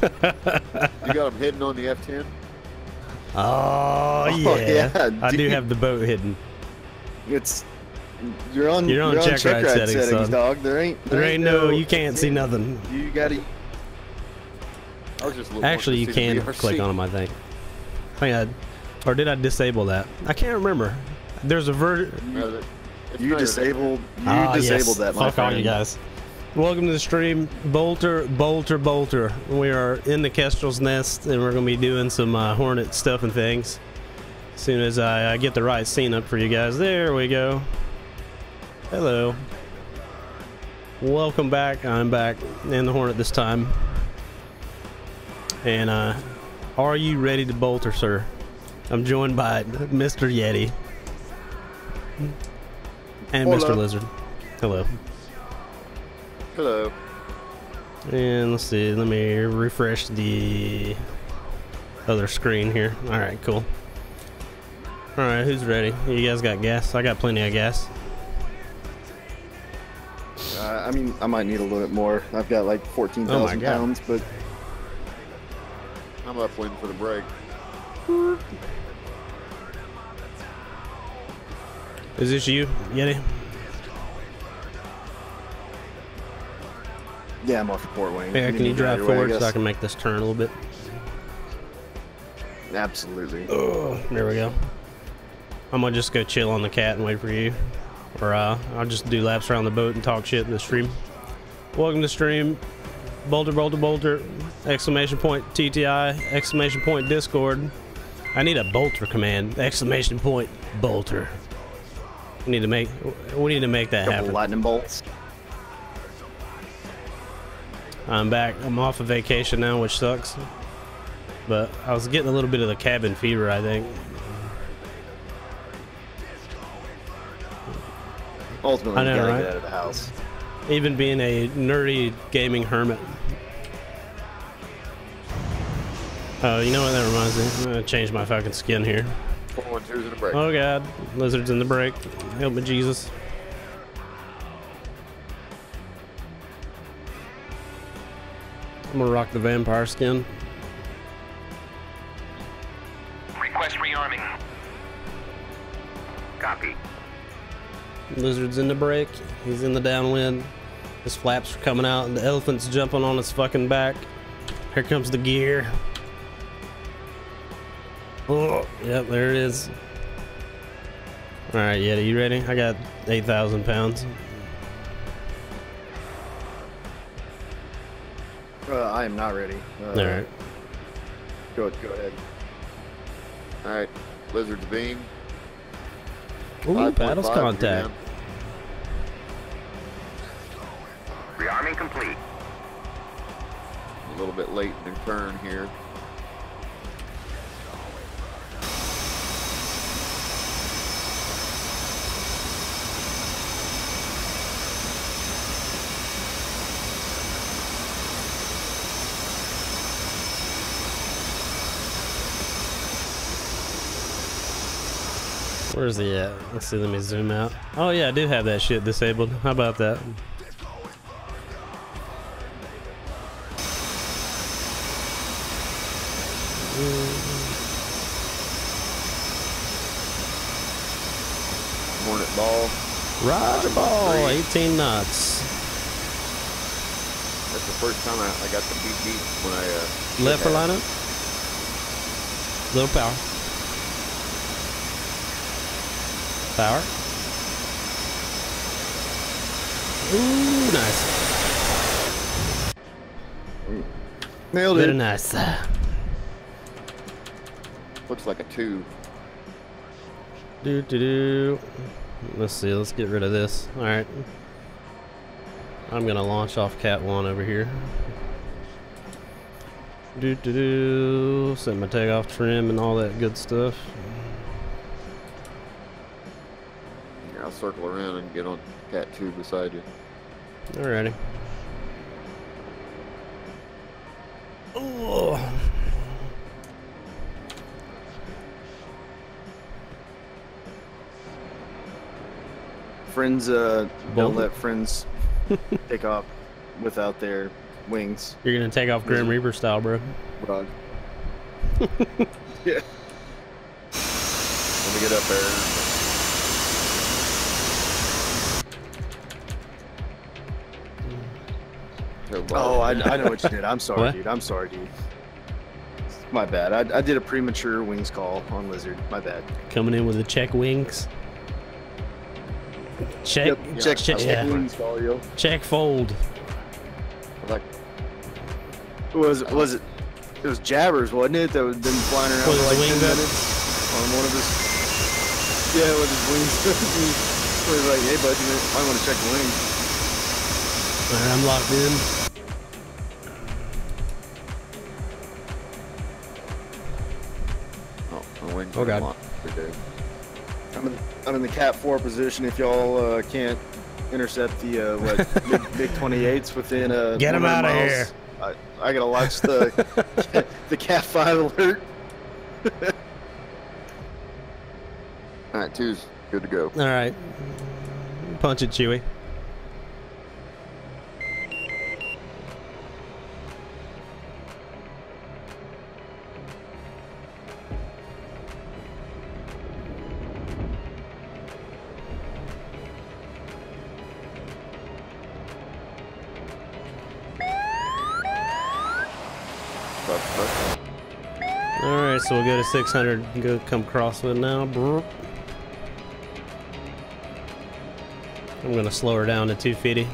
You got them hidden on the F10? Oh yeah, I do have the boat hidden. You're on check ride settings, dog. There ain't no you can't see nothing. You gotta. I was just actually you can click on them. I think or did I disable that? I can't remember. There's a No, you disabled that. Fuck all you guys. Welcome to the stream, Bolter. We are in the Kestrels nest, and we're gonna be doing some Hornet stuff and things. As soon as I get the right scene up for you guys. There we go. Hello. Welcome back. I'm back in the Hornet this time. And are you ready to bolter, sir? I'm joined by Mr. Yeti and Hola. Mr. Lizard. Hello. Hello. And let's see, let me refresh the other screen here. Alright, cool. Alright, who's ready? You guys got gas? I got plenty of gas. I mean, I might need a little bit more. I've got like 14,000 pounds, but I'm up waiting for the break. Is this you, Yeti? Yeah, I'm off the port wing. Yeah, can you drive forward so I can make this turn a little bit? Absolutely. Oh, there we go. I'm gonna just go chill on the cat and wait for you. Or I'll just do laps around the boat and talk shit in the stream. Welcome to the stream. Bolter. Exclamation point TTI. Exclamation point Discord. I need a bolter command. Exclamation point bolter. We need to make that happen. Lightning bolts. I'm back. I'm off of vacation now, which sucks. But I was getting a little bit of the cabin fever, I think. Ultimately, I know, you gotta right? get out of the house. Even being a nerdy gaming hermit. Oh, you know what that reminds me? I'm gonna change my fucking skin here. 412's in the break. Oh god, lizards in the break. Help me, Jesus. I'm gonna rock the vampire skin. Request rearming. Copy. Lizard's in the break. He's in the downwind. His flaps are coming out and the elephant's jumping on his fucking back. Here comes the gear. Oh, yep, there it is. Alright, Yeti, you ready? I got 8,000 pounds. I am not ready. Alright. Go ahead. Alright, Lizard's beam. Ooh, paddles contact. Rearming complete. A little bit late in the turn here. Where's he at? Let's see, let me zoom out. Oh yeah, I do have that shit disabled. How about that? Hornet ball. Roger ball, 18 knots. That's the first time I got the beep when I Left for lineup. Little power. Power. Ooh, nice. Nailed it. Very nice. Looks like a 2. Let's see, let's get rid of this. Alright. I'm gonna launch off Cat 1 over here. Set my takeoff trim and all that good stuff. Yeah, I'll circle around and get on Cat 2 beside you. Alrighty. Oh. Friends, don't let friends take off without their wings. You're gonna take off Grim Reaper style, bro. Rod. Yeah. Let me get up there. Oh, I know what you did. I'm sorry, What? dude. I'm sorry, dude. My bad. I did a premature wings call on Lizard. My bad. Coming in with the check wings. Check, Yep, check, yeah. wings call, yo. Check fold. Like, Was it? It was Jabbers, wasn't it? That was been flying around Was for like his 10 wings up? minutes on one of his. Yeah, with his wings. He was like, "Hey, bud, you might want to check the wings." Alright, I'm locked in. oh, my wings Oh, are God. locked. We're good. I'm in the Cat 4 position. If y'all can't intercept the big 28s within Get 'em 100 outta miles, here. I gotta watch the the Cat 5 alert. All right, 2's good to go. Alright. Punch it, Chewy. Alright, so we'll go to 600 and go come crosswind now. Brrr. I'm gonna slow her down to 250.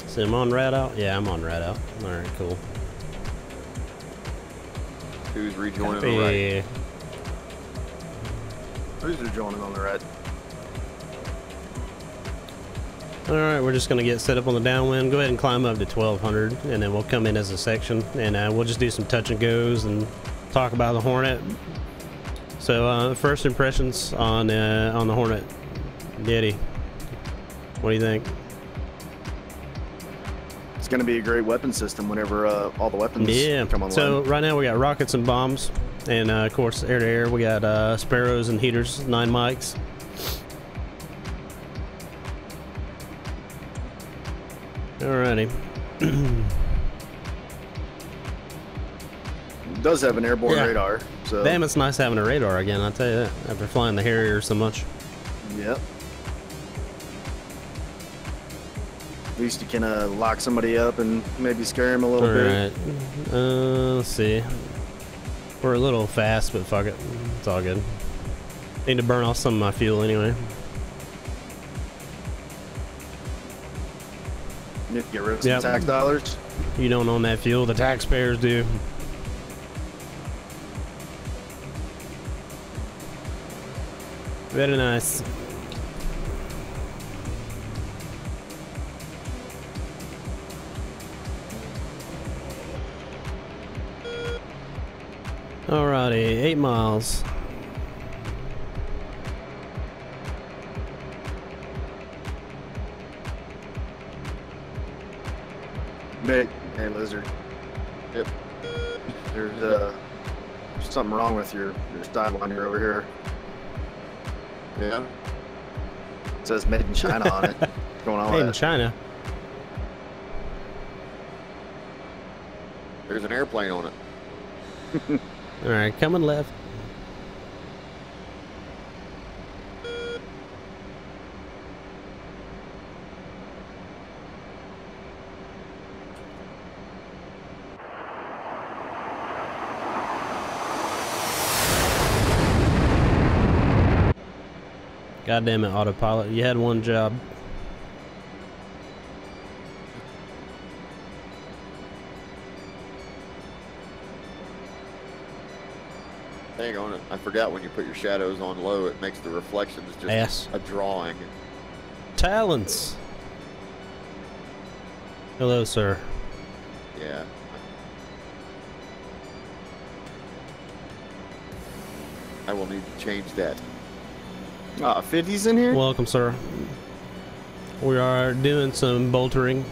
So I'm on red out? Yeah, I'm on red out. Alright, cool. 2's rejoining the right. Hey. Who's rejoining on the right? Alright, we're just going to get set up on the downwind. Go ahead and climb up to 1200, and then we'll come in as a section, and we'll just do some touch and goes and talk about the Hornet. So, first impressions on the Hornet. Diddy, what do you think? It's gonna be a great weapon system whenever all the weapons come online. So right now we got rockets and bombs, and of course air to air we got sparrows and heaters, 9 mics. Alrighty. It does have an airborne radar. So Damn, it's nice having a radar again, I'll tell you that, after flying the Harrier so much. Yep. At least you can lock somebody up and maybe scare him a little bit. Alright. Let's see. We're a little fast, but fuck it. It's all good. Need to burn off some of my fuel anyway. You need to get rid of some tax dollars. You don't own that fuel, the taxpayers do. Very nice. Alrighty, 8 miles. Big. Hey, Lizard. Yep. There's something wrong with your sideline here over here. Yeah. It says made in China on it. What's going on Made in with that? China. There's an airplane on it. Alright, coming left. God damn it, autopilot. You had one job. Hang on, I forgot when you put your shadows on low, it makes the reflections just Ass. a drawing. Talents. Hello, sir. Yeah. I will need to change that. 50's in here? Welcome, sir. We are doing some boltering.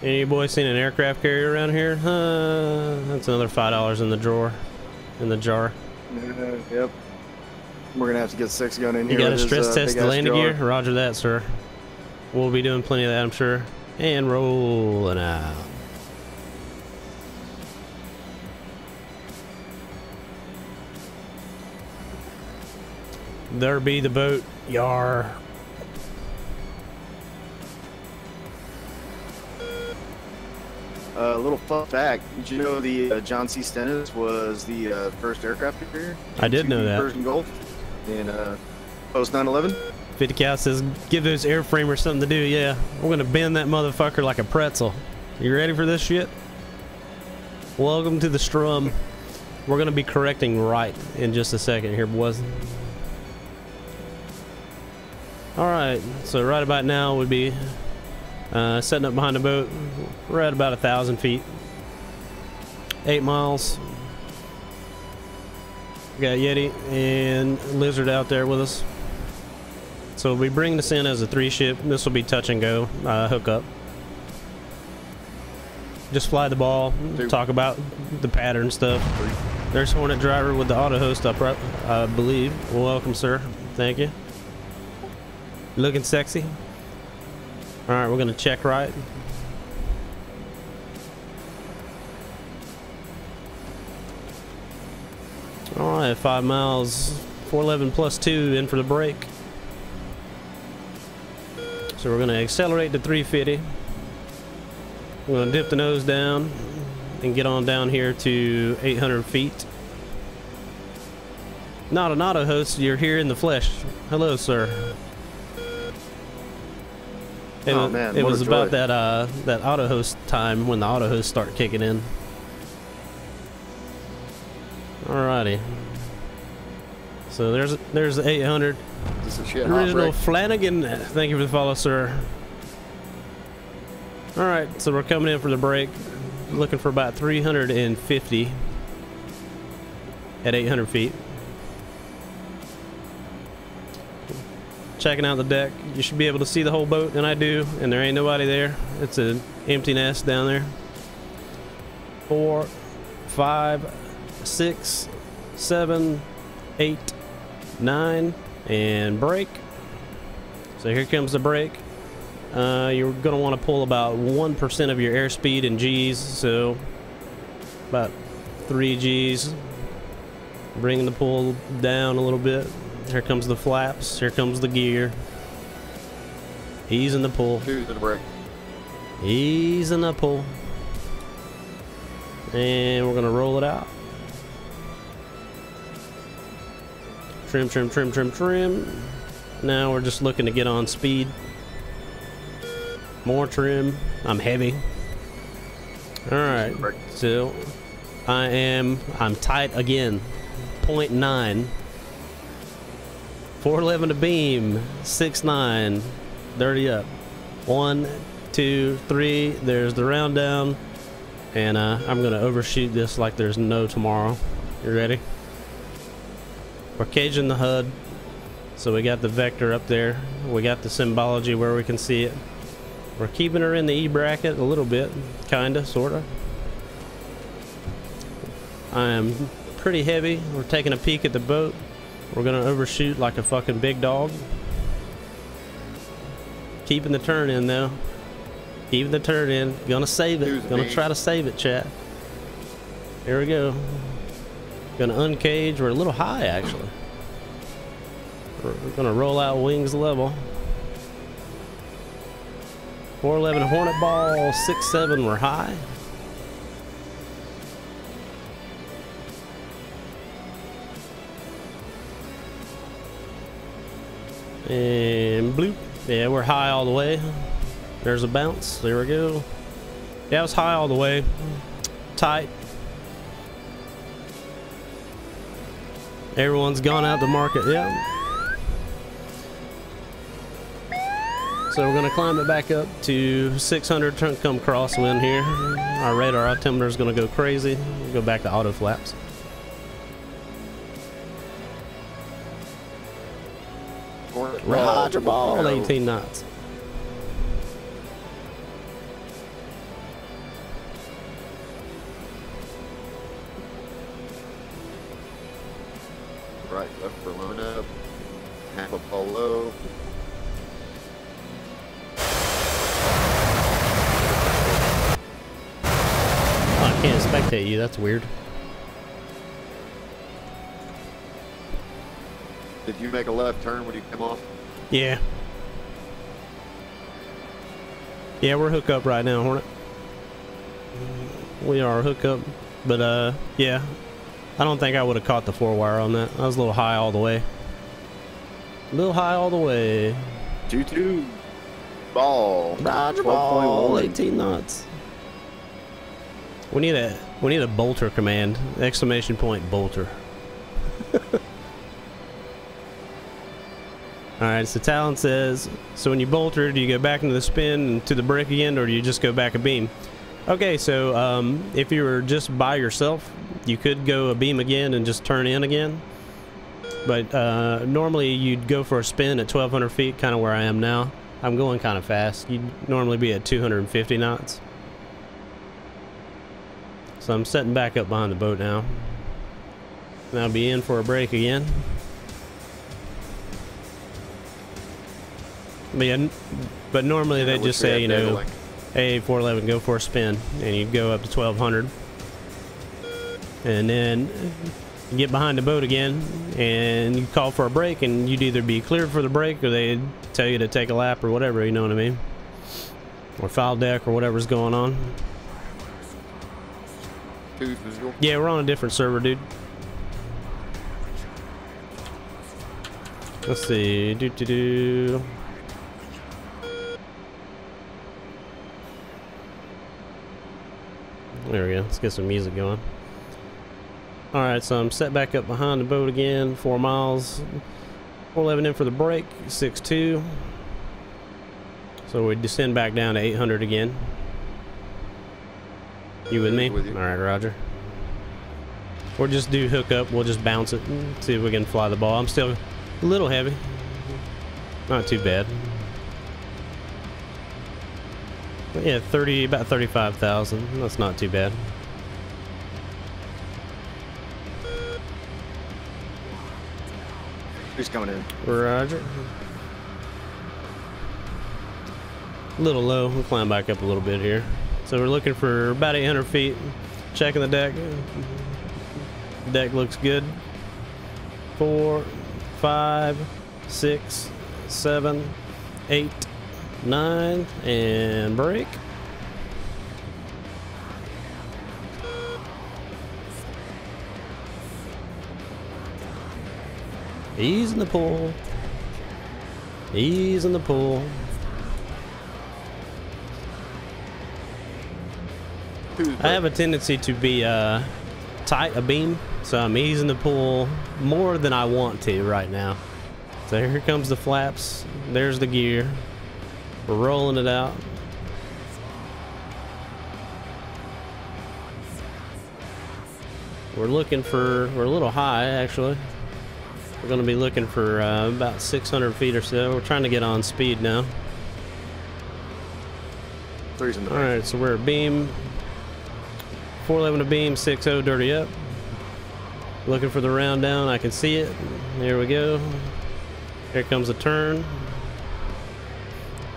Any boys seen an aircraft carrier around here? That's another $5 in the drawer, in the jar. Yep. We're gonna have to get 6 gun in You here. got to stress test the big-ass landing jar. gear? Roger that, sir. We'll be doing plenty of that, I'm sure. And rolling out. There be the boat. Yar. Little fun fact: did you know the John C. Stennis was the first aircraft carrier? I did know that. Persian Gulf in post 9/11. 50 Cal says, give those airframers something to do. Yeah, we're gonna bend that motherfucker like a pretzel. You ready for this shit? Welcome to the Strum. We're gonna be correcting right in just a second here, boys. Alright, so right about now would be setting up behind the boat. We're at about 1,000 feet. 8 miles. We got Yeti and Lizard out there with us. So we bring this in as a 3-ship. This will be touch and go, hook up. Just fly the ball, talk about the pattern stuff. There's Hornet Driver with the auto host up, I believe. Welcome, sir. Thank you. Looking sexy. Alright, we're gonna check right. Alright, 5 miles, 411 plus 2 in for the break. So we're gonna accelerate to 350. We're gonna dip the nose down and get on down here to 800 feet. Not an auto host, you're here in the flesh. Hello, sir. It was about that auto host time when the auto hosts start kicking in. Alrighty. So there's the 800. This is shit. Original Flanagan. Thank you for the follow, sir. Alright, so we're coming in for the break. Looking for about 350 at 800 feet. Checking out the deck. You should be able to see the whole boat, and I do, and there ain't nobody there. It's an empty nest down there. 4, 5, 6, 7, 8, 9, and brake. So here comes the brake. You're gonna want to pull about 1% of your airspeed in G's, so about 3 G's. Bringing the pull down a little bit. Here comes the flaps. Here comes the gear. Easing the pull. Choose the brake. Easing the pull. And we're gonna roll it out. Trim, trim, trim, trim, trim. Now we're just looking to get on speed. More trim. I'm heavy. Alright. So I'm tight again. 0.9. 411 to beam. 6.9. Dirty up. 1, 2, 3. There's the round down. And I'm gonna overshoot this like there's no tomorrow. You ready? We're caging the HUD. So we got the vector up there. We got the symbology where we can see it. We're keeping her in the E bracket a little bit. Kinda, sorta. I am pretty heavy. We're taking a peek at the boat. We're gonna overshoot like a fucking big dog. Keeping the turn in though. Keeping the turn in. Gonna save it. Gonna try to save it, chat. Here we go. Gonna uncage. We're a little high actually. We're gonna roll out wings level. 411 Hornet ball. 6.7. We're high. And bloop. Yeah, we're high all the way. There's a bounce. There we go. Yeah, it was high all the way. Tight. Everyone's gone out the market. Yeah. So we're going to climb it back up to 600. Trying to come crosswind here. Our radar altimeter is going to go crazy. We'll go back to auto flaps. Roger ball, 18 knots. Right, left for line up. Half a ball low. Oh, I can't spectate you. That's weird. Did you make a left turn when you come off? Yeah. Yeah, we're hook up right now, Hornet. We are hook up, but yeah. I don't think I would have caught the 4-wire on that. I was a little high all the way. A little high all the way. 2-2 ball. Roger ball, 18 knots. We need a bolter command. Exclamation point bolter. Alright, so Talon says, so when you bolter, do you go back into the spin and to the brake again, or do you just go back a beam? Okay, so if you were just by yourself, you could go a beam again and just turn in again. But normally you'd go for a spin at 1,200 feet, kind of where I am now. I'm going kind of fast. You'd normally be at 250 knots. So I'm setting back up behind the boat now. And I'll be in for a break again. But, yeah, but normally they just say, you know, hey, 411, go for a spin. And you go up to 1,200. And then you get behind the boat again and you call for a break, and you'd either be cleared for the break or they'd tell you to take a lap or whatever, you know what I mean? Or foul deck or whatever's going on. Yeah, we're on a different server, dude. Let's see. There we go. Let's get some music going. Alright, so I'm set back up behind the boat again. 4 miles. 411 in for the break. 6-2. So we descend back down to 800 again. You with me? Alright, Roger. Or just do hook up. We'll just bounce it. See if we can fly the ball. I'm still a little heavy. Not too bad. But yeah, about 35,000. That's not too bad. He's coming in. Roger. A little low. We'll climb back up a little bit here. So we're looking for about 800 feet. Checking the deck. Deck looks good. 4, 5, 6, 7, 8, 9, and break. Ease in the pool. Ease in the pool. I have a tendency to be tight a beam, so I'm easing the pool more than I want to right now. So here comes the flaps. There's the gear. We're rolling it out. We're a little high actually. We're going to be looking for about 600 feet or so. We're trying to get on speed now. Alright, so we're a beam. 411 to beam, 6-0 dirty up. Looking for the round down. I can see it. There we go. Here comes the turn.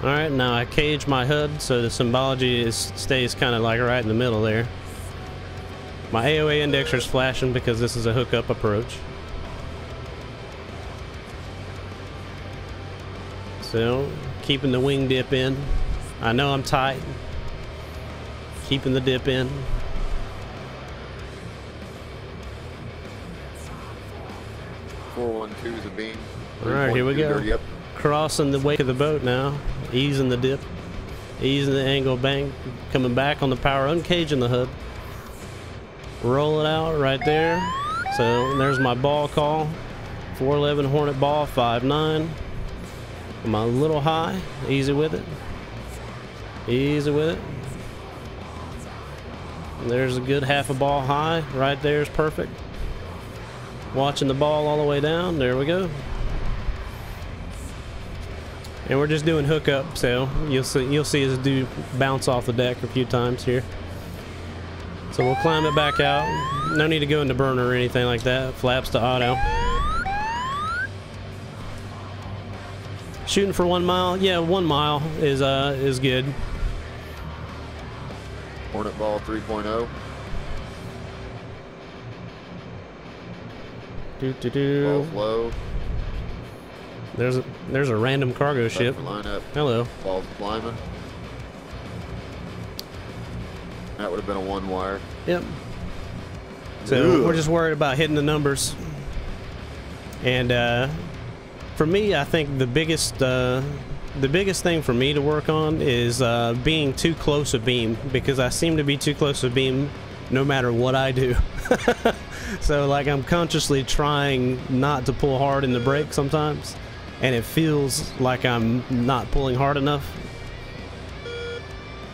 Alright, now I cage my HUD so the symbology stays kind of like right in the middle there. My AOA indexer is flashing because this is a hookup approach. So, keeping the wing dip in. I know I'm tight. Keeping the dip in. is a beam. Alright, here we go. Yep. Crossing the wake of the boat now. Easing the dip. Easing the angle bank. Coming back on the power. Uncaging the HUD. Roll it out right there. So there's my ball call. 411 Hornet ball, 5.9. I'm a little high. Easy with it. Easy with it. And there's a good half a ball high. Right there is perfect. Watching the ball all the way down. There we go. And we're just doing hookup, so you'll see us do bounce off the deck a few times here. So we'll climb it back out. No need to go into burner or anything like that. Flaps to auto. Shooting for 1 mile. Yeah, 1 mile is good. Hornet ball 3.0. Ball's low. There's a random cargo ship. Line up. Hello. Ball's climbing. That would have been a 1 wire. Yep. So we're just worried about hitting the numbers. And for me, I think the biggest thing for me to work on is being too close a beam, because I seem to be too close a beam no matter what I do. So like I'm consciously trying not to pull hard in the brake sometimes, and it feels like I'm not pulling hard enough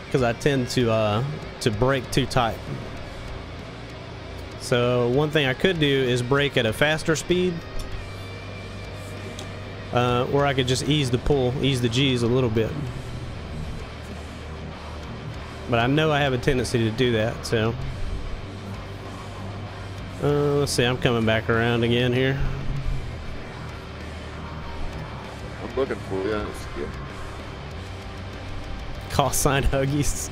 because I tend to brake too tight. So one thing I could do is brake at a faster speed, where I could just ease the pull, ease the G's a little bit. But I know I have a tendency to do that, so let's see, I'm coming back around again here. I'm looking for you. Yeah. Call sign Huggies.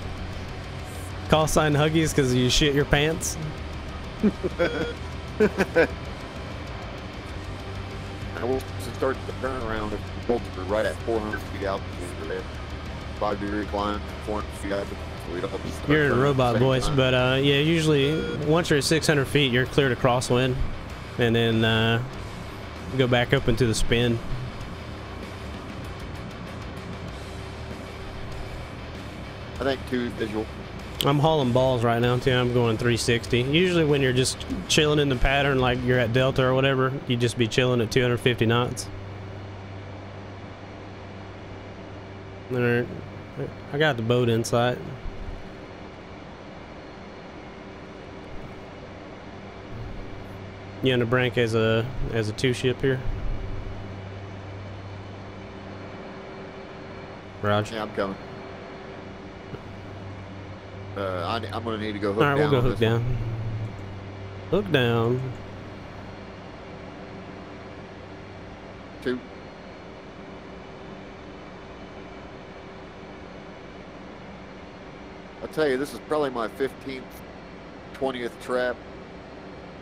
Call sign Huggies because you shit your pants. I will start the turnaround if bolted right at 400 feet altitude. 5-degree climb, 400 feet altitude. You're in a robot voice, but yeah, usually once you're at 600 feet, you're clear to crosswind, and then go back up into the spin. I think 2 visual. I'm hauling balls right now too. I'm going 360. Usually when you're just chilling in the pattern, like you're at Delta or whatever, you just be chilling at 250 knots. Alright, I got the boat in sight. You on the brink as a 2-ship here? Roger. Yeah, I'm coming. I'm gonna need to go hook down. Alright, we'll go hook down. Hook down. 2. I'll tell you, this is probably my 15th, 20th trap.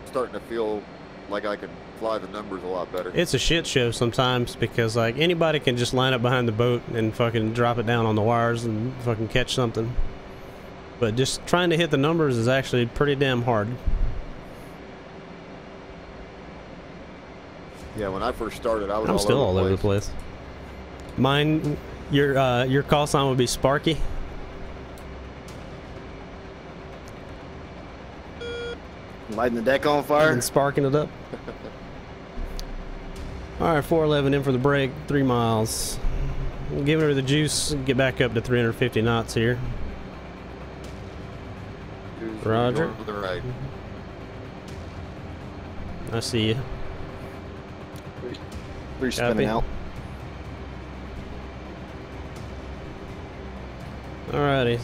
Starting to feel like I can fly the numbers a lot better. It's a shit show sometimes because like anybody can just line up behind the boat and fucking drop it down on the wires and fucking catch something. But just trying to hit the numbers is actually pretty damn hard. Yeah, when I first started, I was I'm still all over the place. Mine, your call sign would be Sparky. Lighting the deck on fire and sparking it up. All right, 411 in for the break, 3 miles. Giving her the juice, get back up to 350 knots here. Roger. To the right. I see you. 3 spinning out. Alrighty.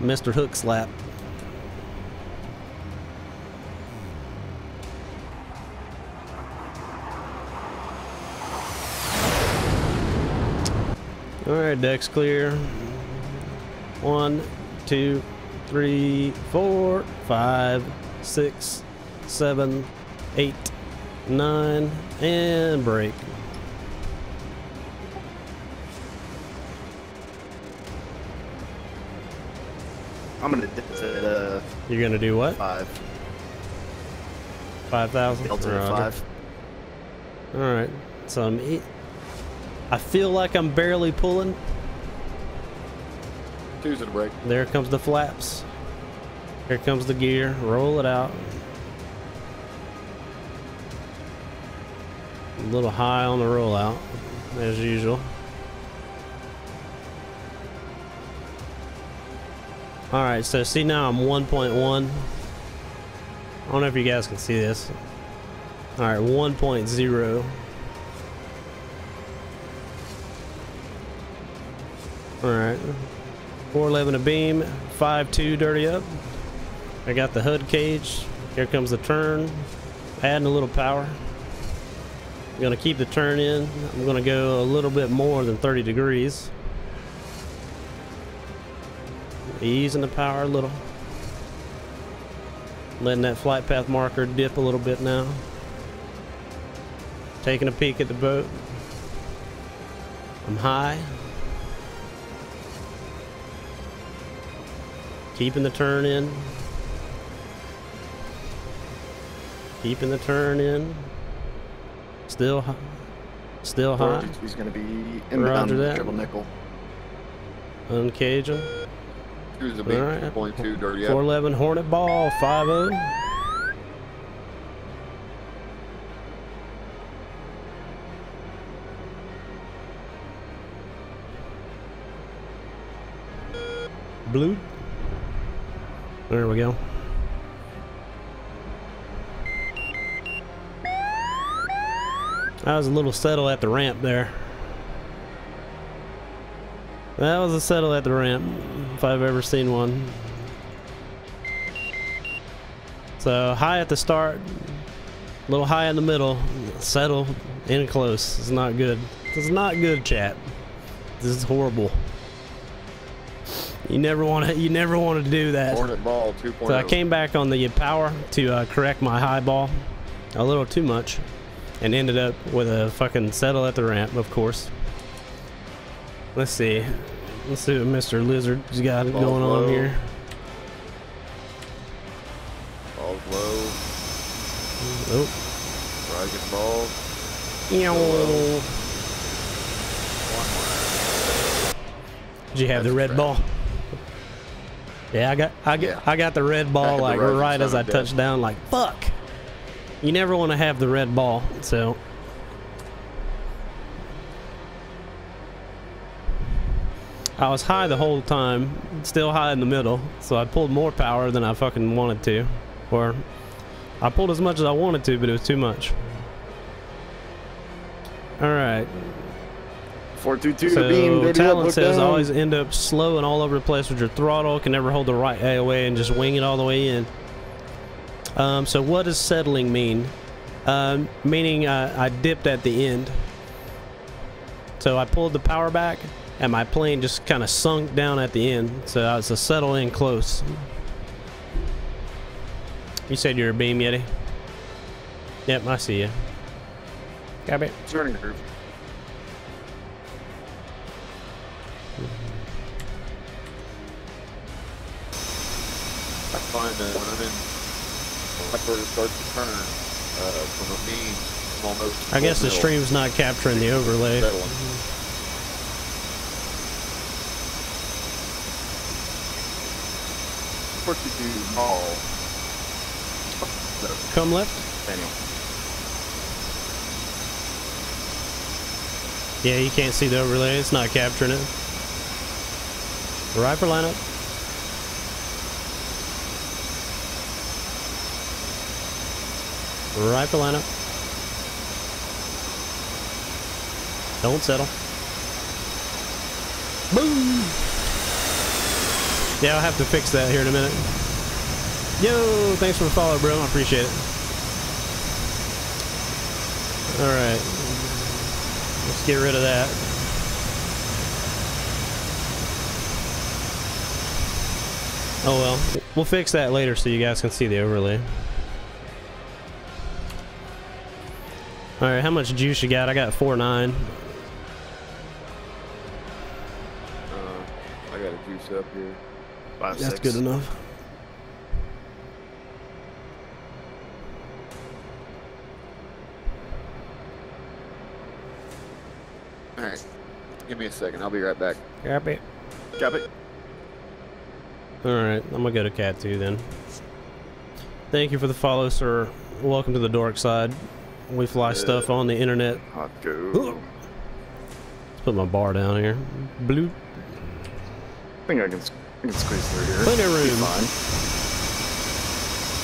Mr. Hook Slap. Alright, deck's clear. 1, 2, 3, 4, 5, 6, 7, 8, 9, and break. I'm gonna dip to You're gonna do what? 5,000? Delta 5. Alright, so I feel like I'm barely pulling. 2's in the break. There comes the flaps. Here comes the gear. Roll it out. A little high on the rollout, as usual. Alright, so see now I'm 1.1. I don't know if you guys can see this. All right, 1.0. All right, 411 a beam, 5.2 dirty up. I got the hood cage. Here comes the turn. Adding a little power. I'm gonna keep the turn in. I'm gonna go a little bit more than 30 degrees. Easing the power a little. Letting that flight path marker dip a little bit now. Taking a peek at the boat. I'm high. Keeping the turn in. Keeping the turn in. Still high. Still high. He's going to be inbound. Roger that. Triple nickel. Uncage him. Here's a big All right. 2.2 dirty up. 411 Hornet ball, 5-0. Blue. There we go. I was a little settle at the ramp there. That was a settle at the ramp, if I've ever seen one. So high at the start, a little high in the middle, settle in close. It's not good. This is not good, chat. This is horrible. You never want to do that. Hornet ball 2.0. So I came back on the power to correct my high ball a little too much, and ended up with a fucking settle at the ramp, of course. Let's see. Let's see what Mr. Lizard's got going on here. Ball's low. Oh. Rising ball. Did you have the red ball? Yeah, I got the red ball like right as I touched down. Like fuck. You never want to have the red ball, so. I was high the whole time, still high in the middle, so I pulled more power than I fucking wanted to. Or, I pulled as much as I wanted to, but it was too much. Alright. 422 So, beam. Talon says always end up slow and all over the place with your throttle, can never hold the right AOA and just wing it all the way in. So what does settling mean? Meaning I dipped at the end. So I pulled the power back and my plane just kind of sunk down at the end. So I was to settle in close. You said you're a beam Yeti? Yep, I see you. Copy. Turning curve. I find that when I'm in, when I first start to turn from a beam, I'm almost. I guess the stream's not capturing the overlay. Settling. First you do ball. Come left. Daniel. Yeah, you can't see the overlay. It's not capturing it. Right for lineup. Right for lineup. Don't settle. Boom! Yeah, I'll have to fix that here in a minute. Yo, thanks for the follow, bro. I appreciate it. Alright. Let's get rid of that. Oh well. We'll fix that later so you guys can see the overlay. Alright, how much juice you got? I got 4.9. I got a juice up here. 5.6. That's good enough. Alright. Give me a second. I'll be right back. Copy. Copy. Alright, I'm gonna go to Cat 2 then. Thank you for the follow, sir. Welcome to the dark side. We fly stuff on the internet. Hot go. Let's put my bar down here. Blue. I think I can squeeze through here. Plenty of Be room. fine.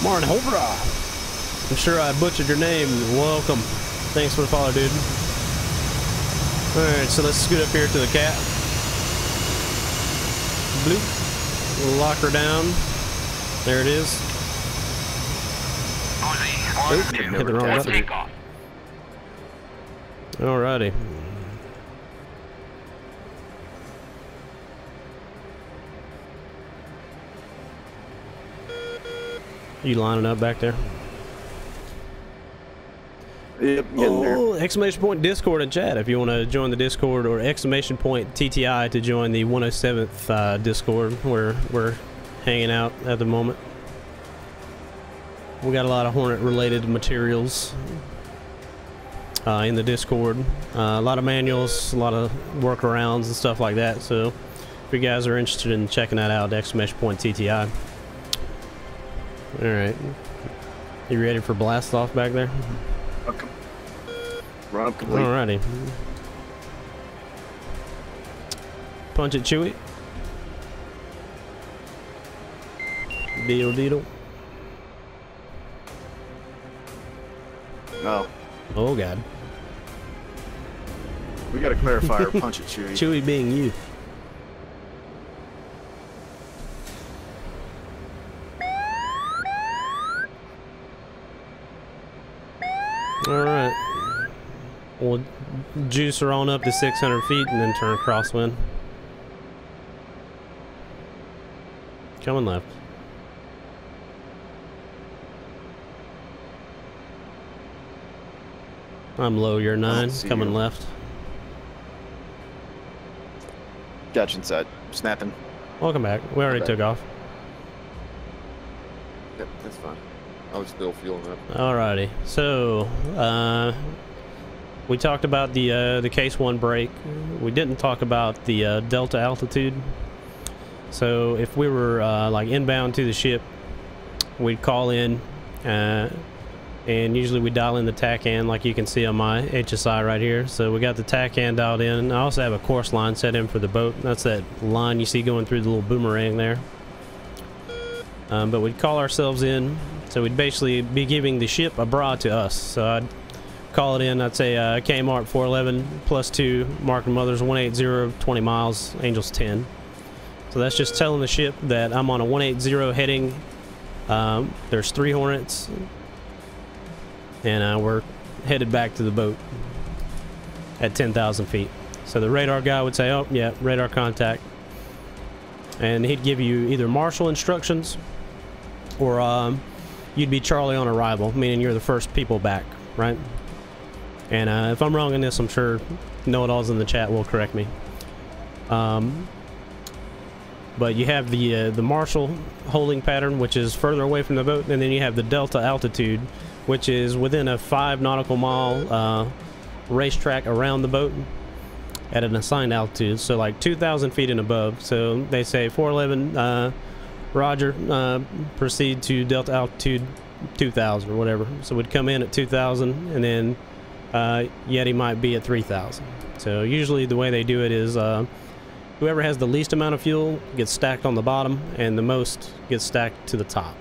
Martin Hobra. I'm sure I butchered your name. Welcome. Thanks for the follow, dude. Alright, so let's scoot up here to the cat. Bloop. We'll lock her down. There it is. Uzi, Hit the wrong button. takeoff. Alrighty. You lining up back there? Yep, getting there. Oh, exclamation point Discord in chat if you want to join the Discord, or exclamation point TTI to join the 107th Discord where we're hanging out at the moment. We got a lot of Hornet related materials in the Discord. A lot of manuals, a lot of workarounds and stuff like that. So if you guys are interested in checking that out, exclamation point TTI. Alright. You ready for blast off back there? Okay. Run up complete. Alrighty. Punch it, Chewy. Deedle deedle. Oh, Oh god. we got to clarify our punch it, Chewy. Chewy being you. Alright. We'll juice her on up to 600 feet and then turn crosswind. Coming left. I'm low, you're 9. see Coming you. left. Got you inside. Snapping. Welcome back. We already Okay. took off. Yep, that's fine. I was still fueling up. Alrighty. So, we talked about the case 1 brake. We didn't talk about the delta altitude. So if we were like inbound to the ship, we'd call in, and usually we dial in the TACAN like you can see on my HSI right here. So we got the TACAN dialed in. I also have a course line set in for the boat. That's that line you see going through the little boomerang there. But we'd call ourselves in. So we'd basically be giving the ship a bra to us. So I'd call it in. I'd say Kmart 411 +2, marking mothers 180, 20 miles, Angels 10. So that's just telling the ship that I'm on a 180 heading. There's 3 Hornets, and we're headed back to the boat at 10,000 feet. So the radar guy would say, oh yeah, radar contact, and he'd give you either marshal instructions, or you'd be Charlie on arrival, meaning you're the first people back, right? And if I'm wrong in this, I'm sure know-it-alls in the chat will correct me. But you have the marshal holding pattern, which is further away from the boat, and then you have the delta altitude, which is within a 5 nautical mile racetrack around the boat at an assigned altitude, so like 2,000 feet and above. So they say 411, Roger, proceed to delta altitude 2,000 or whatever. So we'd come in at 2,000, and then Yeti might be at 3,000. So usually the way they do it is whoever has the least amount of fuel gets stacked on the bottom, and the most gets stacked to the top.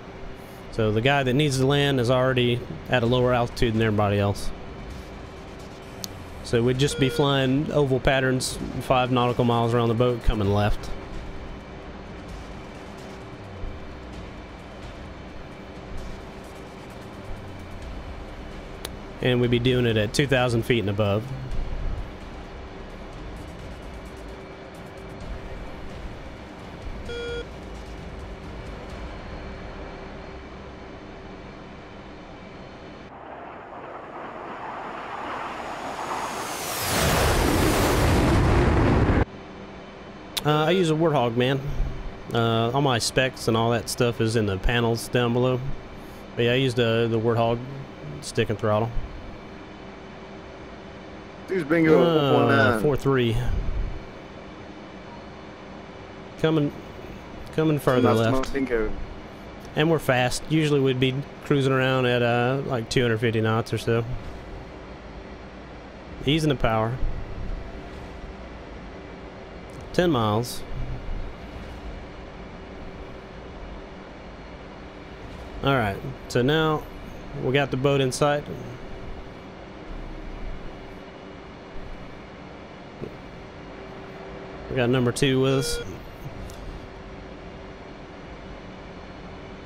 So the guy that needs to land is already at a lower altitude than everybody else. So we'd just be flying oval patterns 5 nautical miles around the boat, coming left. And we'd be doing it at 2,000 feet and above. I use a Warthog, man. All my specs and all that stuff is in the panels down below. But yeah, I used the Warthog stick and throttle. Who's bingo? 4-3. Coming further left. Bingo. And we're fast. Usually we'd be cruising around at like 250 knots or so. Easing the power. 10 miles. Alright, so now We got the boat in sight. We got number 2 with us.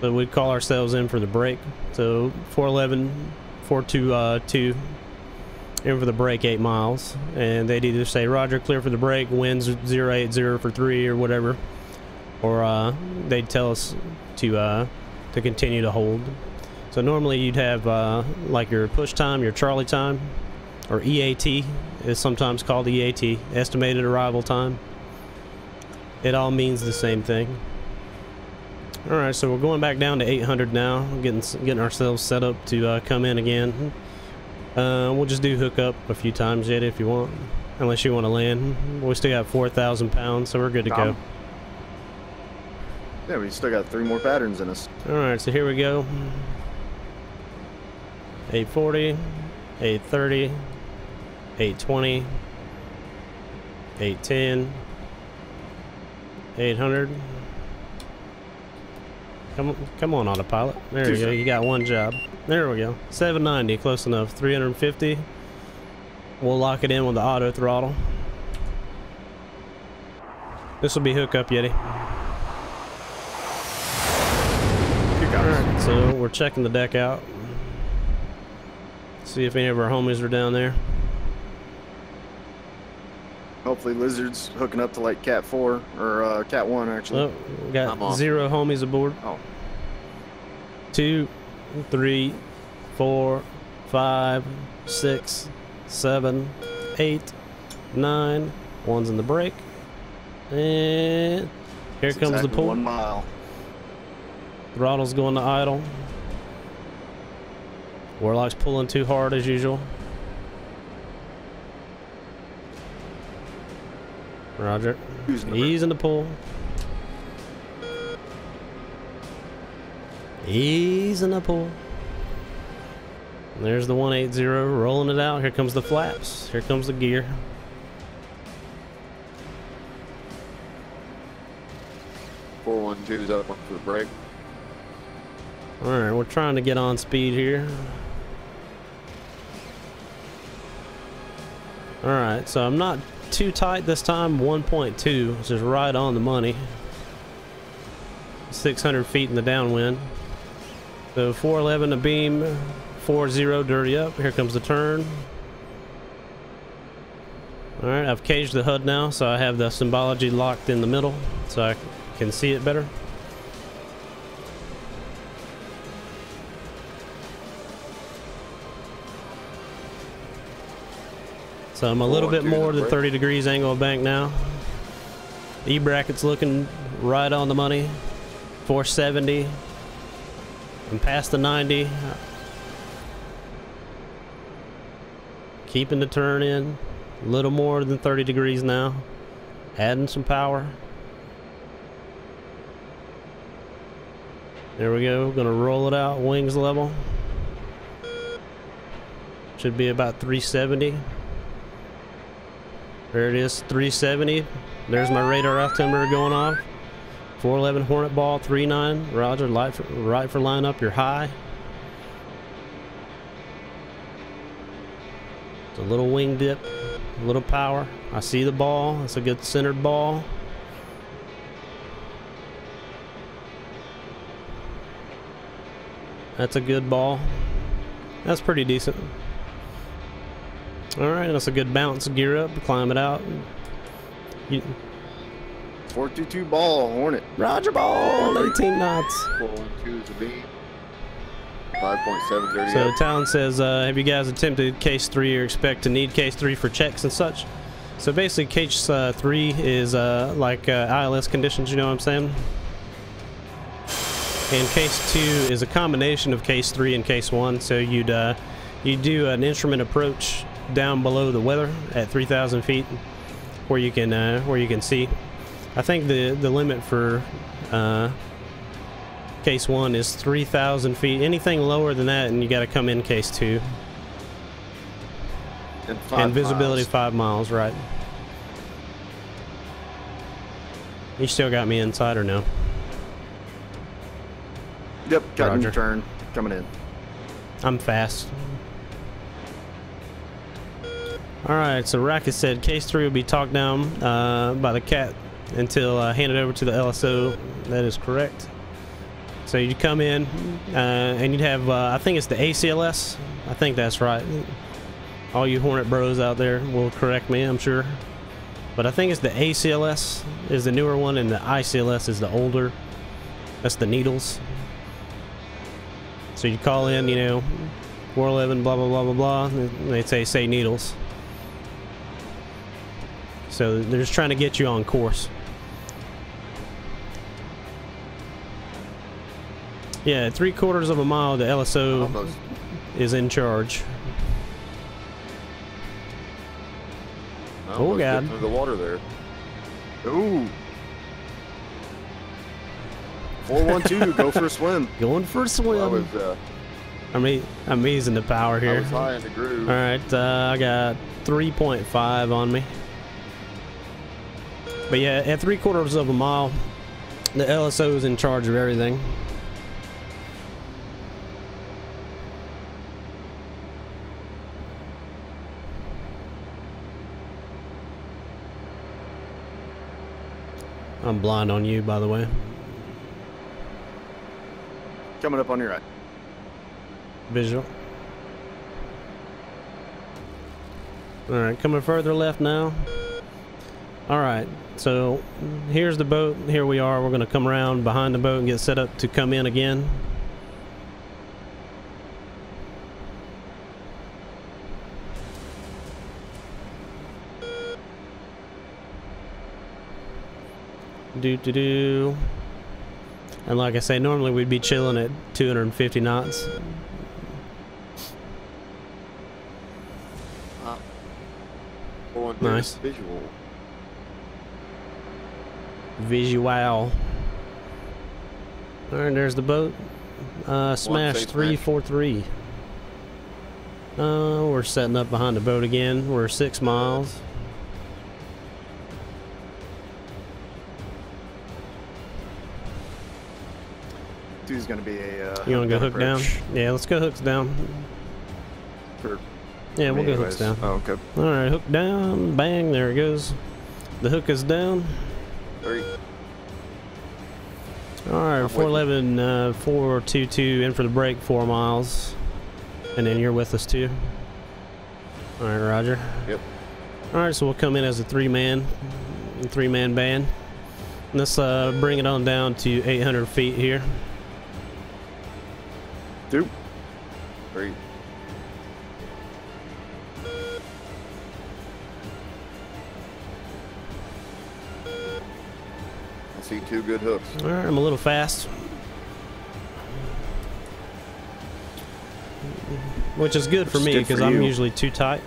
So we'd call ourselves in for the break. So 411, 422 in for the break 8 miles. And they'd either say, Roger, clear for the break, winds 080 for 3 or whatever. Or they'd tell us to continue to hold. So normally you'd have like your push time, your Charlie time, or EAT is sometimes called EAT, estimated arrival time. It all means the same thing. All right, so we're going back down to 800 now, getting ourselves set up to come in again. We'll just do hook up a few times yet if you want, unless you want to land. We still got 4,000 pounds, so we're good to go. Yeah, we still got 3 more patterns in us. All right, so here we go. 840, 830, 820, 810, 800. Come on, autopilot. There you go. You got one job. There we go. 790, close enough. 350. We'll lock it in with the auto throttle. This will be hook up, Yeti. Alright, so we're checking the deck out. See if any of our homies are down there. Hopefully Lizard's hooking up to like Cat 4 or Cat 1 actually. Oh, we got 0 homies aboard. Oh. 2, 3, 4, 5, 6, 7, 8, 9. One's in the brake. And here comes exactly the pull. 1 mile. Throttle's going to idle. Warlock's pulling too hard as usual. Roger. Easing the pull. Easing the pull. And there's the 180 rolling it out. Here comes the flaps. Here comes the gear. Four 412's up for the brake. Alright, we're trying to get on speed here. Alright, so I'm not too tight this time. 1.2, which is right on the money. 600 feet in the downwind. So 411 a beam, 40 dirty up. Here comes the turn. Alright, I've caged the HUD now, so I have the symbology locked in the middle, so I can see it better. So I'm a little bit more than 30 degrees angle of bank now. E-bracket's looking right on the money. 470. I'm past the 90. Keeping the turn in. A little more than 30 degrees now. Adding some power. There we go. Gonna roll it out. Wings level. Should be about 370. There it is, 370. There's my radar altimeter going off. 411 Hornet ball, 39. Roger, right for line up your high. It's a little wing dip, a little power. I see the ball. It's a good centered ball. That's a good ball. That's pretty decent. Alright, that's a good bounce. Gear up, climb it out. 422 ball, Hornet. Roger ball, 18 knots. 412's a beam. 5.7 dirty So up. Talon says, have you guys attempted case 3 or expect to need case 3 for checks and such? So basically case 3 is like ILS conditions, you know what I'm saying? And case 2 is a combination of case 3 and case 1. So you do an instrument approach down below the weather at 3,000 feet where you can see. I think the limit for case 1 is 3,000 feet. Anything lower than that and you got to come in case 2. And visibility 5 miles, right? You still got me inside or no? Yep, cutting Roger. turn, coming in. I'm fast. Alright, so Racket said case 3 will be talked down by the cat until handed over to the LSO. That is correct. So you'd come in and you'd have, I think it's the ACLS. I think that's right. All you Hornet bros out there will correct me, I'm sure. But I think it's the ACLS is the newer one and the ICLS is the older. That's the needles. So you call in, you know, 411, blah, blah, blah, blah, blah. And they'd say needles. So they're just trying to get you on course. Yeah, 3/4 of a mile, the LSO Almost. is in charge. Oh, God. Through the water there. Ooh. 412, go for a swim. Going for a I swim. was, I'm easing the power I here. was high in the groove. All right, I got 3.5 on me. But yeah, at 3/4 of a mile, the LSO is in charge of everything. I'm blind on you, by the way. Coming up on your right. Visual. Alright, coming further left now. Alright, so here's the boat. Here we are. We're going to come around behind the boat and get set up to come in again. Do. And like I say, normally we'd be chilling at 250 knots. Nice. Visual. Alright, there's the boat. Smash 343. We're setting up behind the boat again. We're 6 miles. Dude's gonna be a. You want to go hook down? Yeah, let's go hooks down. For Yeah, we'll go hooks down. Oh, okay. Alright, hook down. Bang, there it goes. The hook is down. Alright, 411, 422 in for the break, 4 miles. And then you're with us too. Alright, Roger. Yep. Alright, so we'll come in as a three-man band. Let's bring it on down to 800 feet here. 2. 3. I see 2 good hooks. Alright, I'm a little fast. Which is good for me because I'm usually too tight.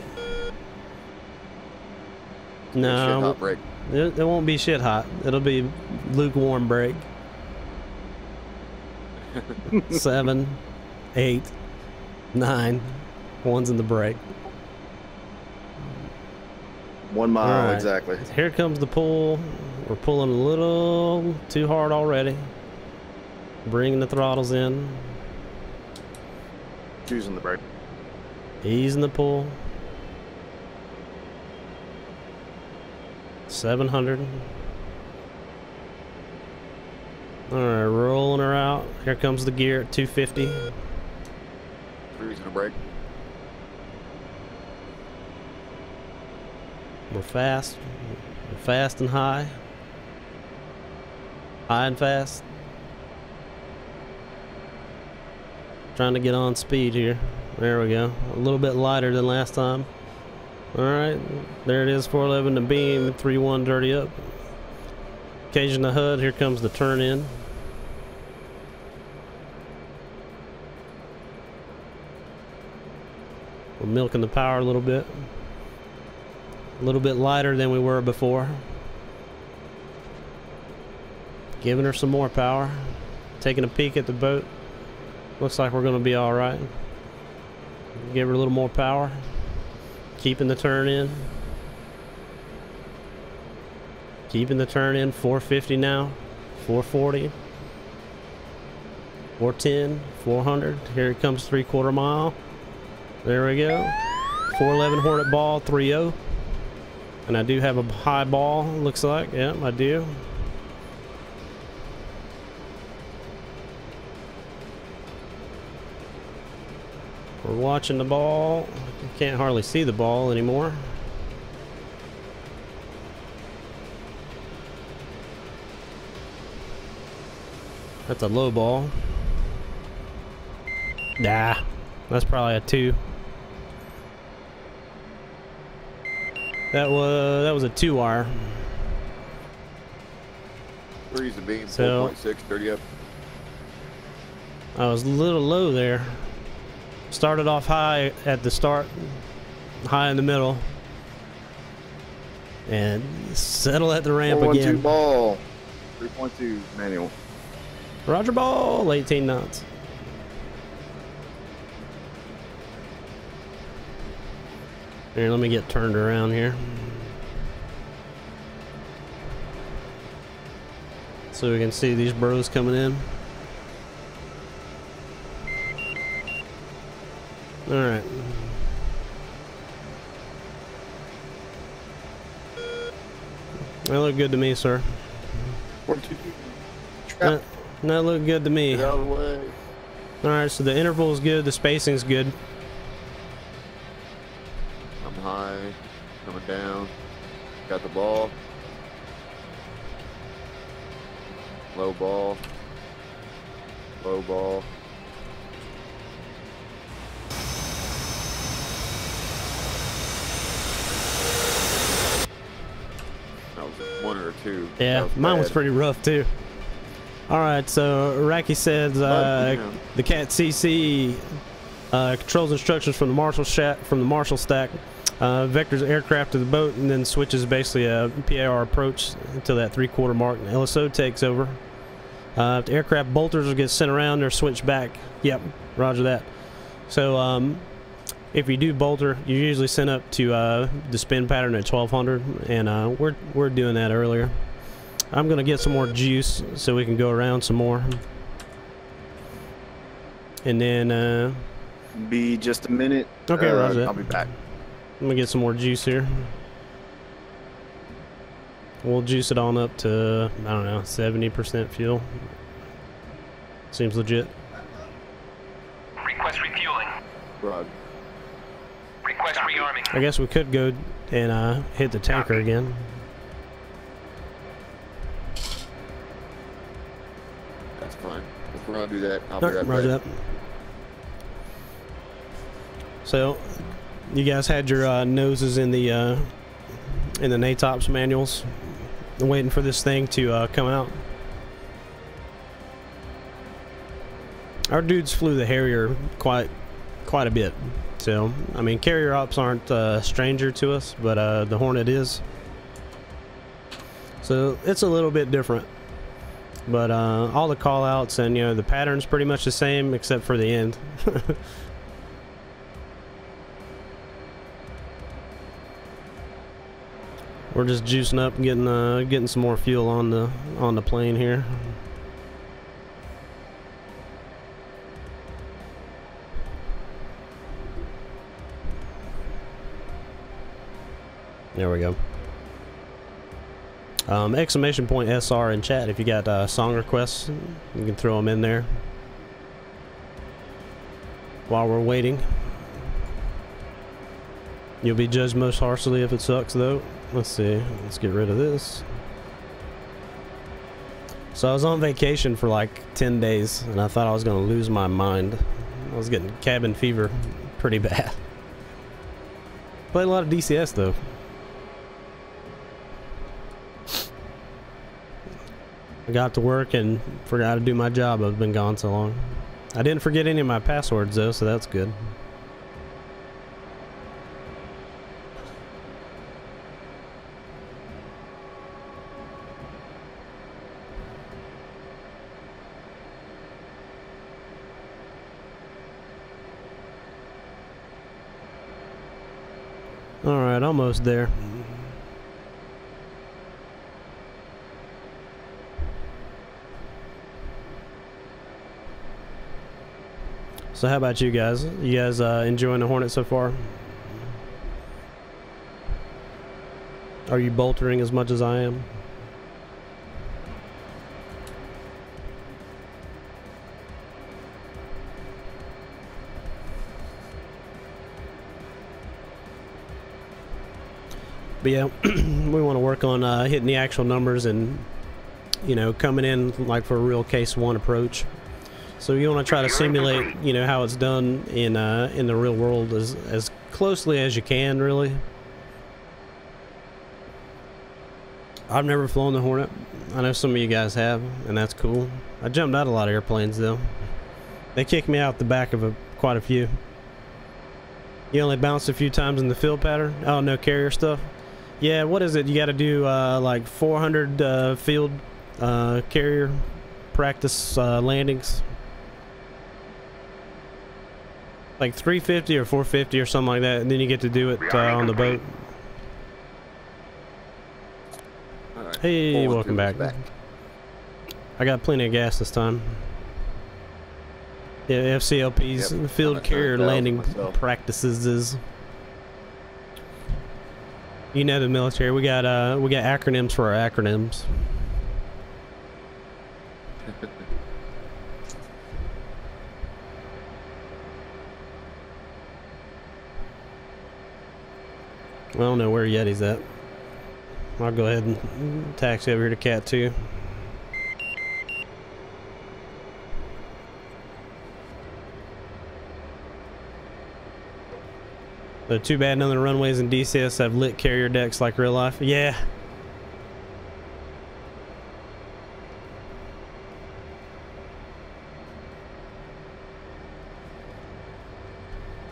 No, Shit hot break. it won't be shit hot. It'll be lukewarm break. 7, 8, 9. One's in the break. 1 mile, All right. exactly. Here comes the pull. We're pulling a little too hard already. Bringing the throttles in. Choosing the brake. Easing the pull. 700. Alright, rolling her out. Here comes the gear at 250. Cruising a break. We're fast. We're fast and high. High and fast. Trying to get on speed here. There we go. A little bit lighter than last time. Alright, there it is, 411 to beam, 3-1 dirty up. Occasion the HUD, here comes the turn in. We're milking the power a little bit. A little bit lighter than we were before. Giving her some more power. Taking a peek at the boat. Looks like we're going to be alright. Give her a little more power. Keeping the turn in. Keeping the turn in. 450 now. 440. 410, 400. Here it comes 3/4 mile. There we go. 411 Hornet ball, 3-0. And I do have a high ball, looks like. Yeah, I do. We're watching the ball. You can't hardly see the ball anymore. That's a low ball. Nah, that's probably a 2. That was a 2-wire. 3's the beam, So- 4.6, 30 up. I was a little low there. Started off high at the start, high in the middle, and settle at the ramp 412 again. ball. 3.2 manual. Roger ball, 18 knots. Here, let me get turned around here. So we can see these bros coming in. Alright. That looked good to me, sir. 422. That looked good to me. Get out of the way. Alright, so the interval is good, the spacing's good. I'm high, coming down. Got the ball. Low ball. Low ball. That was 1 or 2. Yeah, mine was pretty rough too. Alright, so Racky says the Cat CC controls instructions from the Marshall stack, vectors aircraft to the boat, and then switches basically a PAR approach until that 3/4 mark, and LSO takes over. If the aircraft bolters will get sent around, they're switched back. Yep, roger that. So if you do bolter, you usually send up to the spin pattern at 1200, and we're doing that earlier. I'm gonna get some more juice so we can go around some more, and then Be just a minute. okay, roger that. I'll be back. Let me get some more juice here. We'll juice it on up to, I don't know, 70% fuel. Seems legit. Request refueling. Rod. Request rearming. I guess we could go and hit the tanker again. That's fine. If we're gonna do that, I'll be Alright, right roger back. that. So, you guys had your noses in the NATOPS manuals, waiting for this thing to come out. Our dudes flew the Harrier quite a bit, so I mean carrier ops aren't a stranger to us, but the Hornet is. So it's a little bit different, but all the call outs and the pattern's pretty much the same except for the end. We're just juicing up, getting some more fuel on the plane here. There we go. Exclamation point SR in chat if you got song requests. You can throw them in there while we're waiting. You'll be judged most harshly if it sucks though. Let's see. Let's get rid of this. So I was on vacation for like 10 days and I thought I was going to lose my mind. I was getting cabin fever pretty bad. Played a lot of DCS though. I got to work and forgot to do my job. I've been gone so long. I didn't forget any of my passwords though, so that's good. Alright, almost there. So how about you guys? You guys enjoying the Hornet so far? Are you boltering as much as I am? But yeah, we want to work on hitting the actual numbers and, you know, coming in like for a real case one approach. So you want to try to simulate, you know, how it's done in the real world as closely as you can, really. I've never flown the Hornet. I know some of you guys have, and that's cool. I jumped out a lot of airplanes though. They kicked me out the back of quite a few. You only bounced a few times in the field pattern? Oh, no carrier stuff? Yeah, what is it? You got to do like 400 field carrier practice landings. Like 350 or 450 or something like that, and then you get to do it on the boat. Right. Hey, welcome back. I got plenty of gas this time. Yeah, FCLP's Yep, field carrier landing myself. practices is. You know the military. We got acronyms for our acronyms. I don't know where Yeti's at. I'll go ahead and taxi over here to Cat 2. So too bad none of the runways in DCS have lit carrier decks like real life. Yeah.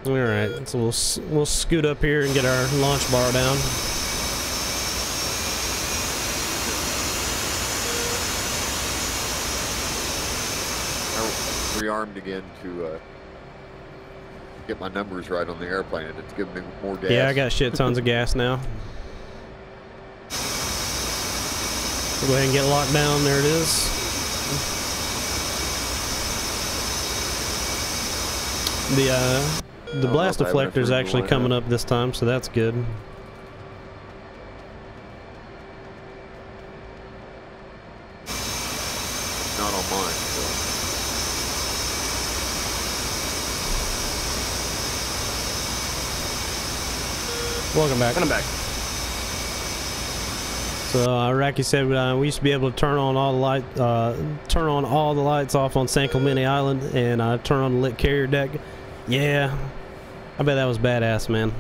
All right, so we'll scoot up here and get our launch bar down. I rearmed again to get my numbers right on the airplane, and it's giving me more gas. Yeah, I got shit tons of gas now. We'll go ahead and get locked down. There it is. The blast deflector is actually coming up this time, so that's good. Not on mine. So. Welcome back. Coming back. So Iraqi said we used to be able to turn on all the lights off on San Clemente Island and turn on the lit carrier deck. Yeah, I bet that was badass, man.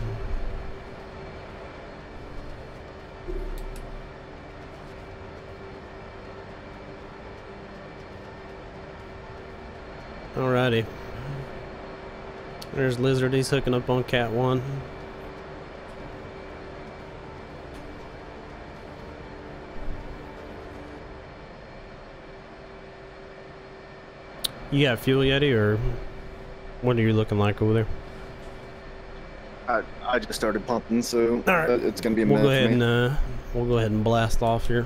Alrighty. There's Lizard. He's hooking up on Cat 1. You got fuel, Yeti, or what are you looking like over there? I just started pumping, so All right. It's gonna be a We'll minute go ahead for me. and we'll go ahead and blast off here.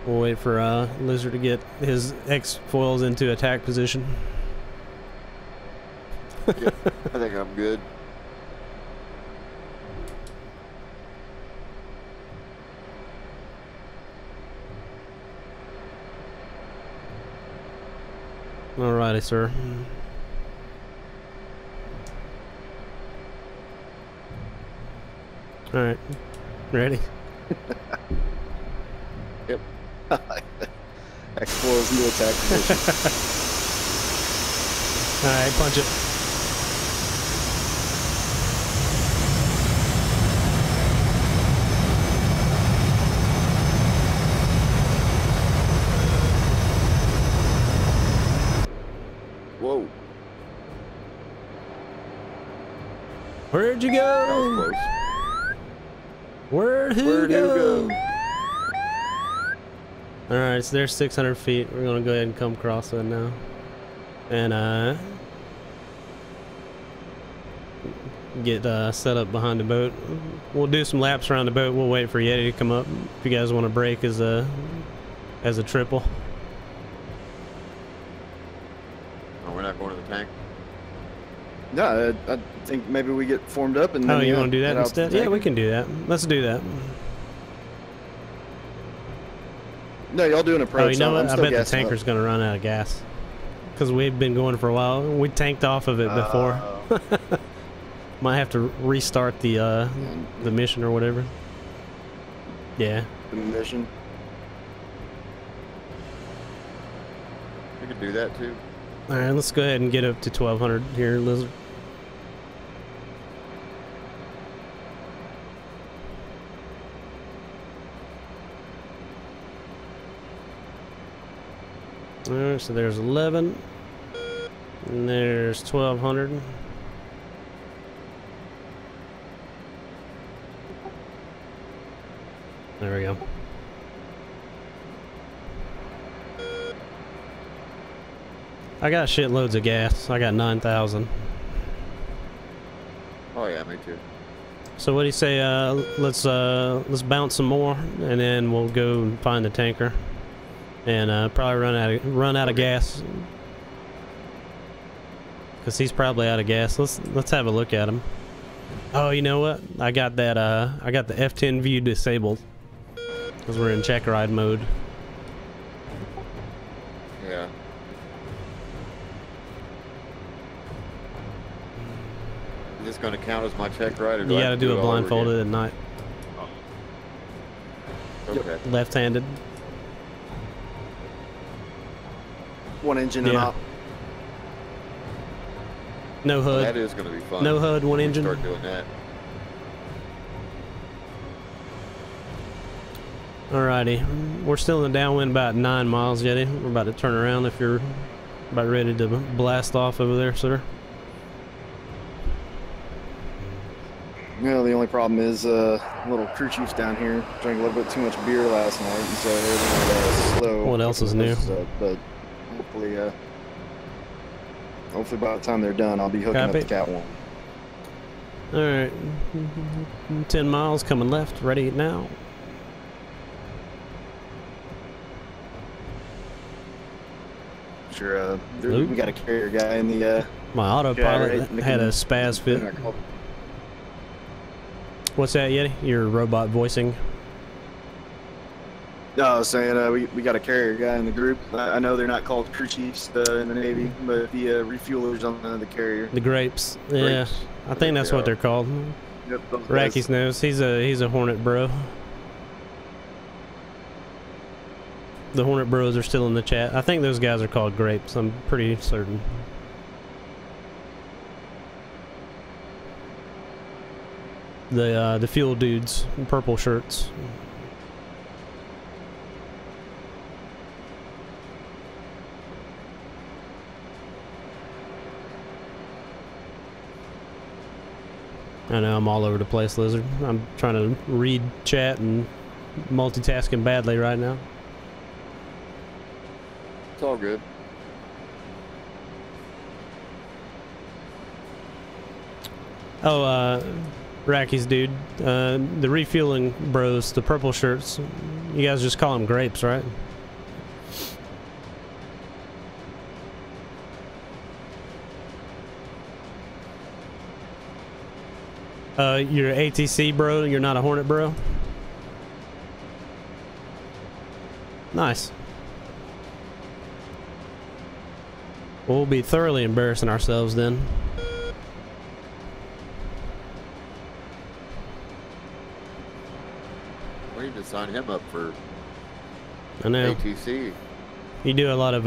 We'll wait for Lizard to get his X foils into attack position. Yep, I think I'm good. Alrighty, sir. Alright. Ready? Yep. X4's new attack position. Alright, punch it. Whoa. Where'd you That was go? close. Where'd Where'd you you go? go? Alright, so there's 600 feet. We're gonna go ahead and come across that now. And get set up behind the boat. We'll do some laps around the boat. We'll wait for Yeti to come up. If you guys want to break as a triple. Yeah, I think maybe we get formed up and then. Oh, you yeah, want to do that head out to the instead? Yeah, we tanker. can do that. Let's do that. No, y'all do an Oh, approach. you know I'm what? I still bet the gassing up. tanker's going to run out of gas. Because we've been going for a while. We tanked off of it before. Might have to restart the mission or whatever. Yeah. The mission. We can do that too. All right, let's go ahead and get up to 1200 here, Lizard. All right, so there's 11. And there's 1200. There we go. I got shitloads of gas. I got 9,000. Oh yeah, me too. So what do you say? Let's bounce some more, and then we'll go and find the tanker, and probably run out of gas, cause he's probably out of gas. Let's have a look at him. Oh, you know what? I got that. I got the F10 view disabled, cause we're in check ride mode. Yeah. Is this going to count as my check ride? Or You I got to have do it all over blindfolded again? at night, Okay. left-handed. One engine and Yeah. up. No That HUD. is going to be fun. No HUD, one We engine. Start doing that. Alrighty, we're still in the downwind about 9 miles, Yeti. We're about to turn around if you're about ready to blast off over there, sir. Yeah, the only problem is little crew chiefs down here drank a little bit too much beer last night, and so they're slow. What else is new? But hopefully by the time they're done, I'll be hooking Copy. up the Cat 1. Alright, 10 miles coming left, ready now. Sure, Luke? we got a carrier guy in the. My autopilot right, had a spaz fit. What's that, Yeti? Your robot voicing? No, I was saying we got a carrier guy in the group. I know they're not called crew chiefs in the Navy, but the refuelers on the carrier. The grapes. Yeah, Grapes. I think that's what they're called. Yep, those guys. Racky's knows. He's a Hornet bro. The Hornet bros are still in the chat. I think those guys are called grapes. I'm pretty certain. The fuel dudes, purple shirts. I know I'm all over the place, Lizard. I'm trying to read chat and multitasking badly right now. It's all good. Oh, Racky's dude. The refueling bros, the purple shirts. You guys just call them grapes, right? You're an ATC bro, you're not a Hornet bro? Nice. We'll be thoroughly embarrassing ourselves then. We need to sign him up for I know. ATC. You do a lot of,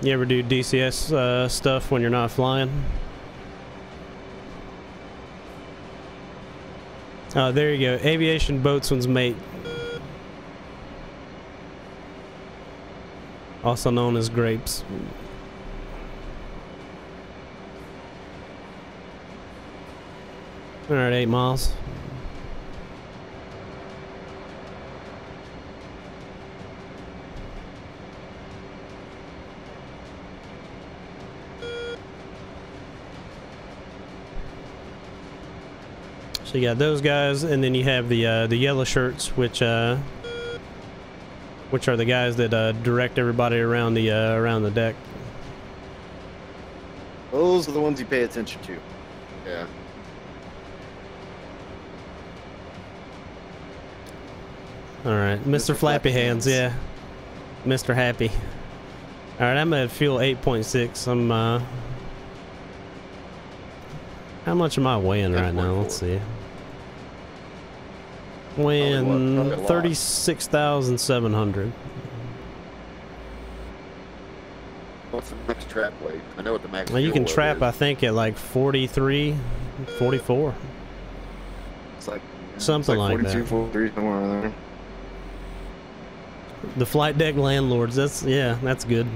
you ever do DCS stuff when you're not flying? Oh, there you go. Aviation boatswain's mate. Also known as grapes. Alright, 8 miles. So you got those guys, and then you have the yellow shirts, which are the guys that direct everybody around the deck. Those are the ones you pay attention to. Yeah. All right, Mr. Flappy Hands, yeah. Mr. Happy. All right, I'm at fuel 8.6. I'm, how much am I weighing right now? Let's see. Weighing 36,700. What's the max trap weight? I know what the max. Well, you can fuel trap, is. I think, at like 43, 44. It's like Something like 42, that. 43, somewhere in there. The flight deck landlords, that's, yeah, that's good.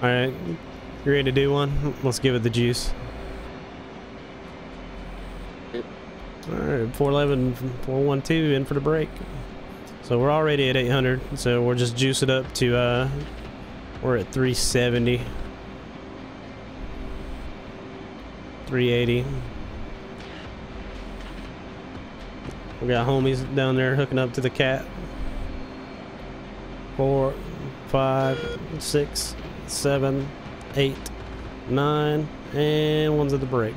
All right, you ready to do one? Let's give it the juice. Yep. All right, 411, 412 in for the break. So we're already at 800, so we'll just juice it up to, we're at 370. 380. We got homies down there hooking up to the cat. 4, 5, 6, 7, 8, 9, and one's at the brake.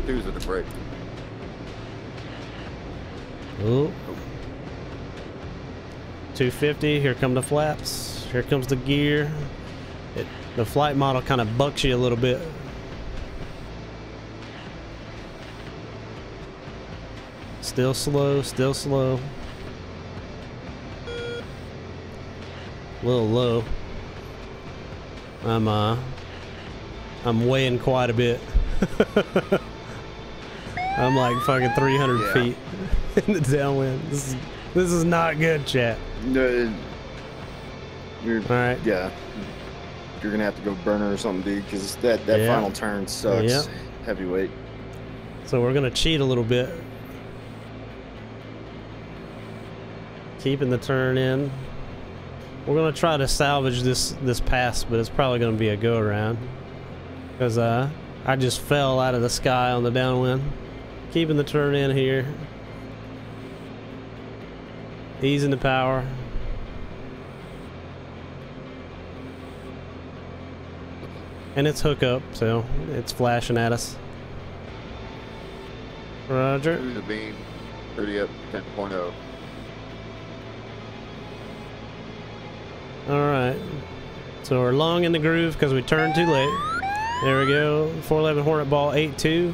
Two's at the brake. Oh. 250, here come the flaps, here comes the gear. The flight model kind of bucks you a little bit. Still slow, still slow. A little low. I'm weighing quite a bit. I'm like fucking 300 feet in the downwind. This is not good, chat. No, you're, All right. Yeah. You're gonna have to go burner or something, dude, because that Yeah. final turn sucks. Yep. Heavyweight. So we're gonna cheat a little bit. Keeping the turn in. We're gonna try to salvage this pass, but it's probably gonna be a go around. Because I just fell out of the sky on the downwind. Keeping the turn in here. Easing the power. And it's hook up, so it's flashing at us. Roger. Through the beam. 30 up 10.0. Alright. So we're long in the groove because we turned too late. There we go. 411 Hornet ball 8-2.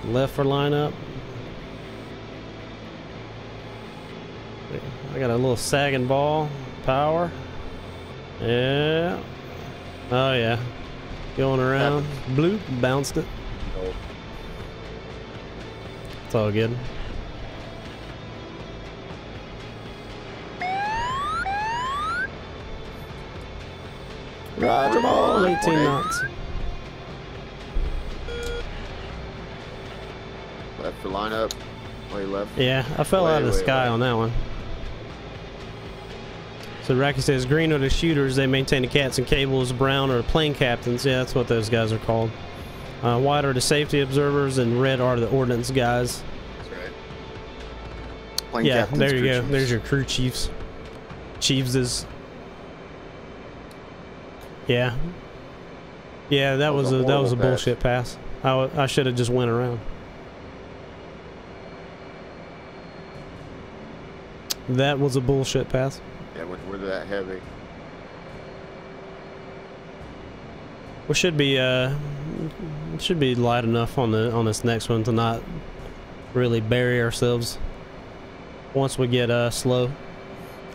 Left for lineup. I got a little sagging ball. Power. Yeah. Oh yeah. Going around. Bloop. Bounced it. Oh. It's all good. Roger ball. 18 knots. Left for lineup. Way left. Yeah, I fell out of the Way sky left. on that one. So Rocky says green are the shooters, they maintain the cats and cables. Brown are the plane captains, yeah, that's what those guys are called. White are the safety observers, and red are the ordnance guys. That's right. Plane Yeah, captains, there you crew go. chiefs. There's your crew chiefs. Chiefses. Yeah. Yeah, that was a horrible pass. bullshit pass. I should have just went around. That was a bullshit pass. Yeah, when we're that heavy. We should be light enough on this next one to not really bury ourselves once we get slow.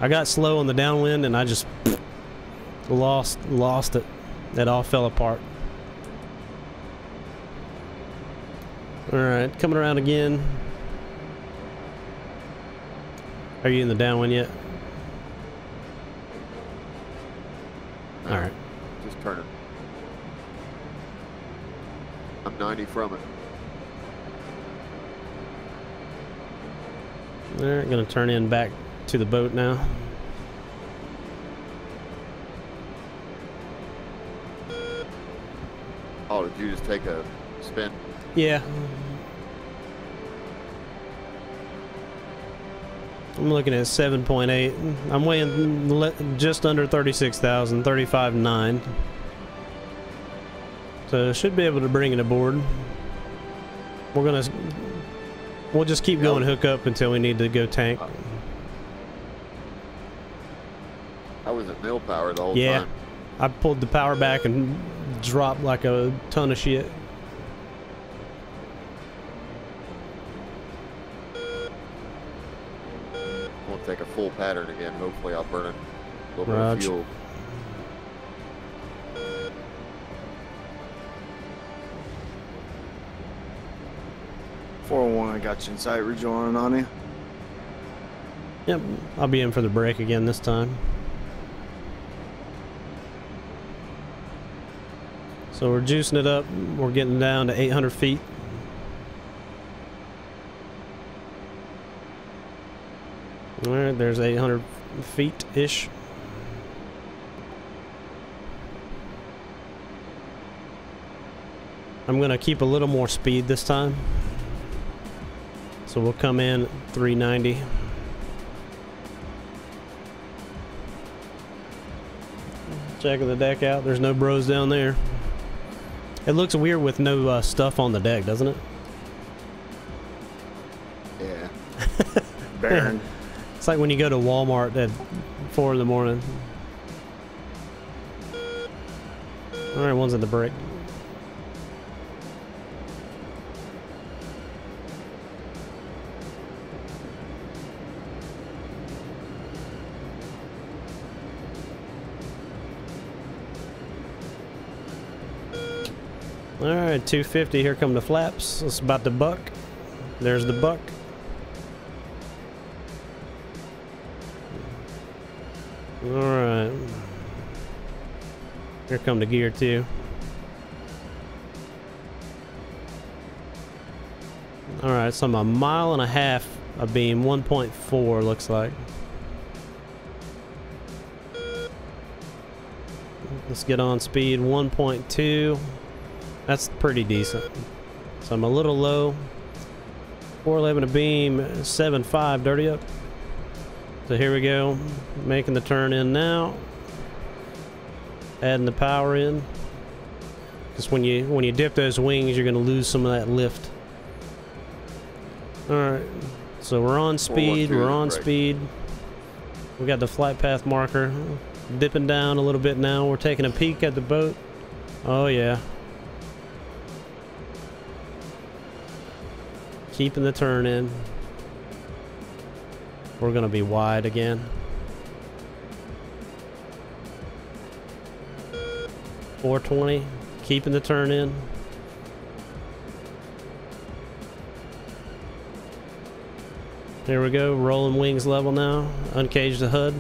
I got slow on the downwind and I just lost it. It all fell apart. All right, coming around again. Are you in the downwind yet? No, All right. Just turn it. I'm 90 from it. All right, gonna turn in back to the boat now. did you just take a spin? Yeah. I'm looking at 7.8. I'm weighing just under 36,000, 35.9. So should be able to bring it aboard. We'll just keep going hook up until we need to go tank. I was at nil power the whole Yeah. time. I pulled the power back and dropped like a ton of shit. We'll take a full pattern again. Hopefully I'll burn a little bit of Roger. fuel. I got you in sight. Rejoining on you. Yep, I'll be in for the break again this time. So we're juicing it up. We're getting down to 800 feet. Alright, there's 800 feet-ish. I'm gonna keep a little more speed this time. So we'll come in at 390. Checking the deck out. There's no bros down there. It looks weird with no stuff on the deck, doesn't it? Yeah. Barren. It's like when you go to Walmart at 4 in the morning. Alright, one's at the break. Alright, 250. Here come the flaps. It's about to buck. There's the buck. Alright. Here come the gear too. Alright, so I'm a mile and a half of beam, 1.4 looks like. Let's get on speed, 1.2. That's pretty decent. So I'm a little low. 411 a beam, 7.5, dirty up. So here we go, making the turn in now. Adding the power in. Because when you dip those wings, you're gonna lose some of that lift. Alright, so we're on speed, we're on speed. We got the flight path marker. Dipping down a little bit now. We're taking a peek at the boat. Oh yeah. Keeping the turn in. We're gonna be wide again. 420. Keeping the turn in. Here we go. Rolling wings level now. Uncage the HUD.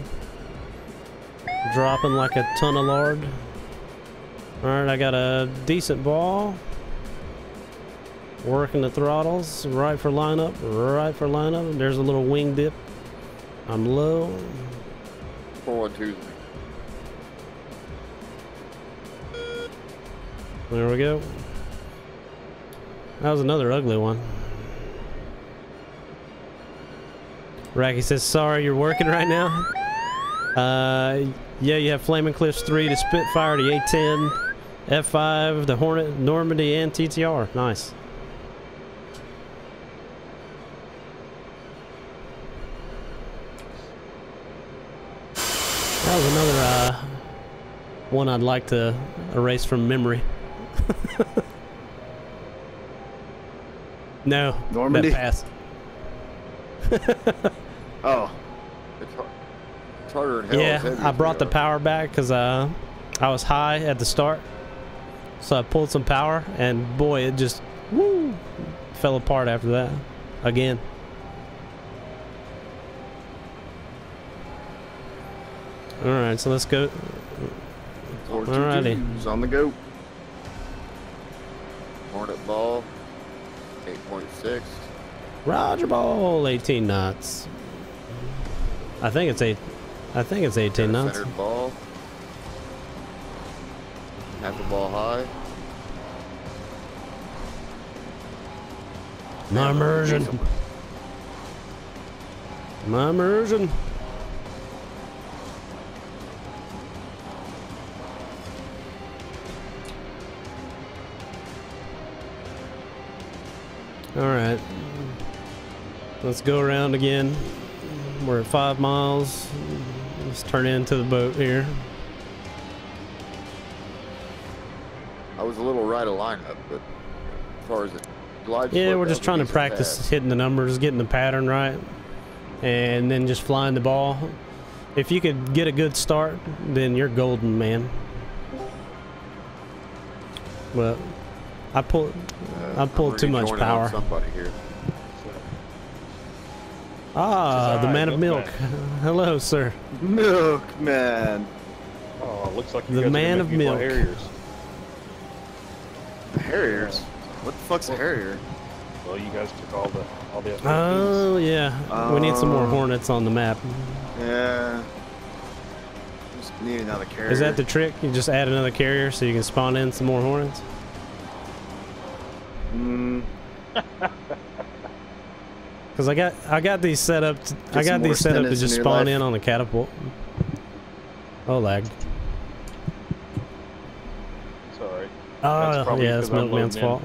Dropping like a ton of lard. Alright, I got a decent ball. Working the throttles. Right for lineup. Right for lineup. There's a little wing dip. I'm low. 412. There we go. That was another ugly one. Racky says, sorry, you're working right now? Yeah, you have Flaming Cliffs 3 to Spitfire to A10, F5, the Hornet, Normandy, and TTR. Nice. That was another one I'd like to erase from memory. No, Normandy? that pass. Oh. It's harder than hell. It's heavy Yeah, I as brought the hell. power back because I was high at the start. So I pulled some power, and boy, it just fell apart after that. Again. Alright, so let's go. 422's on the go. Hornet ball. 8.6. Roger ball, 18 knots. I think it's 18 knots. Centered ball. Half the ball high. My immersion. My immersion. All right. Let's go around again. We're at 5 miles. Let's turn into the boat here. I was a little right of lineup, but as far as it glide Yeah, slope, we're that just was trying to decent practice pass. hitting the numbers, getting the pattern right, and then just flying the ball. If you could get a good start, then you're golden, man. But I pulled I'm too much rejoining on power. Somebody here. Ah, the man of milk. Hello, sir. Milkman. Oh, looks like you The guys are man gonna of make me fly milk. Harriers. The Harriers. What the fuck's a Harrier? Well, you guys took all the FFPs. Oh yeah, we need some more Hornets on the map. Yeah. Just need another carrier. Is that the trick? You just add another carrier so you can spawn in some more Hornets? Mm, Because I got these set up. I some got more these set up to Stennis just in your spawn life. in on the catapult. Oh lag. It's alright. Oh probably yeah, it's because I'm Milkman's loading in. fault.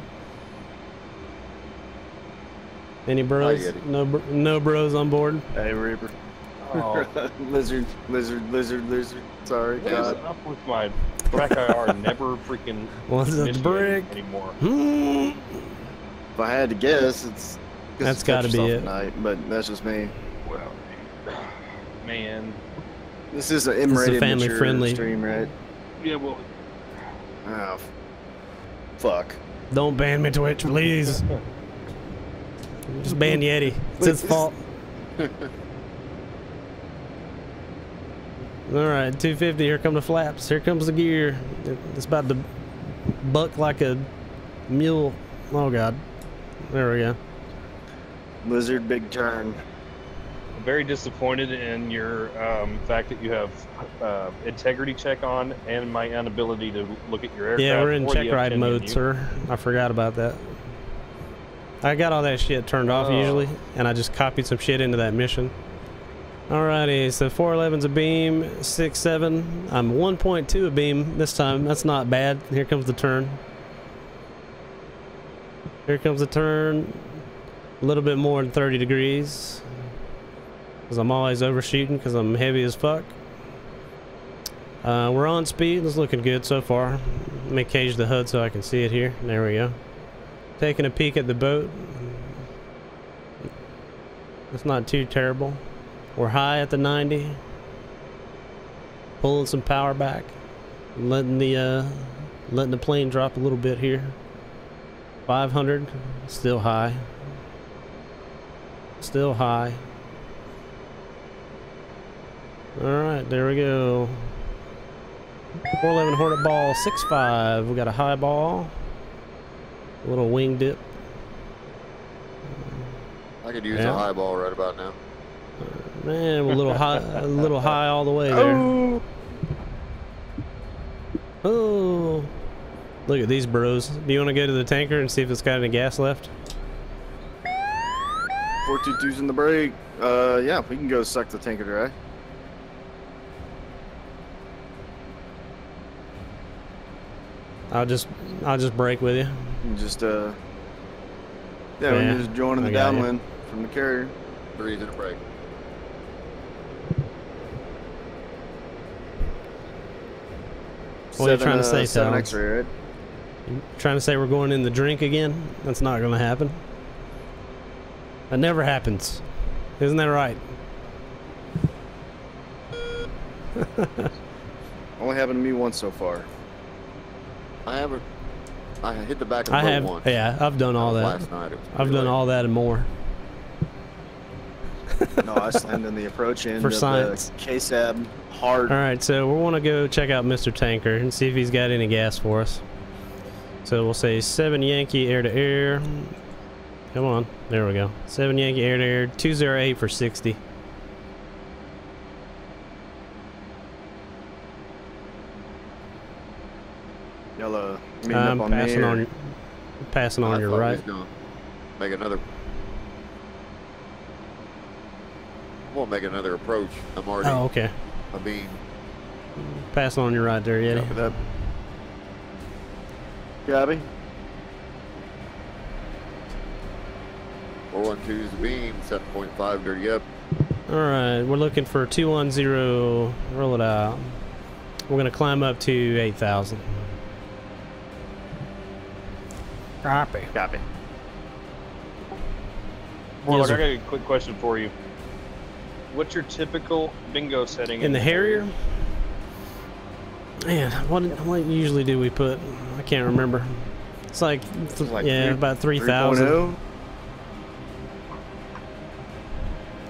Any bros? Yeti. No bros on board. Hey, Reaper. Oh, Lizard. Sorry, what is God. up with my track IR never freaking What's the misbehaving brick? anymore? Hmm. If I had to guess, it's. That's gotta be it. Tonight, but that's just me. Well, man. This is an This is a M-rated family mature friendly. stream, right? Yeah, well, Oh, fuck. Don't ban me, Twitch, please. Just ban Yeti. It's his fault. All right, 250. Here come the flaps. Here comes the gear. It's about to buck like a mule. Oh God. There we go. Lizard, big turn. I'm very disappointed in your fact that you have integrity check on and my inability to look at your aircraft. Yeah, we're in or the check ride F10 mode, menu. sir. I forgot about that. I got all that shit turned off Oh. usually, and I just copied some shit into that mission. Alrighty, so 411's a beam, 6.7. I'm 1.2 a beam this time. That's not bad. Here comes the turn. Here comes the turn. A little bit more than 30 degrees. Because I'm always overshooting because I'm heavy as fuck. We're on speed. It's looking good so far. Let me cage the HUD so I can see it here. There we go. Taking a peek at the boat. It's not too terrible. We're high at the 90. Pulling some power back. Letting the plane drop a little bit here. 500. Still high. Still high. Alright, there we go. 411 Hornet ball, 6.5. We got a high ball. A little wing dip. I could use Yeah. a high ball right about now. Man, we're a little high all the way there. Oh! Oh, look at these bros. Do you want to go to the tanker and see if it's got any gas left? 422's in the brake. Yeah, we can go suck the tanker dry. I'll just break with you. And just, yeah, we Yeah, can just join in the I got you. downwind from the carrier. Breathe and a break. What are you trying to say, 7 Talons? X-ray, right? You trying to say we're going in the drink again? That's not going to happen. That never happens. Isn't that right? Only happened to me once so far. I haven't. I hit the back of the I boat have. once. Yeah, I've done all that. Last night. It was I've pretty done late. all that and more. No, I slammed in the approach end For of science. the KSAB hard. All right, so we want to go check out Mr. Tanker and see if he's got any gas for us. So we'll say 7 Yankee air to air. Come on, there we go. 7 Yankee air to air, 208 for 60. Y'all meeting I'm up on me passing or- on, passing I on your thought we right. was gonna make another We'll make another approach. I'm already. Oh, okay. I mean, Pass on your right there, Yeti. Copy that. Gabby. 412 is the beam. 7.5 dirty up. All right, we're looking for 210. Roll it out. We're gonna climb up to 8,000. Copy. Copy. Warlock, Yes, I got sir. a quick question for you. What's your typical bingo setting In the Harrier? Man, what usually do we put? I can't remember. It's like, Like yeah, three- about 3,000. 3.0.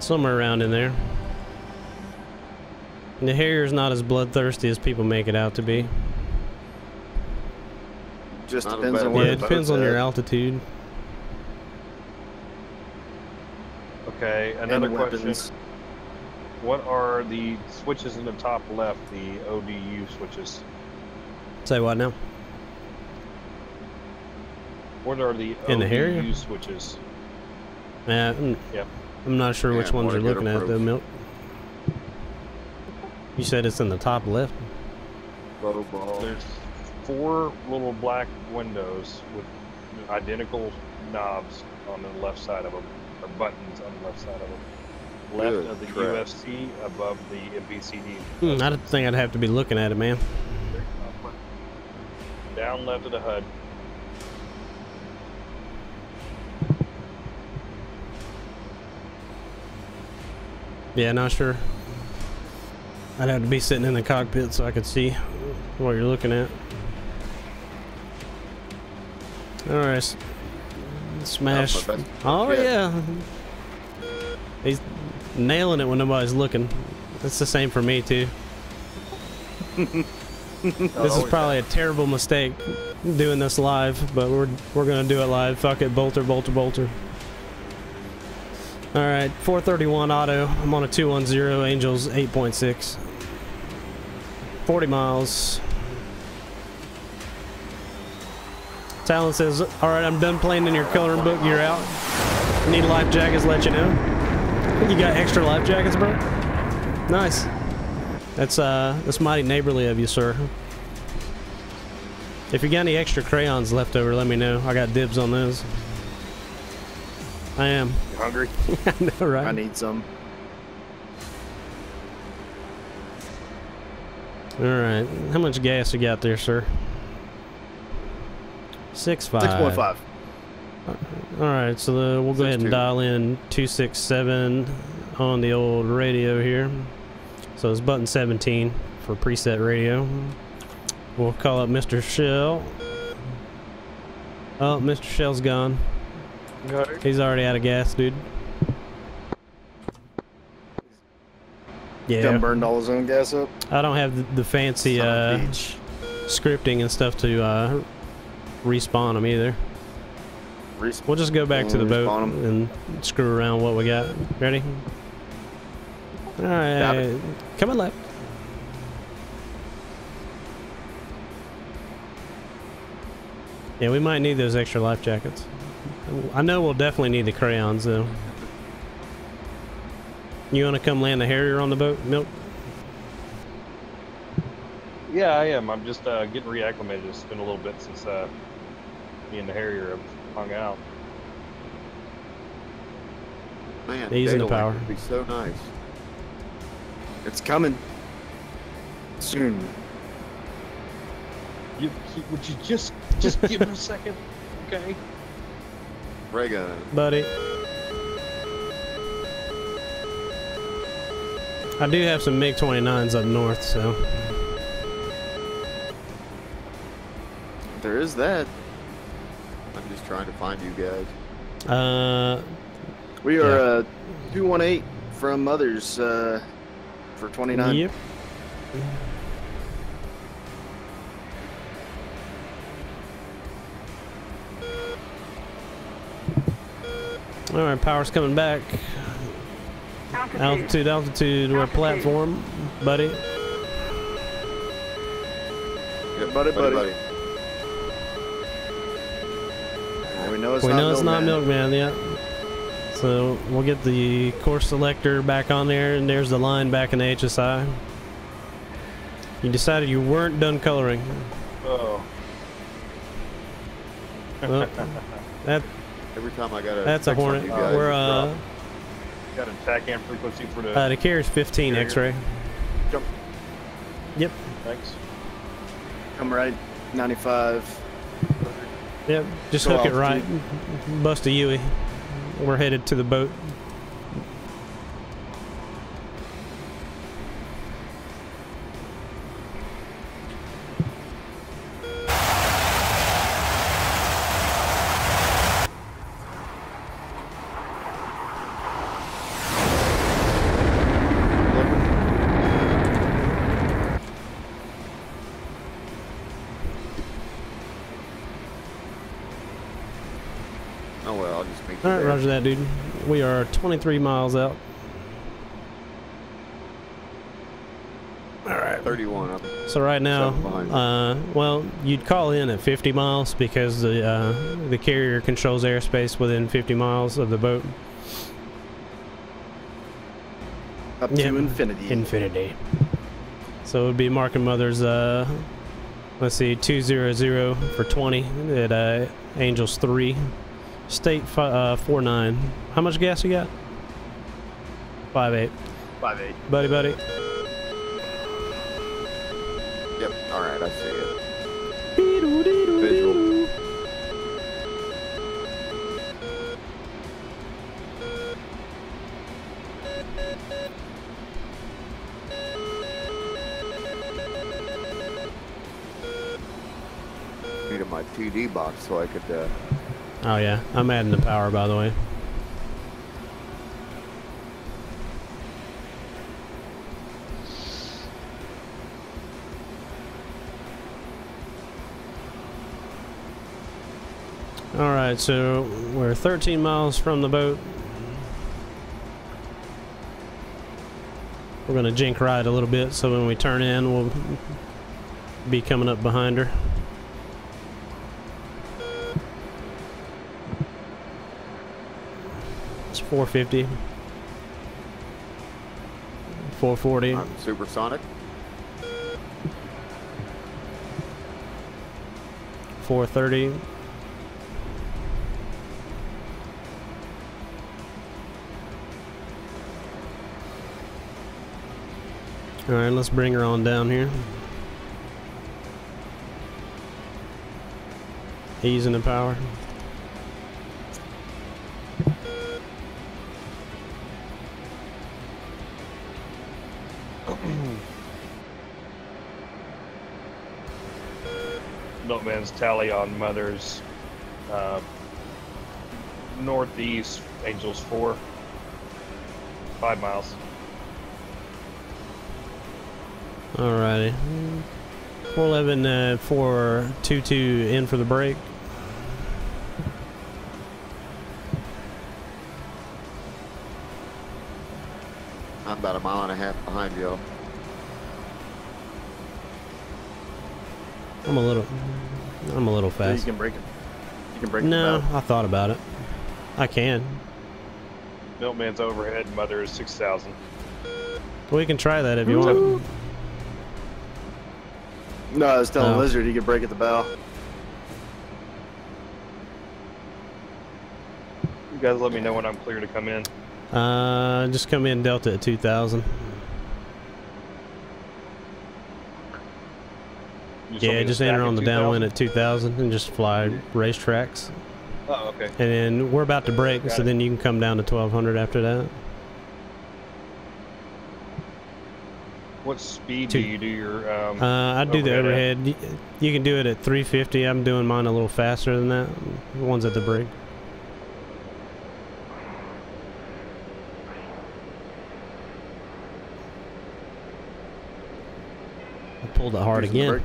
Somewhere around in there. And the Harrier's not as bloodthirsty as people make it out to be. Just Not as depends bad on as where Yeah, the it depends boat's on your at. altitude. Okay, And another the question. weapons. What are the switches in the top left, the ODU switches? Say what now? What are the In the ODU Harrier? switches? Yeah, Yep. I'm not sure which Yeah, ones what you're a good looking at though, approach. Milk. You said it's in the top left. Low ball. There's 4 little black windows with identical knobs on the left side of them, or buttons on the left side of them. Left Good of the crap. UFC, above the MPCD. I don't think I'd have to be looking at it, man. Down left of the HUD. Yeah, not sure. I'd have to be sitting in the cockpit so I could see what you're looking at. Alright. Smash. That's my best Oh, yet. yeah. He's nailing it when nobody's looking. That's the same for me, too. This is probably a terrible mistake doing this live, but we're gonna do it live. Fuck it, bolter, bolter, bolter. All right, 431 auto. I'm on a 210 Angels 8.6. 40 miles. Talon says, "All right, I'm done playing in your coloring book. You're out. Need life jackets? Let you know. You got extra life jackets, bro? Nice. That's mighty neighborly of you, sir. If you got any extra crayons left over, let me know. I got dibs on those. I am. You hungry? I know, right? I need some. All right. How much gas you got there, sir? 6.5. 6.5. All right, so we'll go ahead and 6.2. dial in 267 on the old radio here. So it's button 17 for preset radio. We'll call up Mr. Shell. Oh, Mr. Shell's gone. He's already out of gas, dude. Yeah. Done burned all his own gas up. I don't have the fancy Son of a bitch. scripting and stuff to respawn them either. We'll just go back to the boat Respawn 'em. and screw around what we got. Ready? All Got right, it. coming left. Yeah, we might need those extra life jackets. I know we'll definitely need the crayons though. You want to come land the Harrier on the boat, Milk? Yeah, I am. I'm just getting reacclimated. It's been a little bit since me and the Harrier have hung out. Man, Easing the data link power. would be so nice. It's coming. Soon. Would you just give it a second? Okay. Ray gun. Buddy. I do have some MiG-29s up north, so. There is that. I'm just trying to find you guys. We are 218 from others for 29. Yep. All right, power's coming back. Altitude, altitude. We're platform, buddy. Yep, buddy. buddy. And we know it's We not know it's not Milkman. Milkman yet. So we'll get the course selector back on there, and there's the line back in the HSI. You decided you weren't done coloring. Oh. Well, Every time I got a that's a text on Hornet. you guys, We're Got a TACAM frequency for the. the carrier's 15 Carrier. X-ray. Jump. Yep. Thanks. Come right, 95. Yep. Just Go hook it right. altitude. Bust a Huey. We're headed to the boat. Oh well, I'll just meet you All right, there. roger that, dude. We are 23 miles out. All right. 31 up. So right now, 7 behind. well, you'd call in at 50 miles because the carrier controls airspace within 50 miles of the boat. Up Yep. to infinity. Infinity. So it would be Mark and Mother's, let's see, 200 for 20 at Angels 3. State 49. How much gas you got? 5.8. 5.8. Buddy, buddy. Yep. All right, I see it. Visual. Needed my TD box so I could. Oh yeah, I'm adding the power, by the way. All right, so we're 13 miles from the boat. We're gonna jink ride a little bit, so when we turn in, we'll be coming up behind her. It's 450, 440, I'm supersonic. 430. All right, let's bring her on down here. Easing the power. Milkman's tally on Mother's northeast, Angels 4. 5 miles. Alrighty. 411, 422 in for the break. I'm about a mile and a half behind you. I'm a little So you fast. can break it. You can break No, it. I thought about it. I can. Milkman's overhead, Mother is 6,000. We can try that if you want. No, I was telling Oh. Lizard he could break at the bow. You guys let me know when I'm clear to come in. Just come in Delta at 2,000. You just want Yeah, me to just stack enter at on the 2,000? downwind at 2,000 and just fly racetracks. Oh, okay. And then we're about to break, Got so it. then you can come down to 1,200 after that. What speed do you do your I do the overhead overhead. You can do it at 350. I'm doing mine a little faster than that. The one's at the break. I pulled it hard Using the again.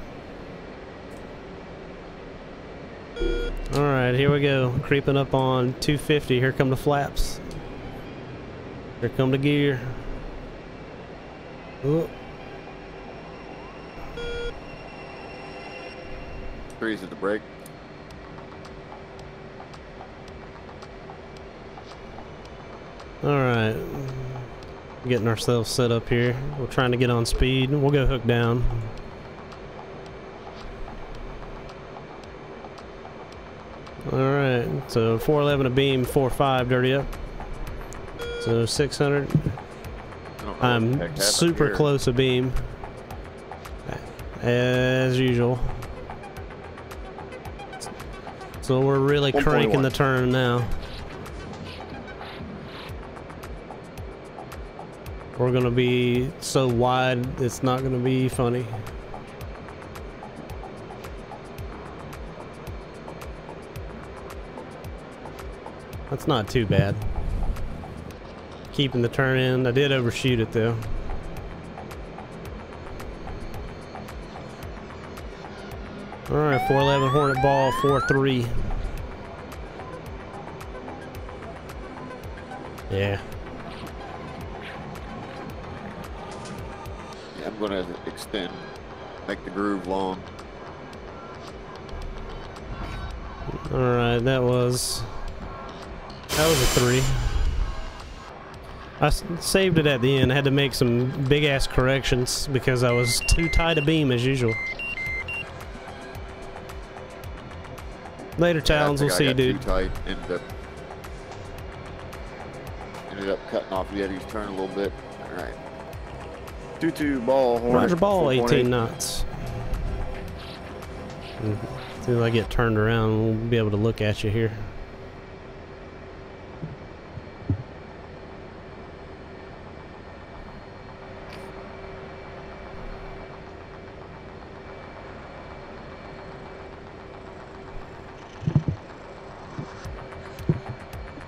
All right, here we go. Creeping up on 250. Here come the flaps. Here come the gear. Ooh. Three's at the break. Alright. Getting ourselves set up here. We're trying to get on speed. We'll go hook down. Alright, so 411 a beam, 4.5 dirty up. So 600. I'm super close a beam. As usual. So we're really cranking the turn now. We're gonna be so wide, it's not gonna be funny. That's not too bad. Keeping the turn in. I did overshoot it though. Alright, 411 Hornet ball, 4.3. Yeah. Yeah, I'm gonna extend, make the groove long. Alright, that was a 3. I saved it at the end. I had to make some big ass corrections because I was too tight a beam as usual. Later, Talons. We'll see you, dude. Too tight. Ended up cutting off Yeti's turn a little bit. All right. 2-2 ball. Hornet, Roger ball, 18 4.8. knots. As soon as I get turned around, we'll be able to look at you here.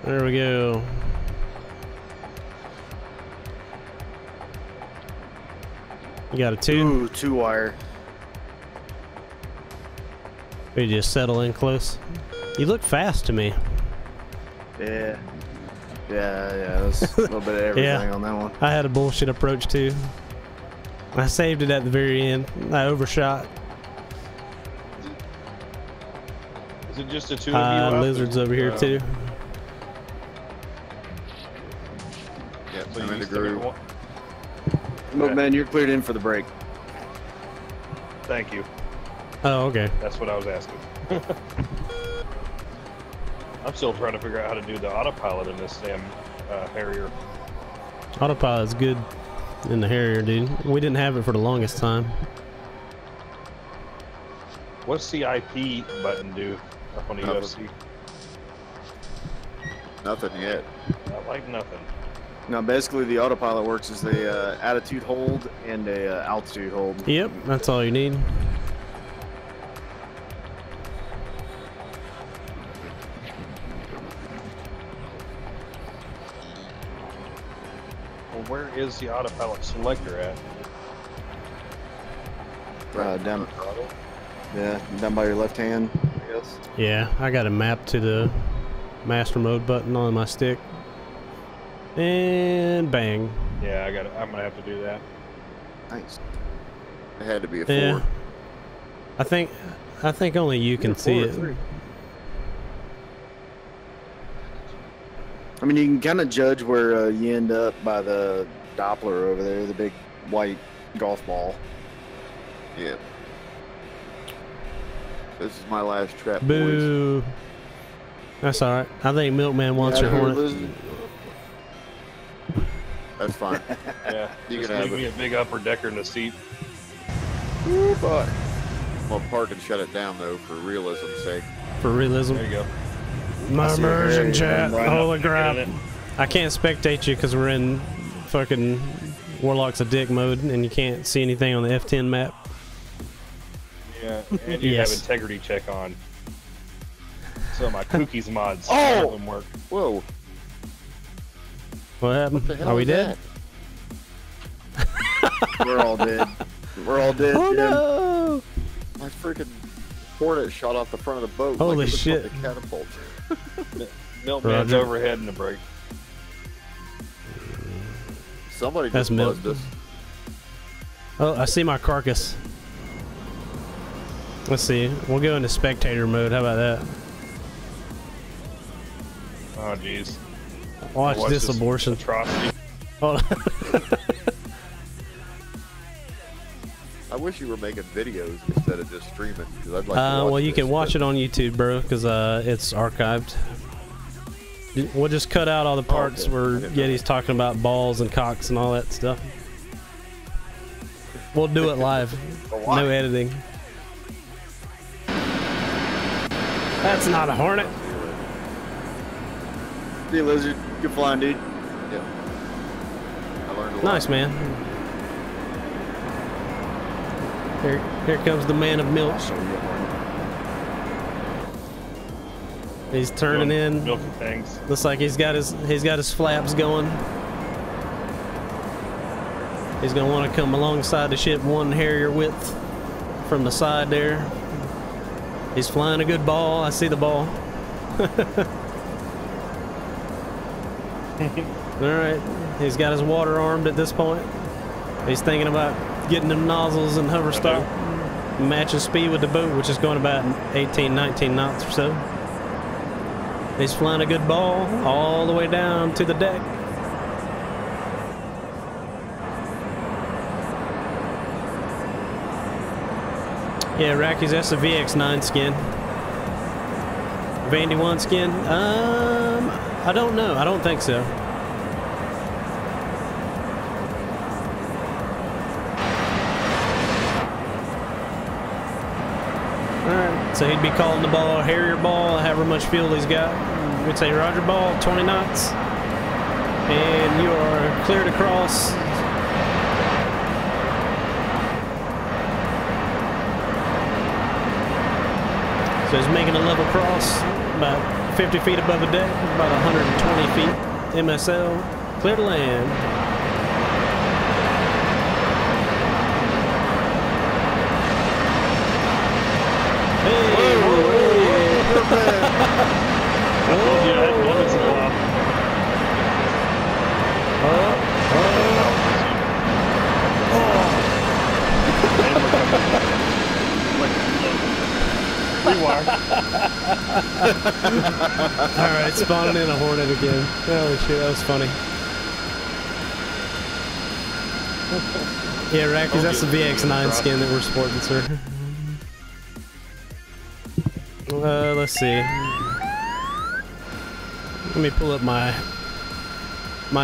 There we go. You got a 2? Ooh, 2-wire. We just settle in close. You look fast to me. Yeah. Yeah, there's a little bit of everything Yeah. on that one. I had a bullshit approach too. I saved it at the very end. I overshot. Is it just the two of you out? Lizards over here too. Yeah, So I'm you in the still groove. want- But man, you're cleared in for the break. Thank you. Oh, okay. That's what I was asking. I'm still trying to figure out how to do the autopilot in this damn Harrier. Autopilot's good in the Harrier, dude. We didn't have it for the longest time. What's the IP button do up on the Nothing. UFC? Nothing yet. Not like nothing. Now, basically, the autopilot works as a attitude hold and a altitude hold. Yep, that's all you need. Well, where is the autopilot selector at? Down, yeah, down by your left hand, I guess. Yeah, I got a map to the master mode button on my stick. And bang. Yeah, I'm gonna have to do that. Nice. It had to be a 4. Yeah. I think only you can see it. I mean, you can kind of judge where you end up by the Doppler over there, the big white golf ball. Yeah. This is my last trap, boys. Boo. That's alright. I think Milkman wants your Hornet. That's fine. Yeah, You just can have leave me a big upper decker in the seat. Ooh, boy. Well, park and shut it down though, for realism's sake. For realism. There you go. My see a immersion Harrier chat. right Holy Get crap. in it. I can't spectate you because we're in fucking Warlock's a dick mode and you can't see anything on the F10 map. Yeah, and you Yes. have integrity check on. So my cookies mods, Oh! none of them work. Whoa. What happened? The hell Are we is dead? We're all dead. We're all dead. Oh Jim. no! that? My freaking Hornet shot off the front of the boat. Holy like it was shit. from the catapult. Milkman's Roger. overhead in the brake. Somebody That's just milk. buzzed us. Oh, I see my carcass. Let's see. We'll go into spectator mode. How about that? Oh jeez. Watch this abortion. Atrocity. Hold on. I wish you were making videos instead of just streaming. Because I'd like to watch well, you this, can watch but- it on YouTube, bro, because it's archived. We'll just cut out all the parts okay. where I didn't know Yeti's talking about balls and cocks and all that stuff. We'll do it live. No editing. That's not a hornet. See you, lizard. Good flying, dude. Yeah. I learned a lot. Nice, man. Here comes the man of milk. I'll show you a hornet. He's turning in. Milking things. Looks like he's got his flaps going. He's gonna want to come alongside the ship one Harrier width from the side there. He's flying a good ball. I see the ball. Alright, he's got his water armed at this point. He's thinking about getting them nozzles and hover stop. Matching speed with the boat, which is going about 18, 19 knots or so. He's flying a good ball all the way down to the deck. Yeah, Racky's, that's a VX9 skin. Vandy 1 skin? I don't know. I don't think so. Alright, so he'd be calling the ball Harrier ball, however much fuel he's got. We'd say Roger ball, 20 knots. And you are clear to cross. So he's making a level cross, about 50 feet above the deck, about 120 feet. MSL, clear to land. Hey! I told you I had limits a while. Alright, spawning in a hornet again. Holy shit, that was funny. Yeah, Rackies, that's the VX9 skin that we're sporting, sir. Let's see. Let me pull up my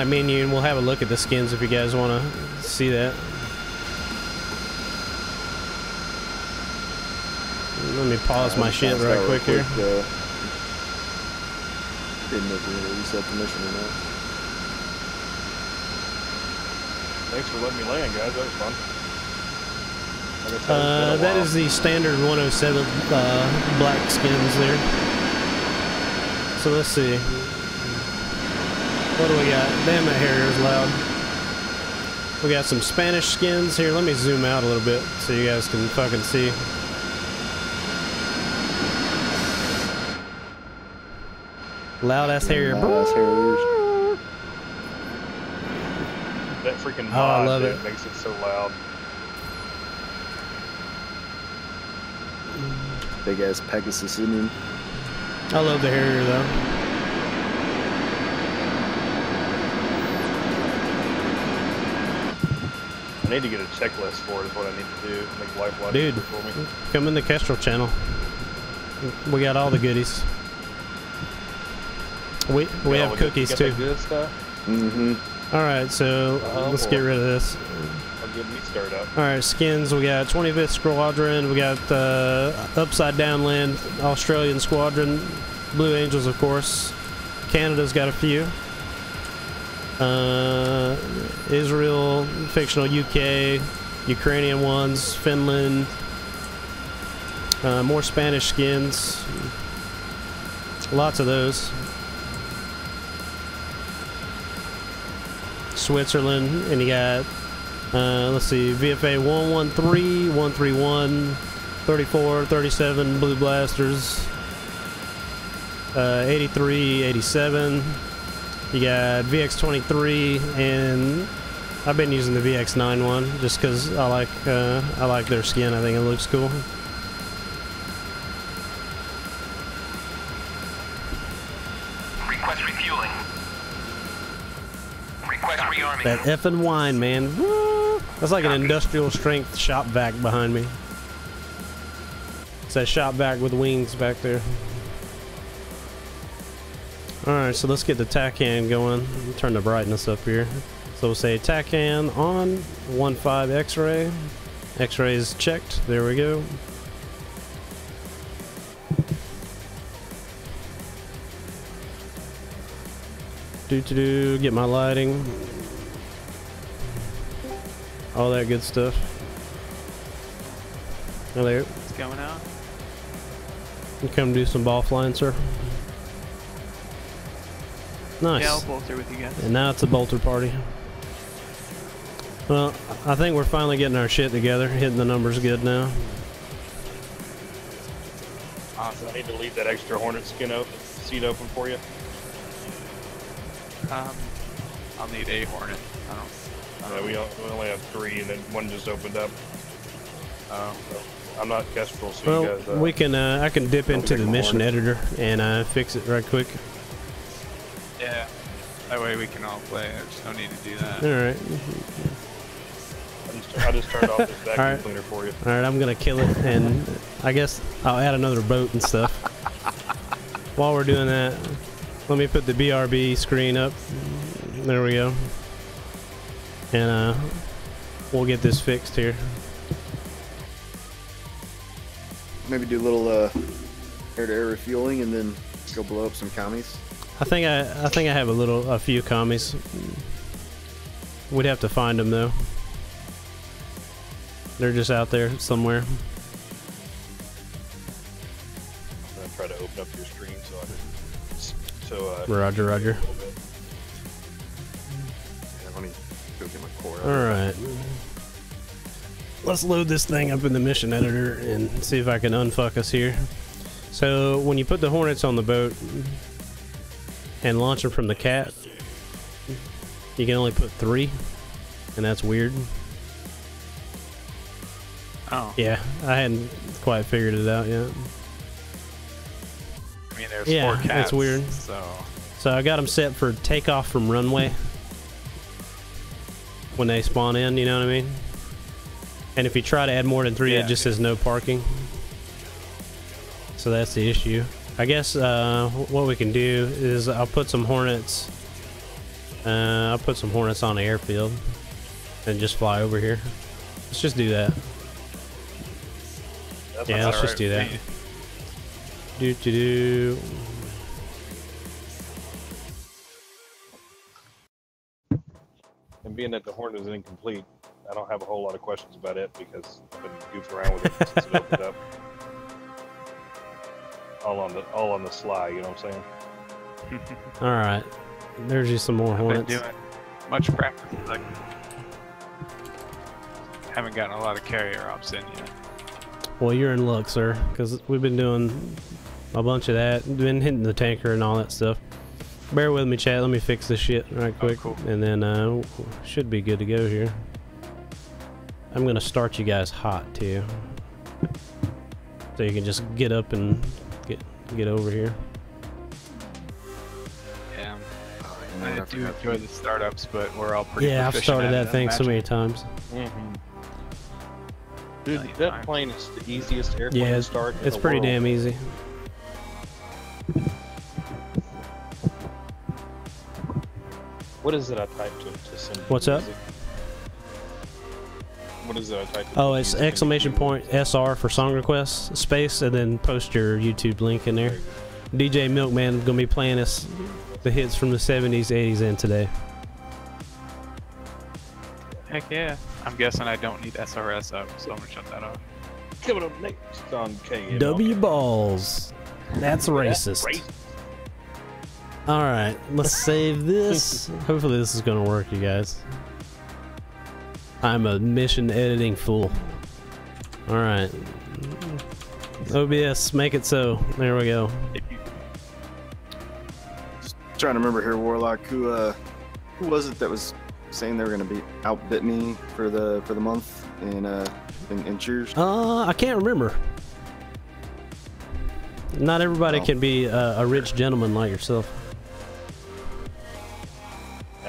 menu and we'll have a look at the skins if you guys want to see that. Let me pause my shit right quick here. Didn't know if we were reset the mission or not. Thanks for letting me land, guys. That was fun. Like I said, it's been a That while. is the standard 107 black skins there. So let's see. What do we got? Damn, that Harrier's loud. We got some Spanish skins here. Let me zoom out a little bit so you guys can fucking see. Loud ass Harrier. Loud-ass Harriers. That freaking Oh, I mod, love dude, it. makes it so loud. Big ass Pegasus Indian. I love the Harrier though. I need to get a checklist for it is what I need to do. Make life a lot Dude, easier for me. come in the Kestrel channel. We got all the goodies. We Yeah, have cookies got too. that good stuff. Mm-hmm. Alright, so let's get rid of this. I'll get me stirred up. Alright, skins. We got 25th Squadron. We got Upside Down Land, Australian Squadron, Blue Angels, of course. Canada's got a few. Israel, fictional UK, Ukrainian ones, Finland. More Spanish skins. Lots of those. Switzerland, and you got let's see, VFA 113, 131, 34, 37 Blue Blasters, 83, 87. You got VX23, and I've been using the VX9 one just because I like their skin. I think it looks cool. Request refueling. Request rearming. That effing wine, man. Woo! That's like an industrial strength shop vac behind me. It's that shop vac with wings back there. Alright, so let's get the TACAN going. Turn the brightness up here. So we'll say TACAN on, 1.5 X-ray. X-ray is checked. There we go. Do get my lighting. All that good stuff. Oh, there. It's going out. You come do some ball flying, sir. Nice. Yeah, I'll bolter with you guys. And now it's a bolter party. Well, I think we're finally getting our shit together, hitting the numbers good now. Awesome. I need to leave that extra Hornet seat open for you. I'll need a Hornet. Yeah, we only have 3, and then one just opened up. So I'm not Kestrels, so Well, you guys. we can. I can dip into the mission editor and fix it right quick. Yeah. That way we can all play. I just don't need to do that. All right. I just turned off this vacuum Alright. cleaner for you. All right, I'm gonna kill it, and I guess I'll add another boat and stuff. While we're doing that, let me put the BRB screen up. There we go. And we'll get this fixed here. Maybe do a little air-to-air refueling and then go blow up some commies. I think I have a few commies. We'd have to find them though. They're just out there somewhere. I'm gonna try to open up your stream so Roger, roger. a little bit. Yeah, let me go get my core out. All right. Let's load this thing up in the mission editor and see if I can unfuck us here. So when you put the Hornets on the boat and launch them from the cat, you can only put 3, and that's weird. Oh. Yeah, I hadn't quite figured it out yet. I mean, there's Yeah, 4 cats. that's weird. So I got them set for takeoff from runway when they spawn in, you know what I mean? And if you try to add more than 3, Yeah, it just says no parking. So that's the issue. I guess what we can do is I'll put some Hornets. I'll put some Hornets on the airfield and just fly over here. Let's just do that. Yeah, let's just do that. Do. And being that the Hornet is incomplete, I don't have a whole lot of questions about it because I've been goofing around with it since it opened up. All on the sly, you know what I'm saying? All right, there's just some more I've been Hornets. doing much practice. Like, haven't gotten a lot of carrier ops in yet. Well, you're in luck, sir, because we've been doing a bunch of that, been hitting the tanker and all that stuff. Bear with me, chat. Let me fix this shit right quick, cool. and then should be good to go here. I'm gonna start you guys hot too, so you can just get up and get over here. Yeah. I do enjoy the startups, but we're all pretty Yeah, I've proficient started at that it, thing so imagine. many times. Dude, Million that times. plane is the easiest airplane Yeah, to start in it's the pretty world. damn easy. What is it I typed to send you What's up? music? What is it I typed? Oh, it's exclamation point SR for song requests, space, and then post your YouTube link in there. DJ Milkman gonna be playing us the hits from the 70s, 80s, and today. Heck yeah. I'm guessing I don't need SRS up, so I'm gonna shut that off. Coming up next on KM. W balls. That's racist. All right, let's save this. Hopefully this is gonna work, you guys. I'm a mission editing fool. All right, OBS, make it so. There we go. Just trying to remember here, Warlock. Who was it that was saying they were going to be outbid me for the month in cheers? I can't remember. Not everybody Oh. can be a rich gentleman like yourself.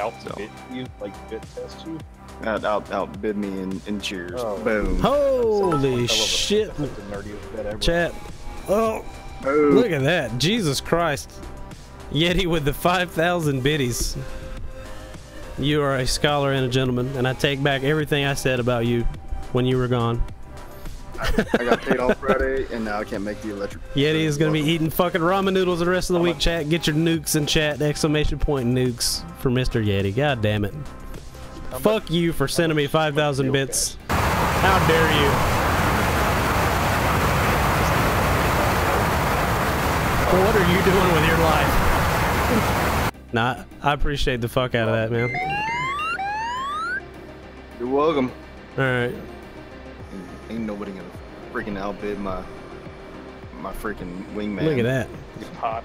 outbid you, like bit test you? Outbid me in cheers. Oh. Boom. Holy shit. That's the nerdiest bet ever. Chat. Oh, Boom. look at that. Jesus Christ. Yeti with the 5,000 biddies. You are a scholar and a gentleman, and I take back everything I said about you when you were gone. I got paid on Friday, and now I can't make the electric. Yeti is going to be eating fucking ramen noodles the rest of the week, chat. Get your nukes in chat. Exclamation point nukes for Mr. Yeti. God damn it. Fuck you for sending me 5,000 bits. How dare you? What are you doing with your life? Nah, I appreciate the fuck out of that, man. You're welcome. Alright. Ain't nobody gonna freaking outbid my freaking wingman. Look at that.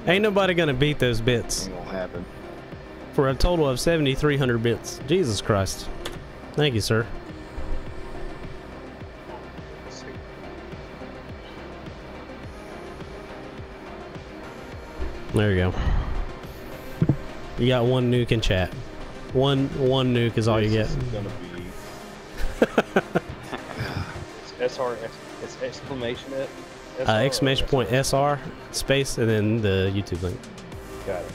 Ain't nobody gonna beat those bits. Ain't gonna happen. For a total of 7,300 bits. Jesus Christ. Thank you, sir. There you go. You got one nuke in chat. One nuke is all you get. This is gonna be it's SR, it's exclamation it. Exclamation point SR space and then the YouTube link. Got it.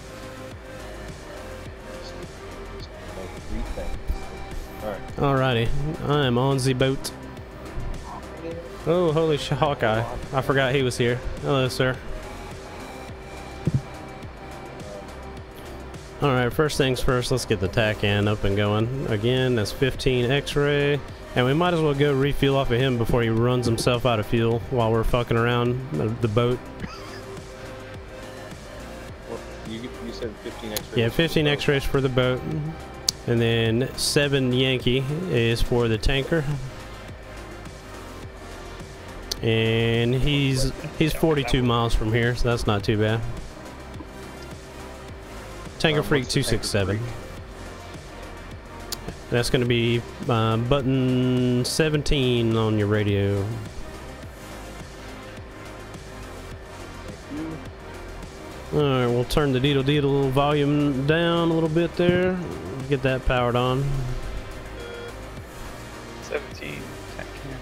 Alright. Alrighty, I am on the boat. Oh, holy shit, Hawkeye. I forgot he was here. Hello, sir. Alright, first things first, let's get the TACAN up and going. Again, that's 15 X-ray. And we might as well go refuel off of him before he runs himself out of fuel while we're fucking around the boat. Well, you said 15 X-rays. Yeah, 15 X-rays for the boat. And then 7 Yankee is for the tanker. And he's 42 miles from here, so that's not too bad. Tanker Freak 267. That's going to be button 17 on your radio. Alright, we'll turn the deedle volume down a little bit there. Get that powered on. 17 second.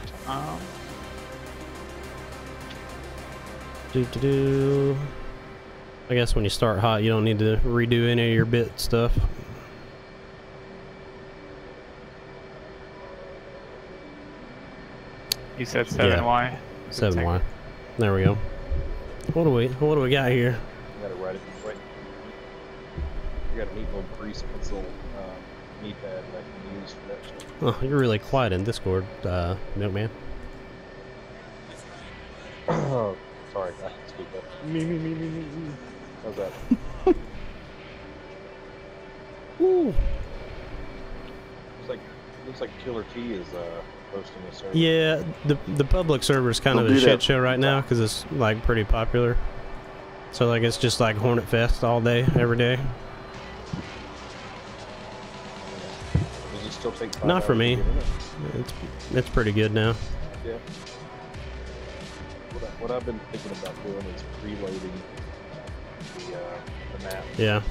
Do. I guess when you start hot, you don't need to redo any of your bit stuff. You said 7Y? 7Y. There we go. What do we got here? I gotta write it right. I got a neat little grease pencil knee pad that I can use for that shit. Oh, you're really quiet in Discord, Milkman. Oh, sorry, I can speak up. Me. How's that? Woo. Looks like Killer T is hosting a server. Yeah, the public server is kind of a shit show right now because it's like pretty popular. So like it's just like Hornet Fest all day, every day. Does it still take 5 Not for hours me. to get in it? It's pretty good now. Yeah. What I've been thinking about doing is preloading the map. Yeah.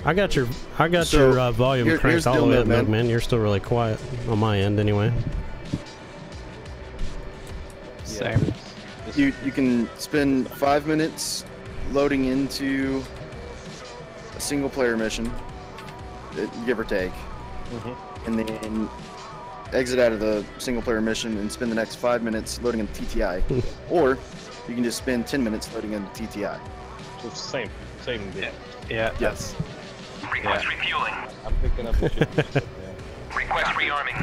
I got your volume here's cranked all the deal, way up, man. man. You're still really quiet on my end, anyway. Same. You can spend 5 minutes loading into a single player mission, give or take, and then exit out of the single player mission and spend the next 5 minutes loading into TTI, or you can just spend 10 minutes loading into TTI. So it's the same deal. Yeah. Yes. Request refueling. I'm picking up the shit. Yeah. Request rearming.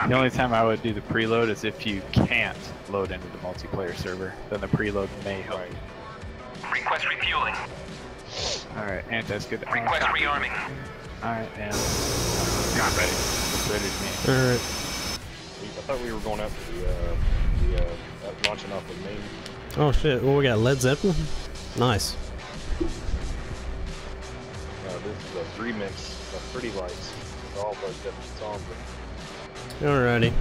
The only time I would do the preload is if you can't load into the multiplayer server. Then the preload may help. Right. Request refueling. Alright, Anti's good. Request rearming. Alright, and not ready. It's ready to me. Alright. I thought we were going out to launching off the main. Oh shit, well we got Led Zeppelin? Nice. This is a remix of Pretty Lights with all those different songs. Alrighty.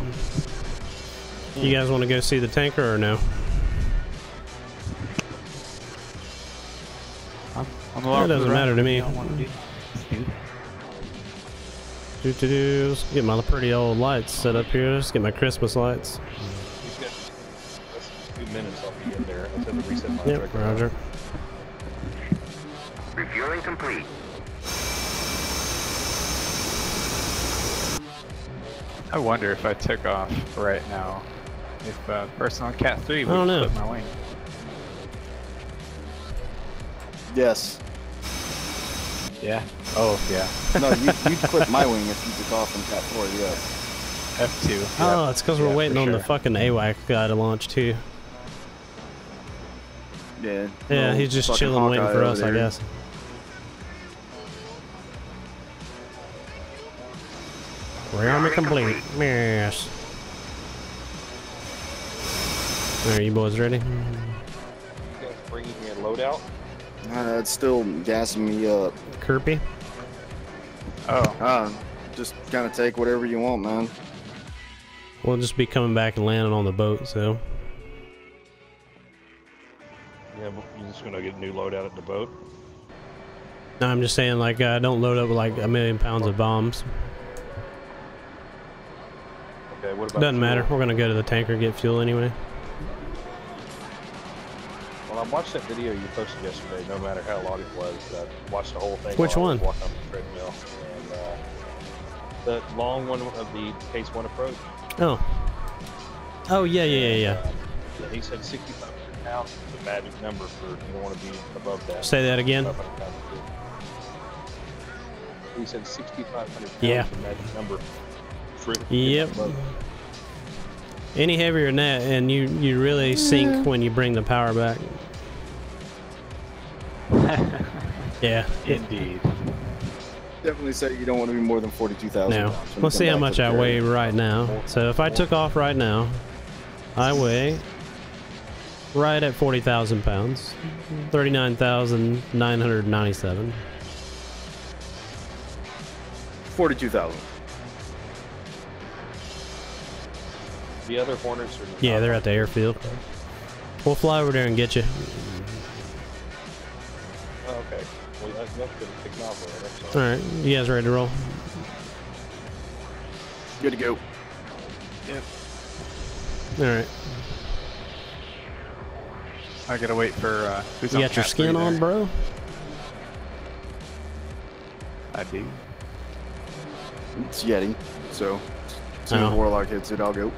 You guys want to go see the tanker or no? I'm a lot It doesn't matter to me. dude. Let's get my pretty old lights set up here. Let's get my Christmas lights. He's got less than 2 minutes. I'll be in there. I said to reset my Yep, truck. roger. Refueling complete. I wonder if I took off right now, if the person on Cat 3 would don't know. clip my wing. Yes. Yeah. Oh, yeah. No, you'd clip my wing if you took off from Cat 4, yes. F2. Oh, Yep. it's because we're Yeah, waiting for on the sure. fucking AWAC guy to launch too. Yeah. Yeah, little he's just fucking chilling, waiting Hawkeye for over us, I there. guess. Rearming complete. Yes. Are you boys ready? You guys bringing me a loadout? It's still gassing me up. Kirby? Oh, Just kind of take whatever you want, man. We'll just be coming back and landing on the boat, so. Yeah, but you're just gonna get a new loadout at the boat. No, I'm just saying, like, don't load up with like 1,000,000 pounds of bombs. Okay, what about Doesn't matter. fuel? We're gonna go to the tanker, get fuel anyway. Well, I watched that video you posted yesterday. No matter how long it was, I watched the whole thing. Which while I one? was walking on the treadmill, and the long one of the Case 1 approach. Oh. Oh, yeah. Yeah, he said 6,500 pounds is the magic number for you don't want to be above that. Say that again. 6,500 pounds of fuel. He said 6,500 pounds Yeah. is the magic number for Yep. above. Any heavier than that, and you really sink when you bring the power back. Yeah. indeed. Definitely say you don't want to be more than 42,000 Now, pounds when you let's come see how back much to the I carrier. weigh right now. So if I took off right now, I weigh right at 40,000 pounds. 39,997. 42,000. The other Hornets are. Yeah, they're at the airfield. We'll fly over there and get you. Oh, okay. Well, that's good to pick off there. Alright, you guys ready to roll? Good to go. Alright. I gotta wait for who's You on got your Cat skin 3 on, there? bro? I do. It's Yeti, so as soon as Oh. Warlock hits it, I'll go.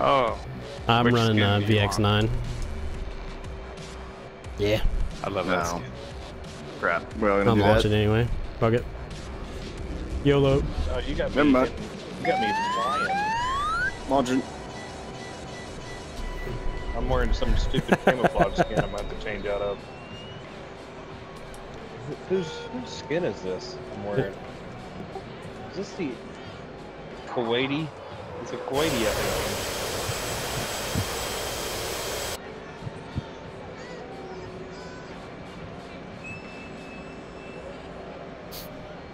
Oh, I'm Which running skin do you VX9. Yeah, I love that No. skin. Crap. We're all gonna I'm do launching that. anyway. Fuck it. YOLO. Oh, you got me. Never mind. You got me flying. Launching. I'm wearing some stupid camouflage skin I'm about to change out of. Whose skin is this I'm wearing? Is this the Kuwaiti? It's a Kuwaiti, I think.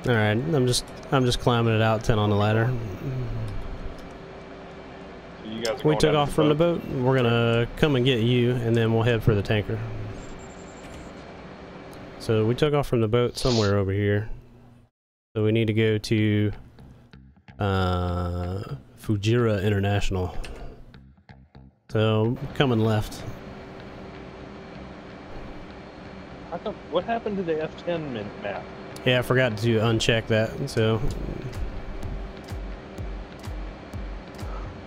Alright, I'm just climbing it out 10 on the ladder. So you guys are We going took down off to from the boat. We're gonna come and get you, and then we'll head for the tanker. So we took off from the boat somewhere over here. So we need to go to Fujira International. So coming left. How come, what happened to the F10 map? Yeah, I forgot to uncheck that. So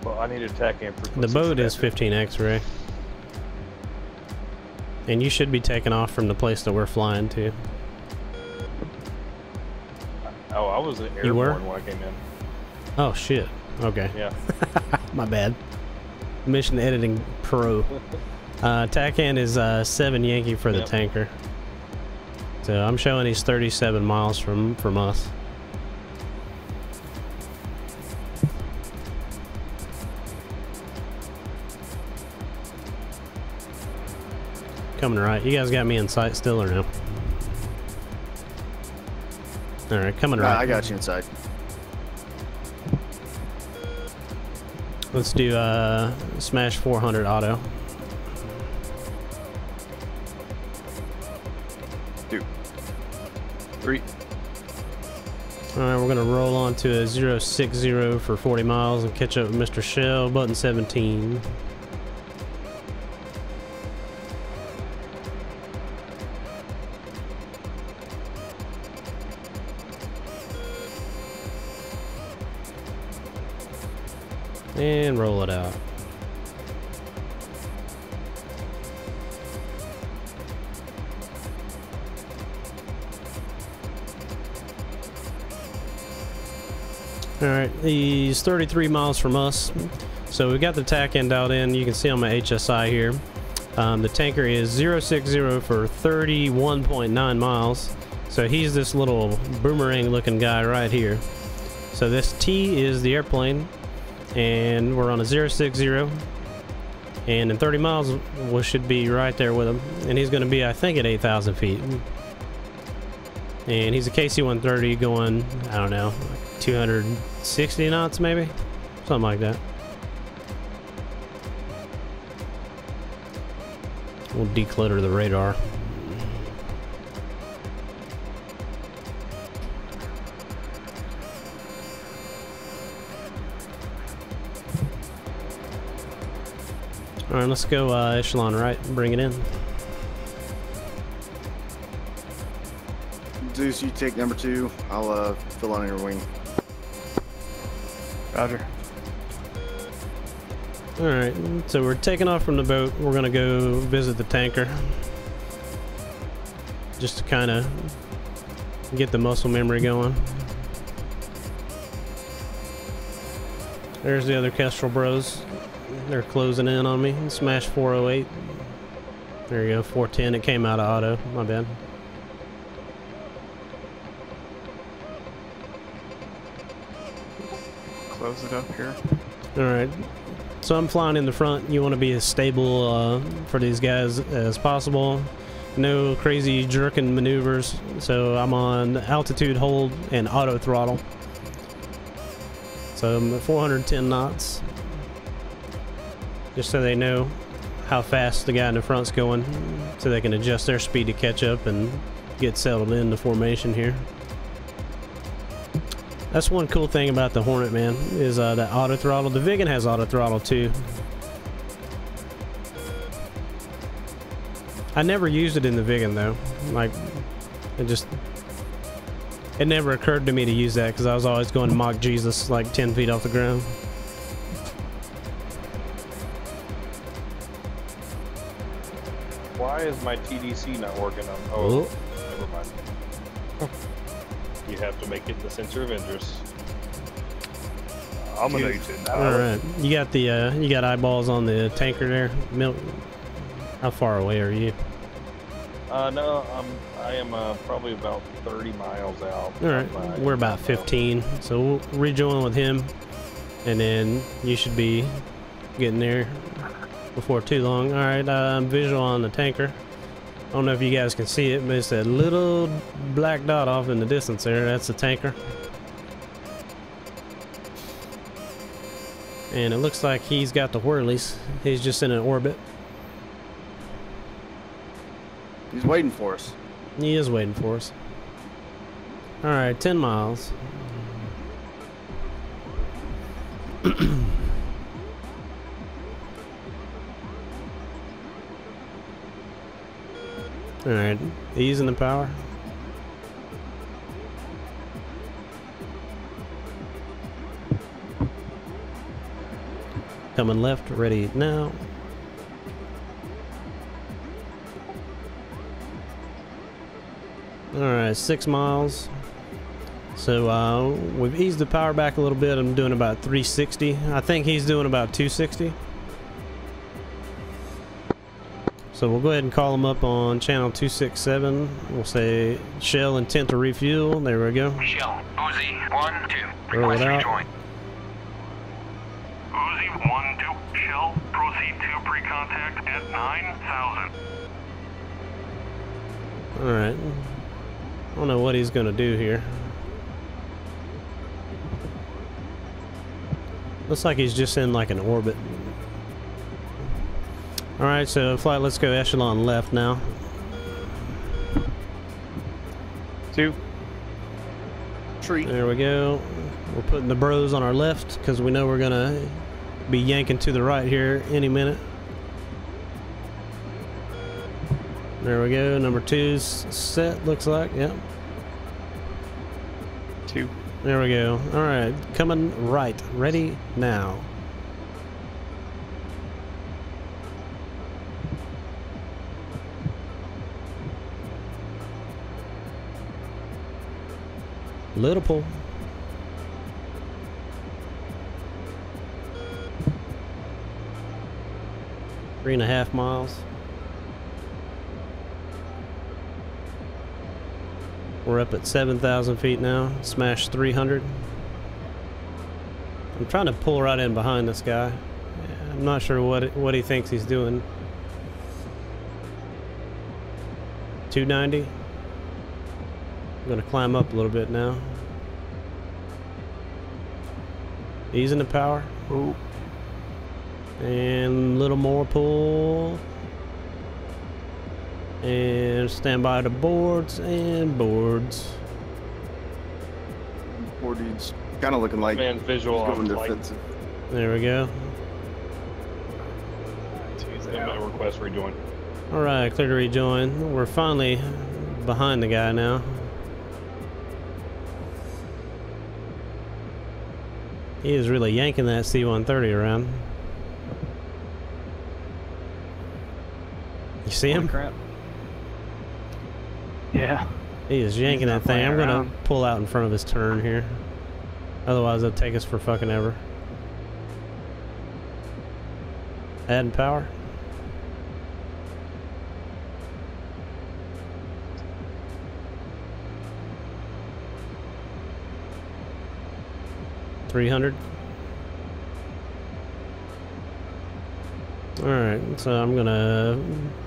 Well, I need to attack him. the boat is 15 X-ray. And you should be taking off from the place that we're flying to. Oh, I was airborne You were? when I came in. Oh shit. Okay. Yeah. My bad. Mission editing pro. TACAN is 7 Yankee for the Yep. tanker. So I'm showing he's 37 miles from us. Coming right. You guys got me in sight still or no? Alright, coming right. I got you inside. Let's do smash 400 auto. Dude. 3. Alright, we're gonna roll on to a 060 for 40 miles and catch up with Mr. Shell, button 17. And roll it out. Alright, he's 33 miles from us. So we got the tack end out in. You can see on my HSI here. The tanker is 060 for 31.9 miles. So he's this little boomerang looking guy right here. So this T is the airplane. And we're on a 060. And in 30 miles, we should be right there with him. And he's going to be, I think, at 8,000 feet. And he's a KC-130 going, I don't know, like 260 knots maybe? Something like that. We'll declutter the radar. Alright, let's go echelon right and bring it in. Zeus, you take number 2. I'll fill on your wing. Roger. Alright, so we're taking off from the boat. We're gonna go visit the tanker. Just to kind of get the muscle memory going. There's the other Kestrel bros. They're closing in on me. Smash 408. There you go, 410. It came out of auto. My bad. Close it up here. Alright. So I'm flying in the front. You want to be as stable for these guys as possible. No crazy jerking maneuvers. So I'm on altitude hold and auto throttle. So I'm at 410 knots. Just so they know how fast the guy in the front's going, so they can adjust their speed to catch up and get settled into formation here. That's one cool thing about the Hornet, man, is that auto throttle. The Viggen has auto throttle too. I never used it in the Viggen though. Like, it never occurred to me to use that because I was always going Mach Jesus like 10 feet off the ground. Why is my TDC not working on? Oh. Never mind. You have to make it the center of interest. I'm gonna All right, you got the you got eyeballs on the tanker there. How far away are you? No, I am probably about 30 miles out. All right, we're about 15, so we'll rejoin with him, and then you should be getting there before too long. All right, I'm visual on the tanker. I don't know if you guys can see it, but it's that little black dot off in the distance there. That's the tanker. And it looks like he's got the whirlies. He's just in an orbit. He's waiting for us. He is waiting for us. All right, 10 miles. All right, easing the power. Coming left, ready now. All right, 6 miles. So we've eased the power back a little bit. I'm doing about 360. I think he's doing about 260. So we'll go ahead and call him up on channel 267. We'll say Shell intent to refuel. There we go. Shell, Uzi, 1, 2. Roll it Request out. rejoin. Uzi, 1, 2. Shell, proceed to pre-contact at 9,000. Alright. I don't know what he's going to do here. Looks like he's just in like an orbit. Alright, so let's go echelon left now. 2. Tree. There we go. We're putting the bros on our left because we know we're gonna be yanking to the right here any minute. There we go. Number 2's set, looks like. Yep. 2. There we go. All right, coming right. Ready now. Little pull. Three and a half miles. We're up at 7,000 feet now. Smash 300. I'm trying to pull right in behind this guy. I'm not sure what he thinks he's doing. 290. I'm gonna climb up a little bit now. Easing the power. Ooh. And a little more pull. And stand by the boards and boards. Poor dude's kind of looking like Man, visual he's going on light. defensive. There we go. No request rejoin. Alright, clear to rejoin. We're finally behind the guy now. He is really yanking that C-130 around. You see him? Crap. Yeah. He is yanking that thing. I'm gonna pull out in front of his turn here. Otherwise, it'll take us for fucking ever. Adding power. $300. Alright, so I'm gonna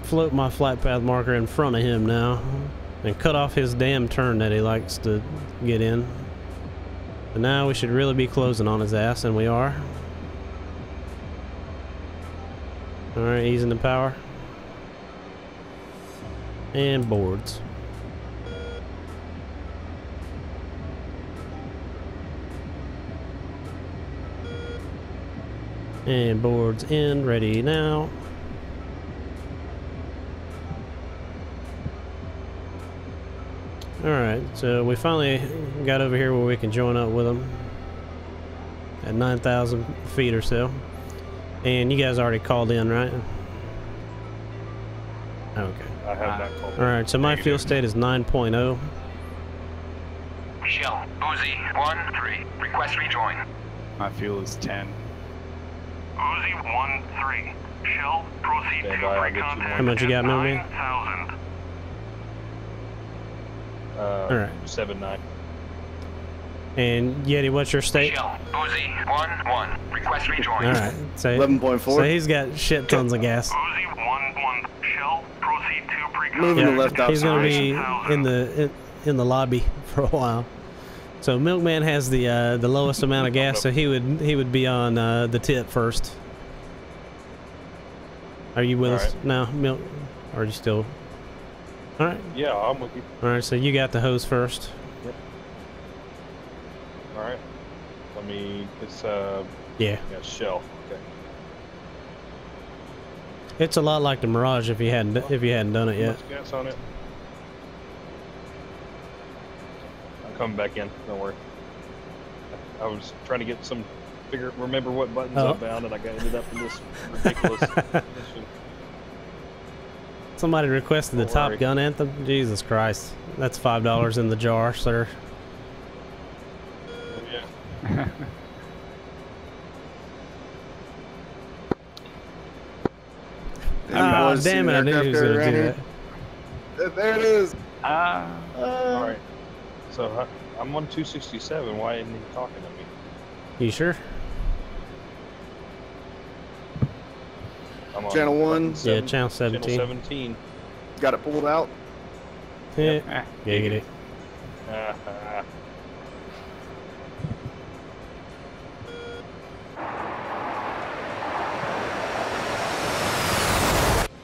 float my flight path marker in front of him now and cut off his damn turn that he likes to get in. And now we should really be closing on his ass, and we are. Alright, easing the power. And boards. And boards in, ready now. Alright, so we finally got over here where we can join up with them at 9,000 feet or so. And you guys already called in, right? Okay. I have not called. Alright, so my fuel state is 9.0. Shell, Uzi, 1-3. Request rejoin. My fuel is 10. Uzi 1-3. Shell, proceed Stand to by, I'll get you pre-contact. one. How much you got, Millie? 9,000. Alright. 7-9. And Yeti, what's your state? Shell, Uzi 1-1. Request rejoin. Alright, so 11.4. so he's got shit tons of gas. Uzi 1-1. Shell, proceed to pre-contact. Moving to left He's gonna outside. be in the lobby for a while. So Milkman has the lowest amount of gas, so he would be on the tip first. Are you with us now, Milk? Or are you still? All right. Yeah, I'm with you. All right. So you got the hose first. Yep. All right. Let me. It's Yeah. yeah, Shell. Okay. It's a lot like the Mirage if you hadn't done it yet. Much gas on it. I'm coming back in. Don't worry. I was trying to get some remember what buttons I found, and I ended up in this ridiculous mission. Somebody requested the Top Gun anthem. Jesus Christ, that's $5 in the jar, sir. Yeah. Ah, damn it! I knew he was gonna do that. There it is. Ah. All right. So I'm on 267. Why isn't he talking to me? You sure? I'm on Channel 1. Yeah, 7, channel 17. Channel 17. Got it pulled out. Yeah. Giggity.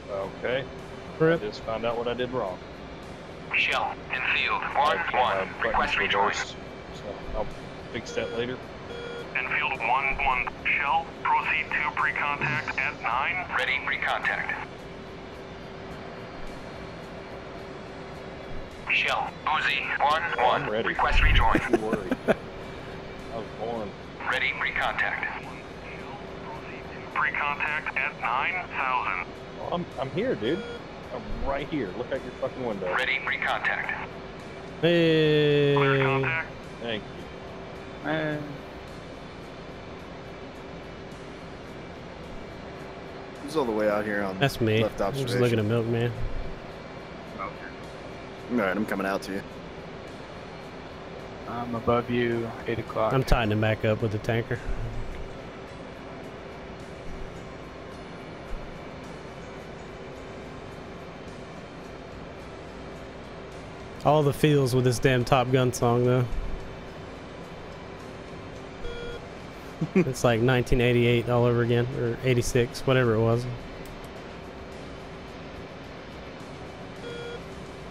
Okay. Rip. I just found out what I did wrong. Shell, in field 1-1. Request rejoin. So I'll fix that later. Enfield 1-1 Shell, proceed to pre-contact at 9. Ready, pre-contact. Shell, Uzi, 1-1. I'm ready. Request rejoin. Don't worry. I was born. Ready, pre-contact. Pre-contact at 9,000. Oh, I'm here, dude. I'm right here. Look out your fucking window. Ready, pre-contact. Hey. Clear contact. Thank you. He's all the way out here on That's me. left I'm observation. just looking at Milkman. Alright, I'm coming out to you. I'm above you, 8 o'clock. I'm tightening back up with the tanker. All the feels with this damn Top Gun song, though. It's like 1988 all over again, or 86, whatever it was.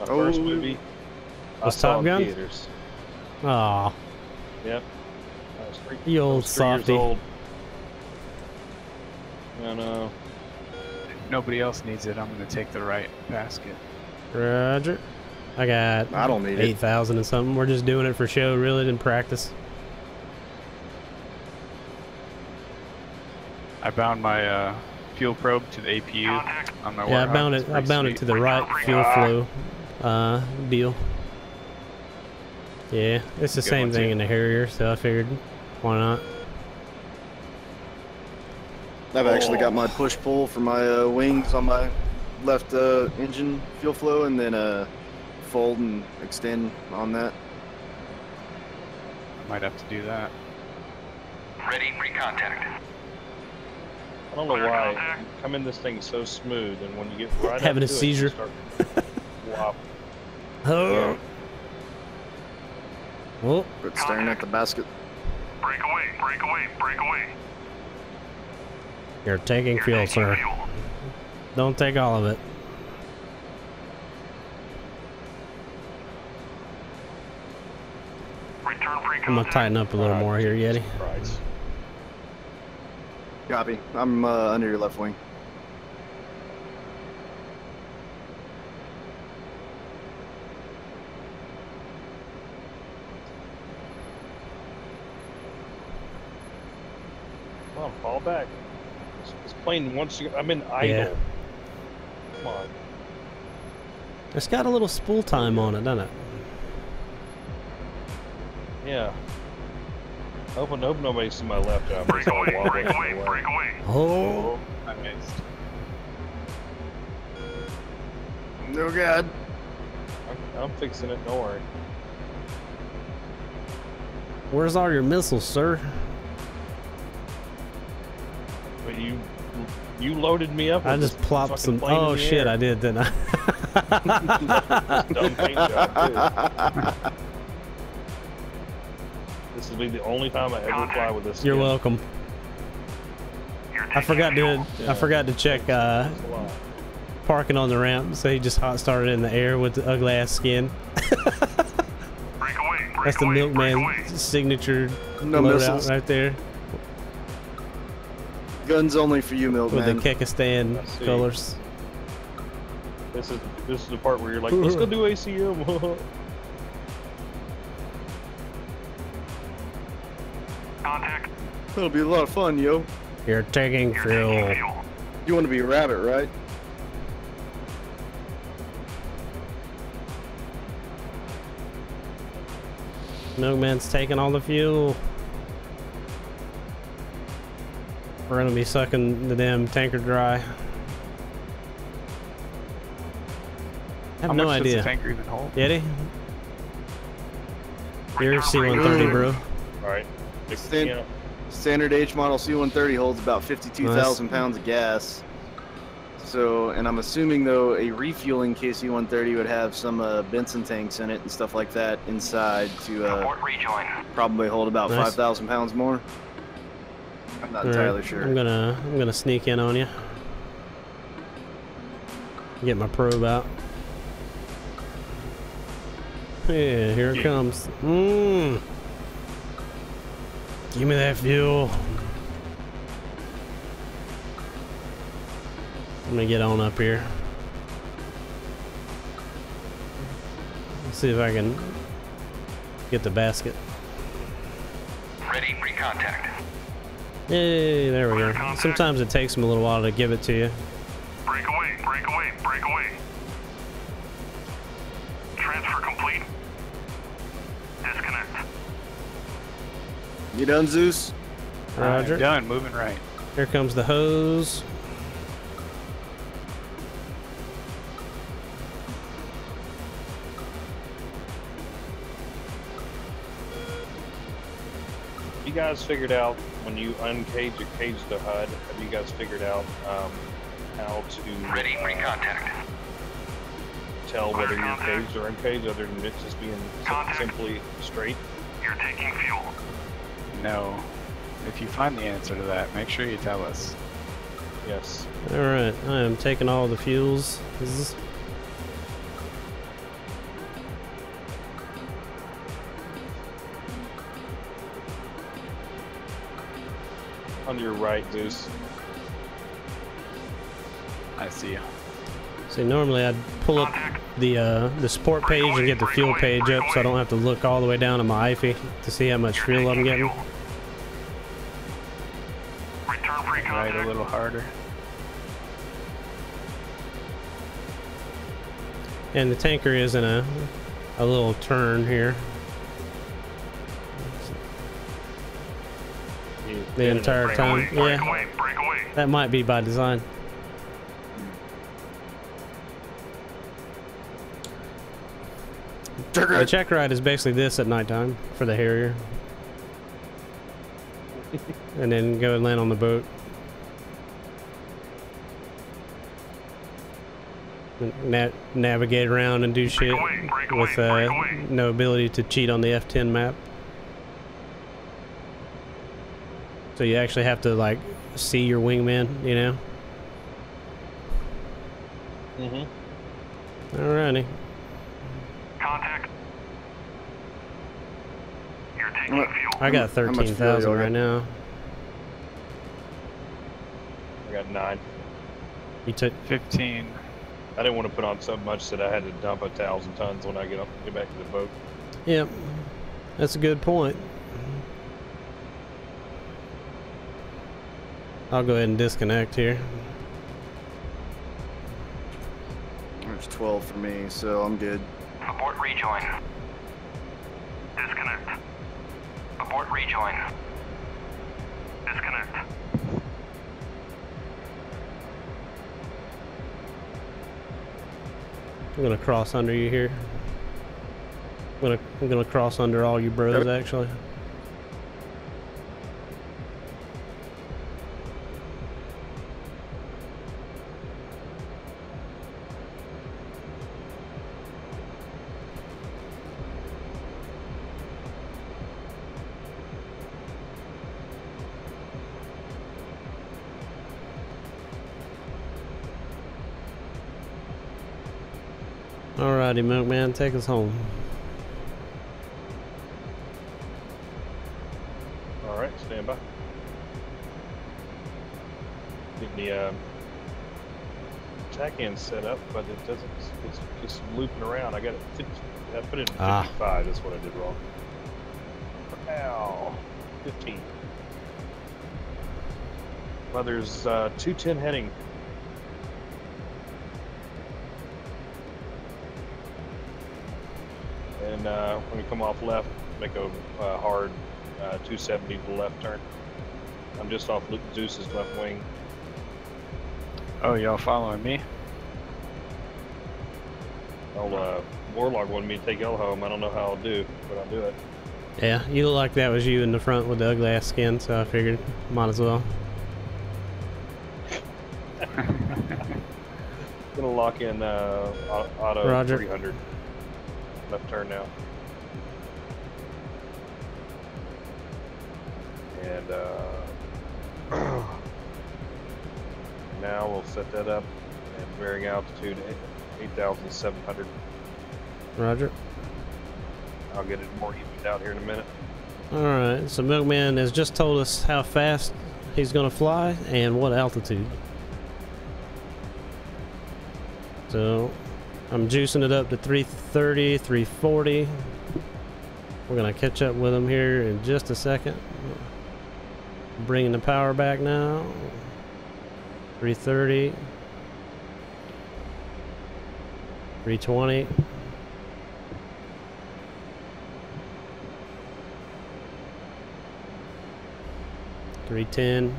My first Oh. movie. I Was saw Top in Gun? theaters. Aw, Yep. I was three, you I old was 3 years softy. old. I know. If nobody else needs it, I'm gonna take the right basket. Roger. I got I don't need it. 8,000 and something. We're just doing it for show, really, didn't practice. I bound my fuel probe to the APU Contact. on my Yeah, I Warhawk. bound It's it. I pretty bound it sweet. to the right fuel flow deal. Yeah, it's the Good same one, thing too. in the Harrier, so I figured, why not? I've actually got my push-pull for my wings on my left engine fuel flow, and then fold and extend on that. Might have to do that. Ready, pre-contact. I don't know Clear why contact. you come in this thing so smooth, and when you get right Having up a to seizure. it, you start wop. Oh, oh, Quit staring at the basket. Break away, break away, break away. you're taking You're fuel, taking sir. fuel. Don't take all of it. Return pre-contact. I'm gonna tighten up a little Ah, more here, Jesus Yeti. Christ. Copy. I'm under your left wing. Come on, fall back. This plane wants to. I'm in idle. Yeah. Come on. It's got a little spool time on it, doesn't it? Yeah. Hope nobody's to my left. I'm Break just all away, wobbling break away, away. break away. Oh, I missed. No God. I'm fixing it. Don't worry. where's all your missiles, sir? But you loaded me up. I with just this plopped fucking some. plane in Oh the shit, air. I did, didn't I? Dumb paint job, too. This will be the only time I ever fly with this. You're again. welcome. You're I taking forgot fuel. to. Yeah. I forgot to check Thanks a lot. parking on the ramp, so he just hot started in the air with the ugly ass skin. Break away, break That's the away, break milkman away. signature No loadout missiles. right there Guns only for you, with the milkman. Kekistan I see. colors. This is the part where you're like, let's go do ACM. Contact. It'll be a lot of fun, yo. You're taking You're taking fuel. fuel. You want to be a rabbit, right? Milkman's taking all the fuel. We're gonna be sucking the damn tanker dry. I have How no much does idea. the tanker even hold? Yeti? You're C-130, Ooh. bro. All right. Stand- Yeah. Standard H model C-130 holds about 52,000 pounds of gas. So, and I'm assuming though a refueling KC-130 would have some Benson tanks in it and stuff like that inside to Report rejoin. probably hold about Nice. 5,000 pounds more. I'm not All right, entirely sure. I'm gonna sneak in on you. Get my probe out. Yeah, here it Yeah. comes. Mmm. Give me that fuel. Let me get on up here. Let's see if I can get the basket. Ready, pre-contact. Yay, there we go. Sometimes it takes them a little while to give it to you. Break away, break away, break away. Transfer complete. Disconnect. You done, Zeus? Roger. I'm done, moving right. Here comes the hose. You guys figured out when you uncage or cage the HUD, have you guys figured out how to Ready, pre-contact. tell whether you're caged or uncaged other than it just being Contact. simply straight? You're taking fuel. No. If you find the answer to that, make sure you tell us. Yes. Alright, I am taking all the fuels. On your right, Zeus. I see you. See, normally I'd pull up the support page and get the fuel page up so I don't have to look all the way down to my IFE to see how much fuel I'm getting. Return Right pre-contact. a little harder. And the tanker is in a little turn here. The entire Break time. away, break Yeah, away, break away. that might be by design. The check ride is basically this at nighttime for the Harrier. And then go and land on the boat. Navigate around and do shit with no ability to cheat on the F10 map. So you actually have to like see your wingman, you know? Mm-hmm. Alrighty. Contact. You're taking What? fuel. I got How much fuel 13,000 y'all right got? now. I got 9. You took 15. I didn't want to put on so much that I had to dump 1,000 tons when I get back to the boat. Yep. That's a good point. I'll go ahead and disconnect here. There's 12 for me, so I'm good. Abort rejoin. Disconnect. Abort rejoin. Disconnect. I'm gonna cross under you here. I'm gonna cross under all you bros actually. Alrighty, Milkman, take us home. Alright, stand by. Get the tack end set up, but it doesn't, it's just looping around. I got it 50, I put it in 55, that's what I did wrong. Ow, 15. Well, there's 210 heading. And when we come off left, make a hard 270 to the left turn. I'm just off Zeus's left wing. Oh, y'all following me? Warlock wanted me to take L home. I don't know how I'll do, but I'll do it. Yeah, you look like that was you in the front with the ugly ass skin, so I figured might as well. Gonna lock in auto Roger. 300. Left turn now. And now we'll set that up and bearing altitude 8,700. Roger. I'll get it more evened out here in a minute. Alright, so Milkman has just told us how fast he's gonna fly and what altitude. So I'm juicing it up to 330, 340. We're gonna catch up with him here in just a second. Bringing the power back now. 330. 320. $310.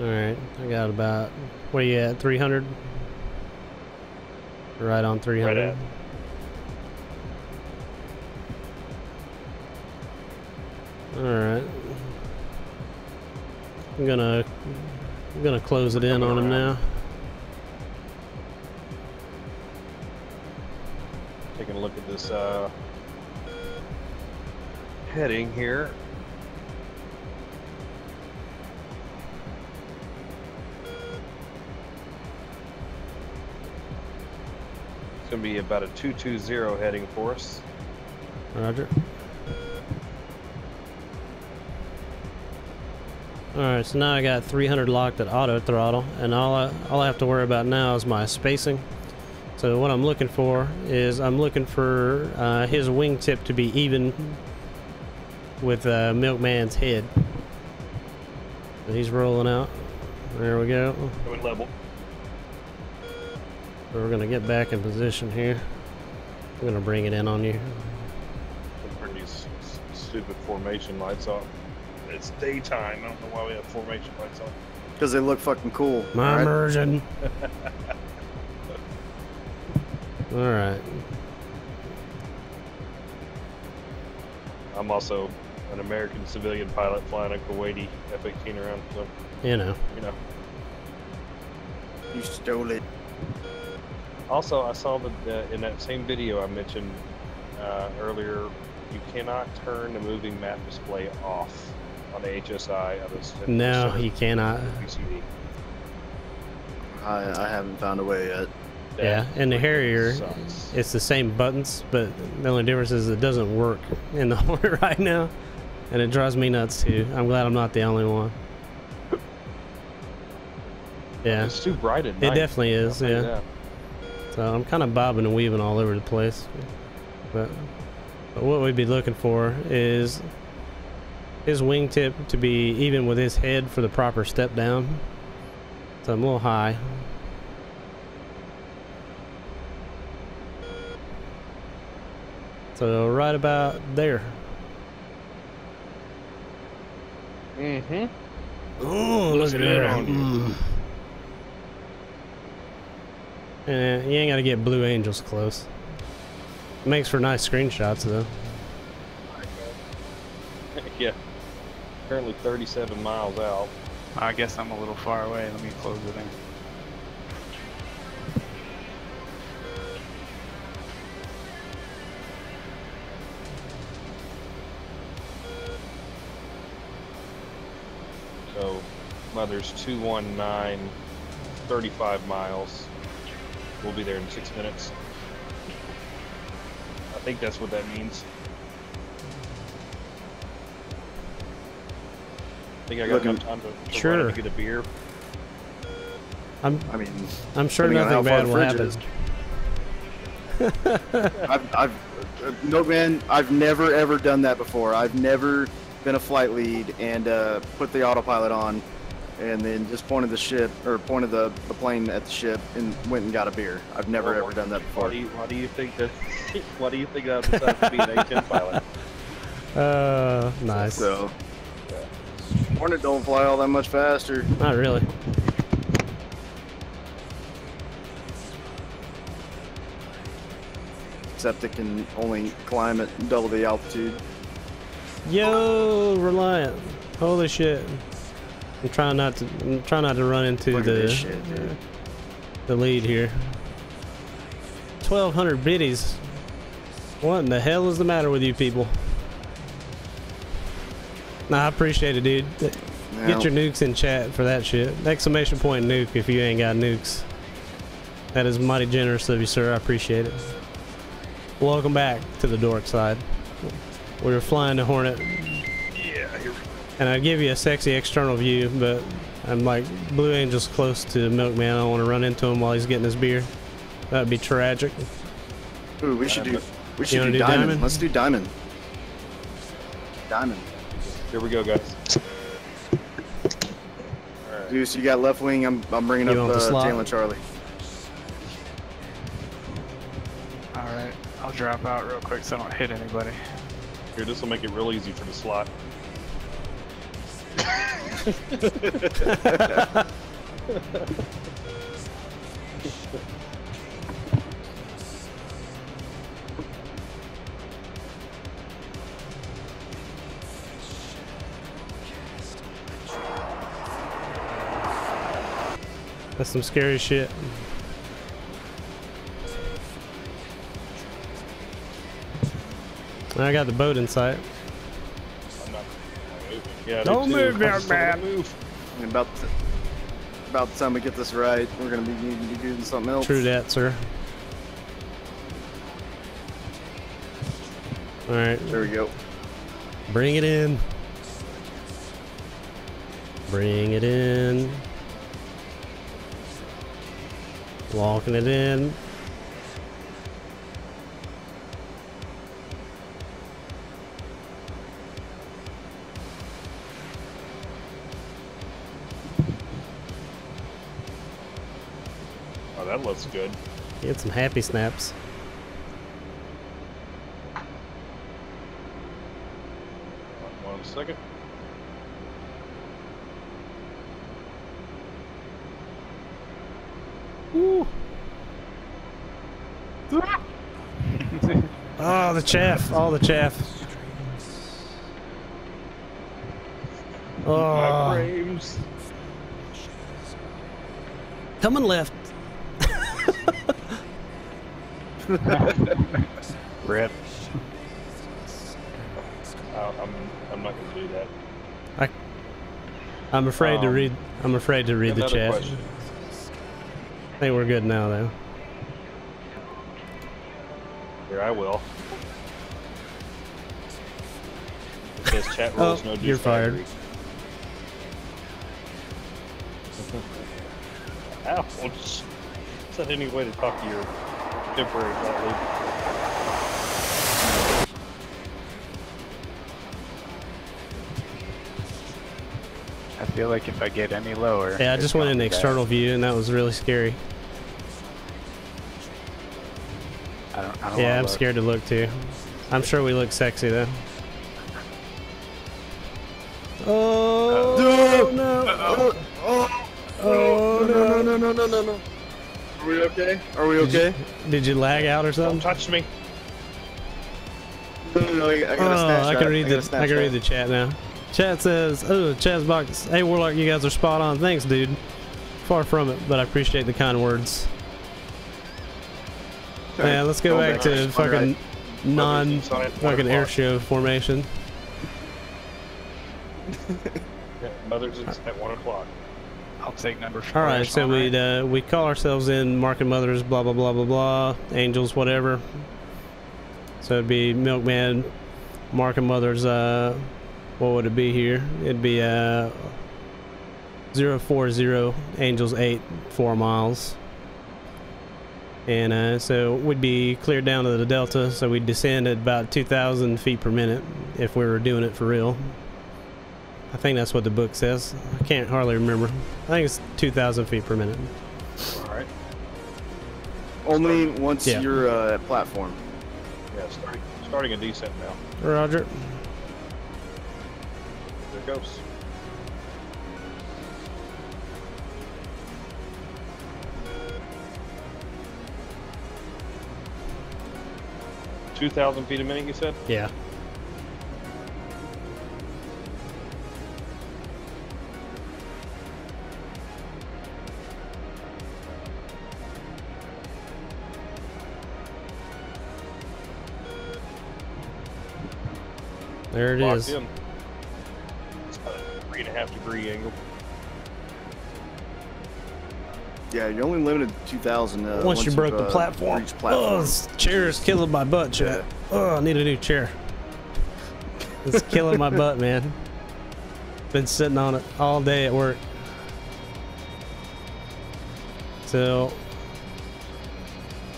Alright, I got about, what are you at, 300? Right on 300. Right at. Alright. I'm gonna close it in on him now. Taking a look at this heading here. It's going to be about a 220 heading for us. Roger. Alright, so now I got 300 locked at auto throttle, and all I have to worry about now is my spacing. So what I'm looking for is I'm looking for his wingtip to be even with Milkman's head. So he's rolling out. There we go. Going level. So we're gonna get back in position here. I'm gonna bring it in on you. Turn these stupid formation lights off. It's daytime. I don't know why we have formation lights on. Because they look fucking cool. My alright? immersion. Alright. I'm also an American civilian pilot flying a Kuwaiti F-18 around, so, You know. you know. You stole it. Also, I saw that in that same video I mentioned earlier, you cannot turn the moving map display off on the HSI. No, you cannot. PCD. I haven't found a way yet. Yeah, and the Harrier, sucks. it's the same buttons, but the only difference is it doesn't work in the Hornet right now, and it drives me nuts too. I'm glad I'm not the only one. Yeah, It's too bright at it night. definitely is. I'll tell you Yeah, that. so I'm kind of bobbing and weaving all over the place, but what we'd be looking for is his wingtip to be even with his head for the proper step down. So I'm a little high. So right about there. Mm-hmm. Oh, Looks look at good that. on you. You ain't gotta get Blue Angels close. Makes for nice screenshots though. Yeah. Currently 37 miles out. I guess I'm a little far away. Let me close it in. So, Mother's 219, 35 miles. We'll be there in 6 minutes. I think that's what that means. I think I got enough time to Sure. run and get a beer. I mean, I'm sure depending on nothing how bad far will the fridge happen. Milkman, I've never ever done that before. I've never been a flight lead and put the autopilot on and then just pointed the plane at the ship and went and got a beer. I've never ever done that before. Why do you think that? Why do you think that decided to be an A-10 pilot? Nice. So, Hornet don't fly all that much faster. Not really. Except it can only climb at double the altitude. Yo, Reliant. Holy shit. I'm trying not to run into Look at this shit, dude. the lead here. 1,200 biddies. What in the hell is the matter with you people? Nah, I appreciate it, dude. Get your nukes in chat for that shit. Exclamation point nuke if you ain't got nukes. That is mighty generous of you, sir. I appreciate it. Welcome back to the dork side. We were flying the Hornet. Yeah, here. And I'd give you a sexy external view, but I'm like, Blue Angel's close to Milkman. I don't want to run into him while he's getting his beer. That'd be tragic. Ooh, we should do do diamond. diamond? Let's do diamond. Diamond. Here we go, guys. Alright. Deuce, you got left wing. I'm bringing You up want the slot? Jalen Charlie. Alright, I'll drop out real quick so I don't hit anybody. Here, this will make it real easy for the slot. That's some scary shit. I got the boat in sight. I'm not moving. Yeah, Don't they do. move, I young just don't wanna man. move. And about the time we get this right, we're gonna be needing to be doing something else. True that, sir. Alright, There we go. bring it in. Bring it in. Walking it in. Oh, that looks good. Get some happy snaps. One second. Woo. Oh, the chaff. All the chaff. My Oh, frames. coming left. Rip. I'm not gonna do that. I'm afraid to read. I'm afraid to read the Another chat. question. I think we're good now, though. Here, I will. It says chat rules, no you're fired. douchebaggery. Ouch. Is that any way to talk to your temporary colleague? I feel like if I get any lower... Yeah, I it's just went gonna in the be bad. external view, and that was really scary. I don't Yeah, wanna I'm look. scared to look too. I'm sure we look sexy though. Oh no! Oh No. Are we okay? Are we okay? Did you lag out or Don't something? touch me. No, I got a Oh, snapshot. I can read got a the I can read snapshot. the chat now. Chat says, "Oh, Chaz Box. Hey, Warlock, you guys are spot on. Thanks, dude. Far from it, but I appreciate the kind words." Okay, Yeah, let's go going back to All fucking right. fucking air show formation. Yeah, Mother's is at 1 o'clock. I'll take number 4. All right, so we call ourselves in Market Mothers, blah blah blah blah blah, Angels, whatever. So it'd be Milkman, Market Mothers. What would it be here? It'd be 040 Angels 8 4 miles. And so we'd be cleared down to the Delta, so we'd descend at about 2,000 feet per minute if we were doing it for real. I think that's what the book says. I can't hardly remember. I think it's 2,000 feet per minute. All right. Only once Yeah. you're at platform. Yeah, starting a descent now. Roger. There it goes. $2,000 feet a minute, you said? Yeah. There it Locked is. in. It's about a 3.5 degree angle. Yeah, you're only limited to 2,000. Once you broke the platform. reach platform. Oh, this chair is killing my butt, chat. Oh, I need a new chair. It's killing my butt, man. Been sitting on it all day at work. So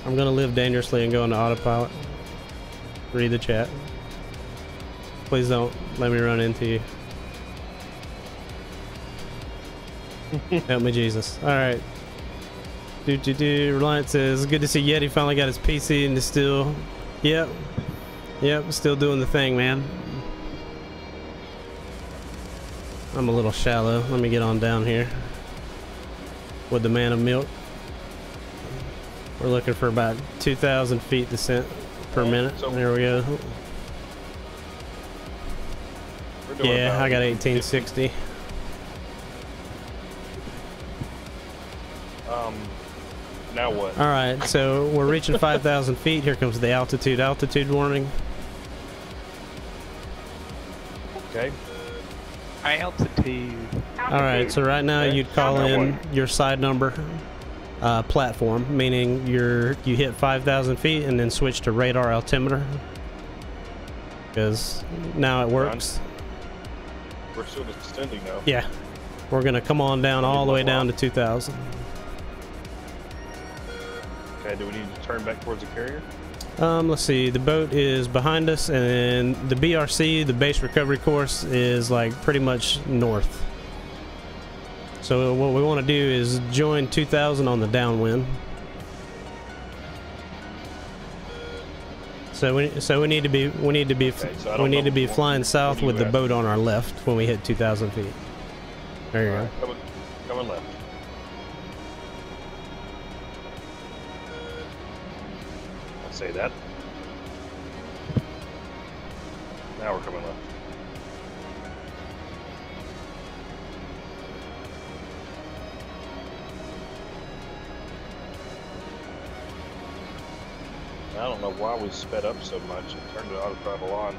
I'm gonna live dangerously and go into autopilot. Read the chat. Please don't let me run into you. Help me, Jesus. All right. Reliance says, good to see Yeti finally got his PC and is still, yep, still doing the thing, man. I'm a little shallow. Let me get on down here with the man of milk. We're looking for about 2,000 feet descent per minute. There we go. Yeah, I got 1860. Now what? All right, so we're reaching 5,000 feet. Here comes the altitude warning. Okay. High altitude. All right, so right now you'd call in your side number platform, meaning you hit 5,000 feet and then switch to radar altimeter, because now it works. We're still descending though. Yeah, we're gonna come on down all the way down to 2,000. Okay, do we need to turn back towards the carrier? Let's see, the boat is behind us, and the BRC, the base recovery course, is like pretty much north. So what we want to do is join 2,000 on the downwind. So we need to be flying south with the boat on our left when we hit 2,000 feet. There you go. Coming left. Say that. Now we're coming left. I don't know why we sped up so much and turned the auto throttle on.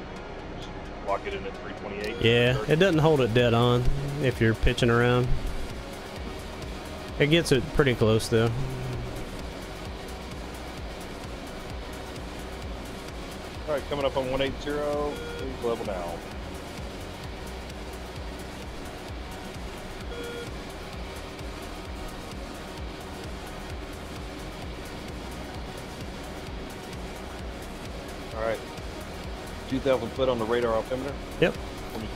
Just lock it in at 328. Yeah, it doesn't hold it dead on if you're pitching around. It gets it pretty close though. Alright, coming up on 180, please level now. Alright, 2,000 foot on the radar altimeter. Yep.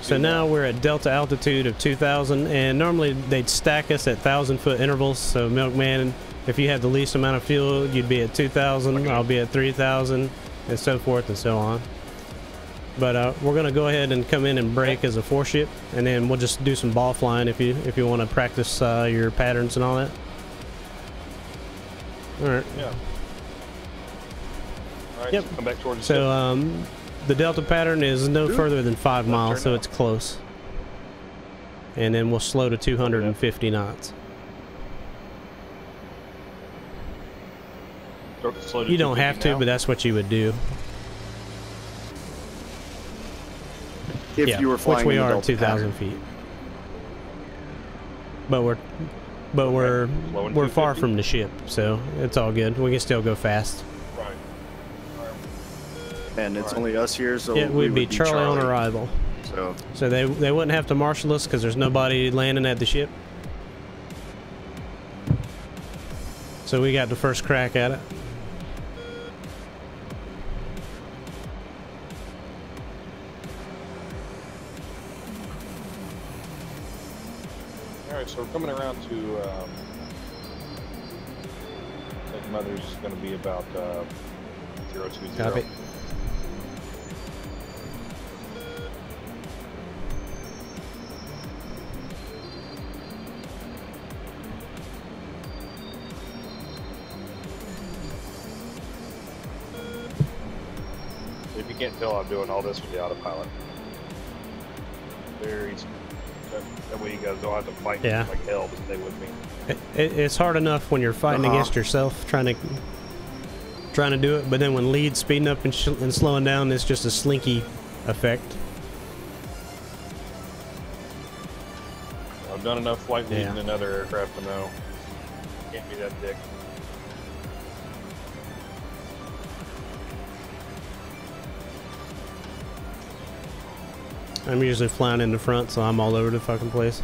So now we're at delta altitude of 2,000, and normally they'd stack us at 1,000-foot intervals. So Milkman, if you had the least amount of fuel, you'd be at 2,000, I'll be at 3,000. And so forth and so on. But we're gonna go ahead and come in and brake as a 4-ship, and then we'll just do some ball flying if you want to practice your patterns and all that. All right. Yeah. All right. Yep. So come back towards. So the delta pattern is no further than 5 miles, so it's close. And then we'll slow to 250 knots. You don't have to, but that's what you would do. If you were flying, which we are at 2,000 feet. But we're far from the ship, so it's all good. We can still go fast. Right. And it's only us here, so yeah, we'd be Charlie on arrival. So they wouldn't have to marshal us because there's nobody landing at the ship. So we got the first crack at it. Alright, so we're coming around to St. Mother's is going to be about 020. Copy. If you can't tell, I'm doing all this with the autopilot. Very easy. That way you guys don't have to fight like hell to stay with me. It's hard enough when you're fighting against yourself, trying to do it, but then when lead's speeding up and slowing down, it's just a slinky effect. I've done enough flight leading in other aircraft to know. Can't be that dick. I'm usually flying in the front, so I'm all over the fucking place.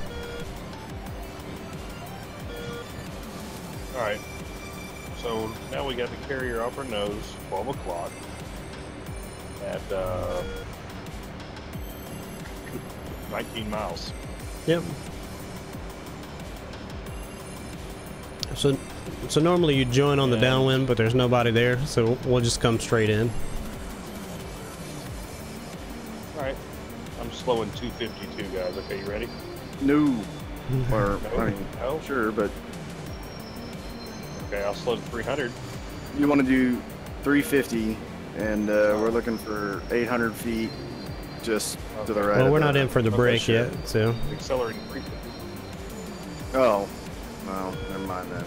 Alright. So now we got the carrier off our nose, 12 o'clock. At 19 miles. Yep. So normally you join on the downwind, but there's nobody there, so we'll just come straight in. Alright. I'm slowing 252, guys. Okay, you ready? No. Or, No? I mean, No? sure, but Okay, I'll slow to 300. you want to do 350, and we're looking for 800 feet just to the right. Well, of we're that. not in for the break yet, so. Accelerating 350. Oh, well, never mind then.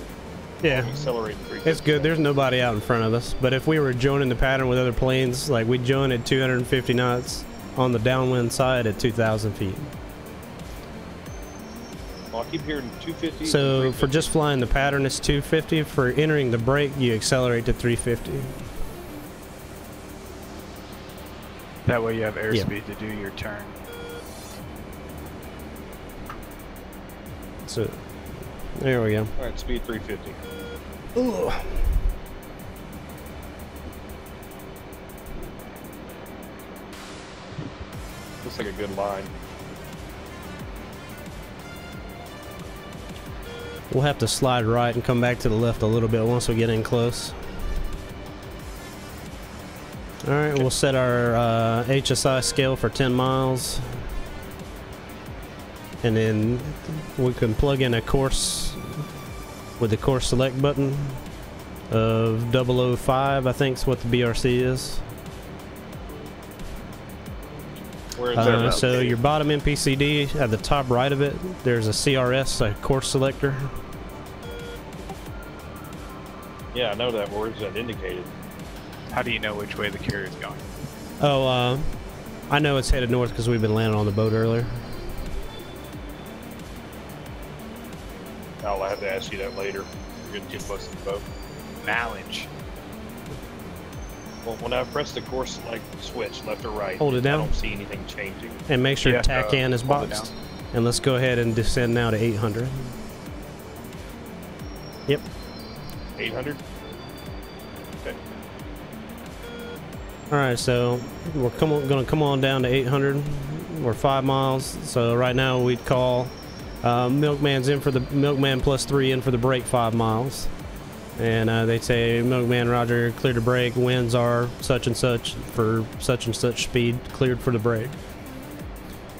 Yeah, Accelerating 350. it's good. There's nobody out in front of us. But if we were joining the pattern with other planes, like we'd join at 250 knots on the downwind side at 2,000 feet. Well, I keep hearing 250. So for just flying the pattern, it's 250. For entering the break, you accelerate to 350. That way you have airspeed to do your turn. So there we go. Alright, speed 350. Ooh. Looks like a good line. We'll have to slide right and come back to the left a little bit once we get in close. Alright, we'll set our HSI scale for 10 miles. And then we can plug in a course with the course select button of 005, I think is what the BRC is. Where is that? So your bottom MPCD, at the top right of it, there's a CRS, a course selector. Yeah, I know that. Where is that indicated? How do you know which way the carrier is going? Oh, I know it's headed north because we've been landing on the boat earlier. I'll have to ask you that later. You're gonna get close to the boat. Knowledge. Well, when I press the course select switch, left or right, Hold it down. I don't see anything changing. And make sure Yeah, TACAN is hold it boxed. down. And let's go ahead and descend now to 800. Yep. 800? Okay. Alright, so we're gonna come on down to 800. We're 5 miles. So right now we'd call Milkman's in for the Milkman +3 in for the break 5 miles. And they'd say, Milkman, Roger, clear to break. Winds are such and such for such and such speed, cleared for the break.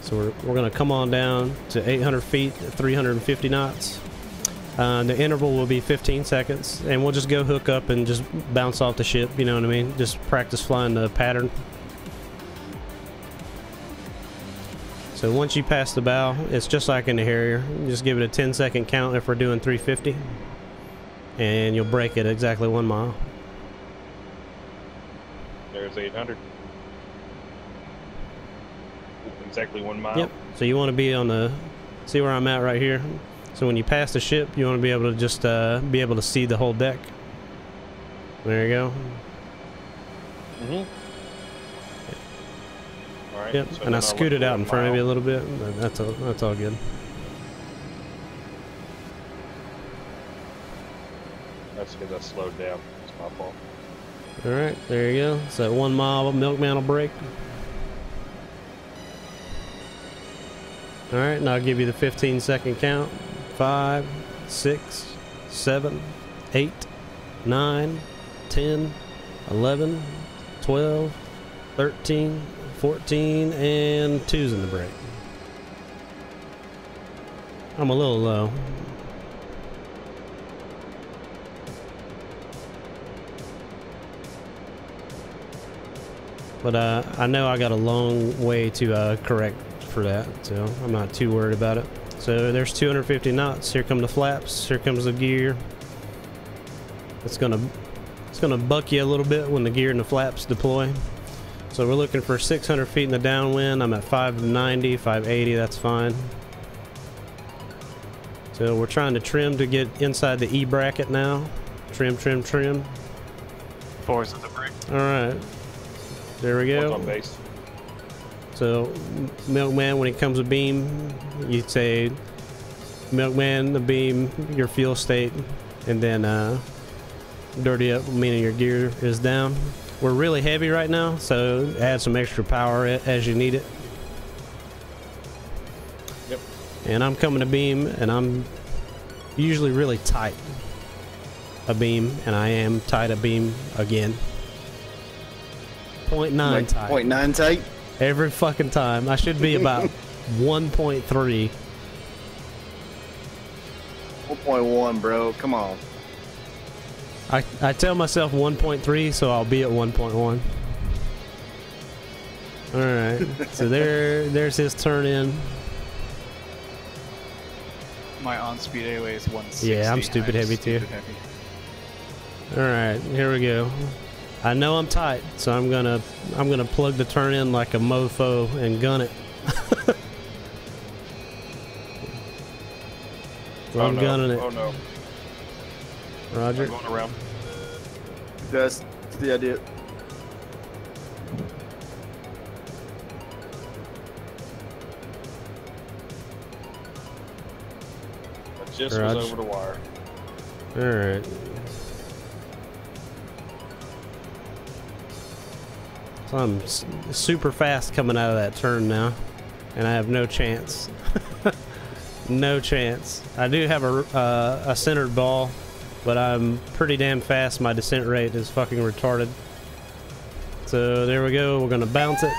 So we're going to come on down to 800 feet, 350 knots. The interval will be 15 seconds, and we'll just go hook up and just bounce off the ship, you know what I mean? Just practice flying the pattern. So once you pass the bow, it's just like in the Harrier. Just give it a 10-second count if we're doing 350. And you'll break it exactly 1 mile. There's 800. Exactly 1 mile. Yep. So you want to be on the, see where I'm at right here? So when you pass the ship, you want to be able to just be able to see the whole deck. There you go. Mm-hmm. All right. Yep. So And I then I'll scooted look out for in a front of you a mile. little bit. That's all good. That's because I slowed down. It's my fault. All right, there you go. So 1 mile, Milkman will break. All right, and I'll give you the 15-second count. 5, 6, 7, 8, 9, 10, 11, 12, 13, 14, and 2's in the break. I'm a little low. But I know I got a long way to correct for that, so I'm not too worried about it. So there's 250 knots. Here come the flaps. Here comes the gear. It's gonna buck you a little bit when the gear and the flaps deploy. So we're looking for 600 feet in the downwind. I'm at 590, 580. That's fine. So we're trying to trim to get inside the E bracket now. Trim, trim, trim. Force of the brake. All right. There we One's go. on base. So, Milkman, when he comes a beam, you say, Milkman, the beam, your fuel state, and then dirty up, meaning your gear is down. We're really heavy right now, so add some extra power as you need it. Yep. And I'm coming to beam, and I'm usually really tight a beam, and I am tight a beam again. 0.9 Like tight. 0.9 tight. Every fucking time. I should be about 1.3. 4.1, bro. Come on. I tell myself 1.3, so I'll be at 1.1. All right. So there's his turn in. My on-speed AOA is 160. Yeah, I'm stupid heavy too. Stupid heavy. All right, here we go. I know I'm tight, so I'm gonna plug the turn in like a mofo and gun it. So I'm gunning it. Oh no. Roger. I'm going around. That's the idea. I just Roger. was over the wire. All right. So I'm super fast coming out of that turn now, and I have no chance. No chance. I do have a centered ball, but I'm pretty damn fast. My descent rate is fucking retarded. So there we go. We're gonna bounce it.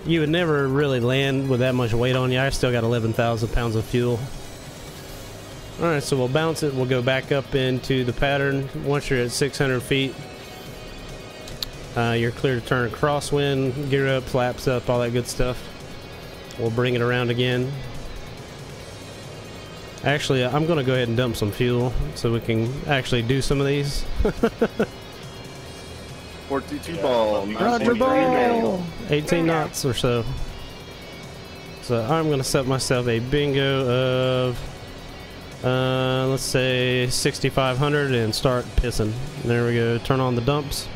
You would never really land with that much weight on you. I still got 11,000 pounds of fuel. All right, so we'll bounce it. We'll go back up into the pattern. Once you're at 600 feet, you're clear to turn crosswind, gear up, flaps up, all that good stuff. We'll bring it around again. Actually, I'm going to go ahead and dump some fuel so we can actually do some of these. 422 ball. Roger 9.3 ball! manual. 18 knots or so. So I'm going to set myself a bingo of, let's say 6,500 and start pissing. There we go. Turn on the dumps.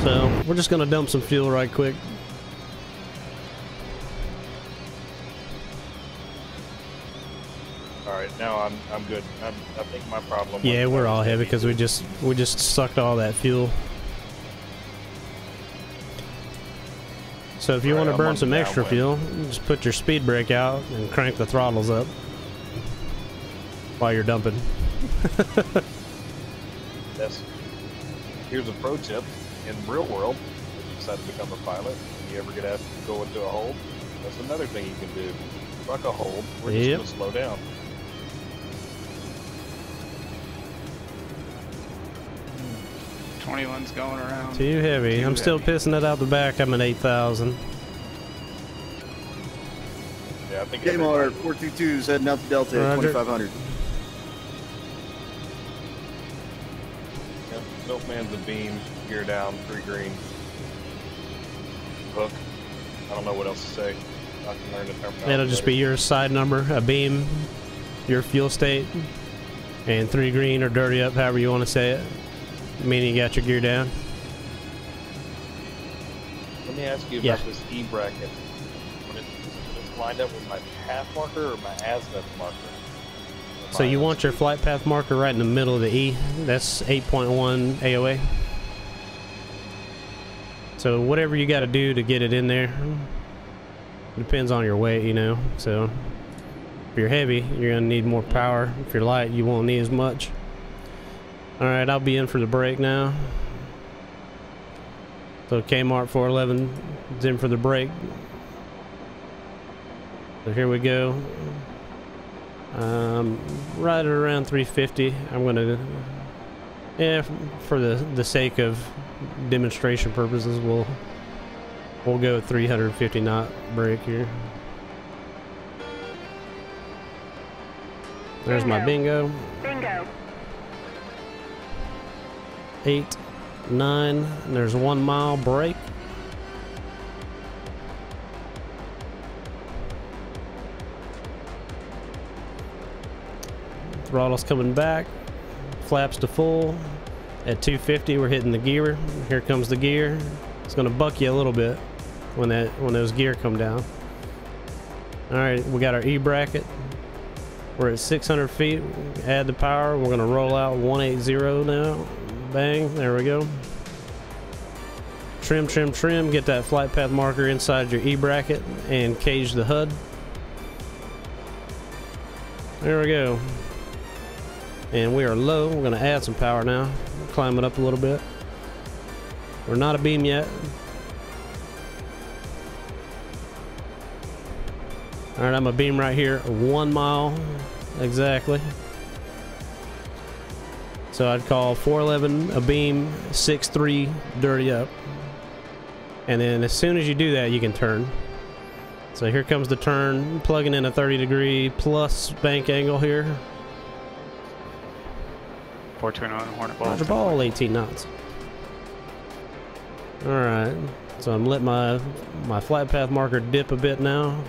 So we're just gonna dump some fuel right quick. All right, now I'm good. I think my problem. Yeah, was we're I was all heavy because we just sucked all that fuel. So if you Right, want to I'm burn on some the extra fuel, just put your speed brake out and crank the throttles up while you're dumping. That's, here's a pro tip. In the real world, if you decide to become a pilot and you ever get asked to go into a hold, that's another thing you can do. Fuck a hold. We're just Yep. going to slow down. Mm. 21's going around. Too heavy. I'm still pissing it out the back. I'm at 8,000. Yeah, I think Kmart 422's heading out the Delta at Roger. 2,500. Yeah, Milkman's a beam, gear down, 3 green. Hook. I don't know what else to say. I can learn the terminology. It'll just be your side number, a beam, your fuel state, and 3 green or dirty up, however you want to say it. Meaning you got your gear down. Let me ask you about Yeah. this E bracket. When it's lined up with my path marker or my azimuth marker? So you want your flight path marker right in the middle of the E. That's 8.1 AOA. So whatever you got to do to get it in there, depends on your weight, you know. So if you're heavy, you're gonna need more power. If you're light, you won't need as much. All right, I'll be in for the break now. So Kmart 411 is in for the break. So here we go. Right at around 350. I'm gonna, yeah, for the sake of demonstration purposes, we'll go 350 knot break here. There's my bingo. Bingo. 8, 9, and there's a 1 mile break. Throttle's coming back. Flaps to full. At 250, we're hitting the gear. Here comes the gear. It's gonna buck you a little bit when those gear come down. All right, we got our E bracket. We're at 600 feet. Add the power. We're gonna roll out 180 now. Bang, there we go. Trim, trim, trim. Get that flight path marker inside your E bracket and cage the HUD. There we go. And we are low. We're gonna add some power now. Climb it up a little bit. We're not a beam yet. All right, I'm a beam right here, 1 mile exactly. So I'd call 411 a beam, 6-3 dirty up. And then as soon as you do that, you can turn. So here comes the turn, plugging in a 30-degree plus bank angle here. 421 Hornet ball. Roger ball, 18 knots. All right, so I'm letting my flight path marker dip a bit now,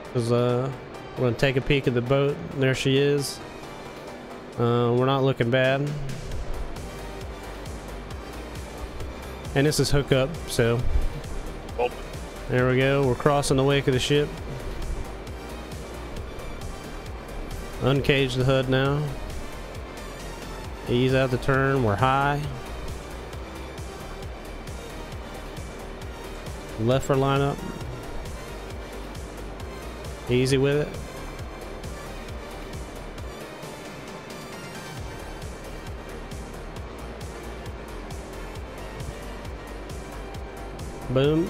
because we're gonna take a peek at the boat. There she is. We're not looking bad, and this is hookup. So there we go. We're crossing the wake of the ship. Uncage the HUD now. Ease out the turn. We're high. Left for lineup. Easy with it. Boom.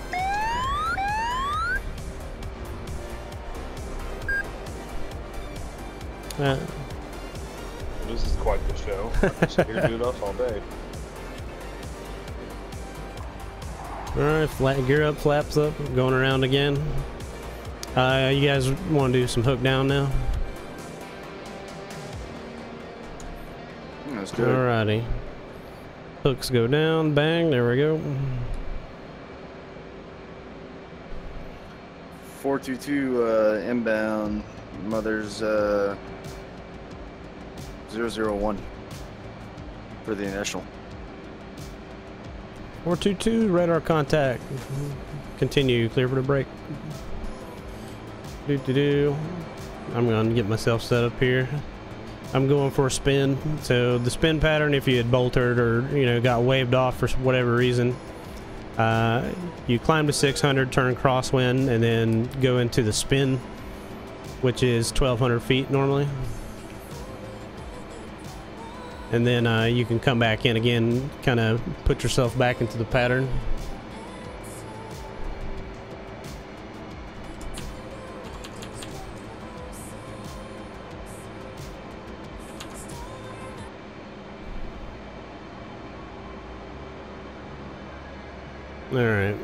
This is quite the show. Sit here doing us all day. Alright, flat gear up, flaps up, going around again. You guys want to do some hook down now? That's good. Alrighty. Hooks go down, bang, there we go. 422 inbound, mother's 001 for the initial. 422, radar contact. Continue, clear for the break. Do. I'm going to get myself set up here. I'm going for a spin. So the spin pattern, if you had bolted or got waved off for whatever reason, you climb to 600, turn crosswind, and then go into the spin, which is 1,200 feet normally. And then you can come back in again, kind of put yourself back into the pattern. All right.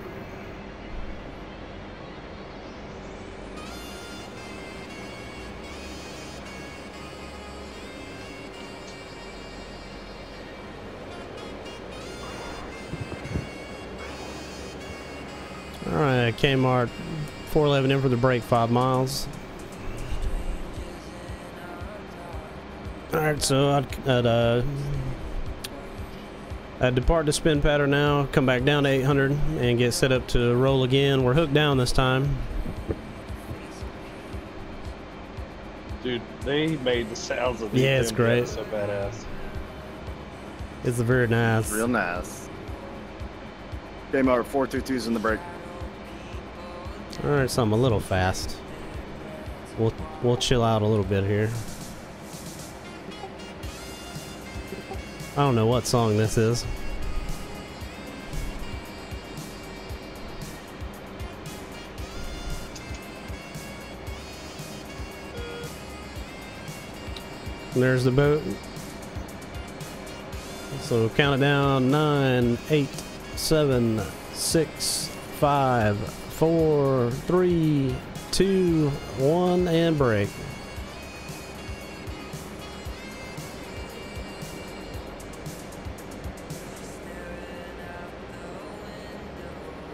Alright, Kmart 411 in for the break, 5 miles. Alright, so I'd depart the spin pattern now, come back down to 800 and get set up to roll again. We're hooked down this time. Dude, they made the sounds of these. Yeah, it's great. So badass. It's very nice. Real nice. Kmart 422's in the break. Alright, so I'm a little fast. We'll chill out a little bit here. I don't know what song this is. There's the boat. So count it down. 9, 8, 7, 6, 5, 4, 3, 2, 1, and break.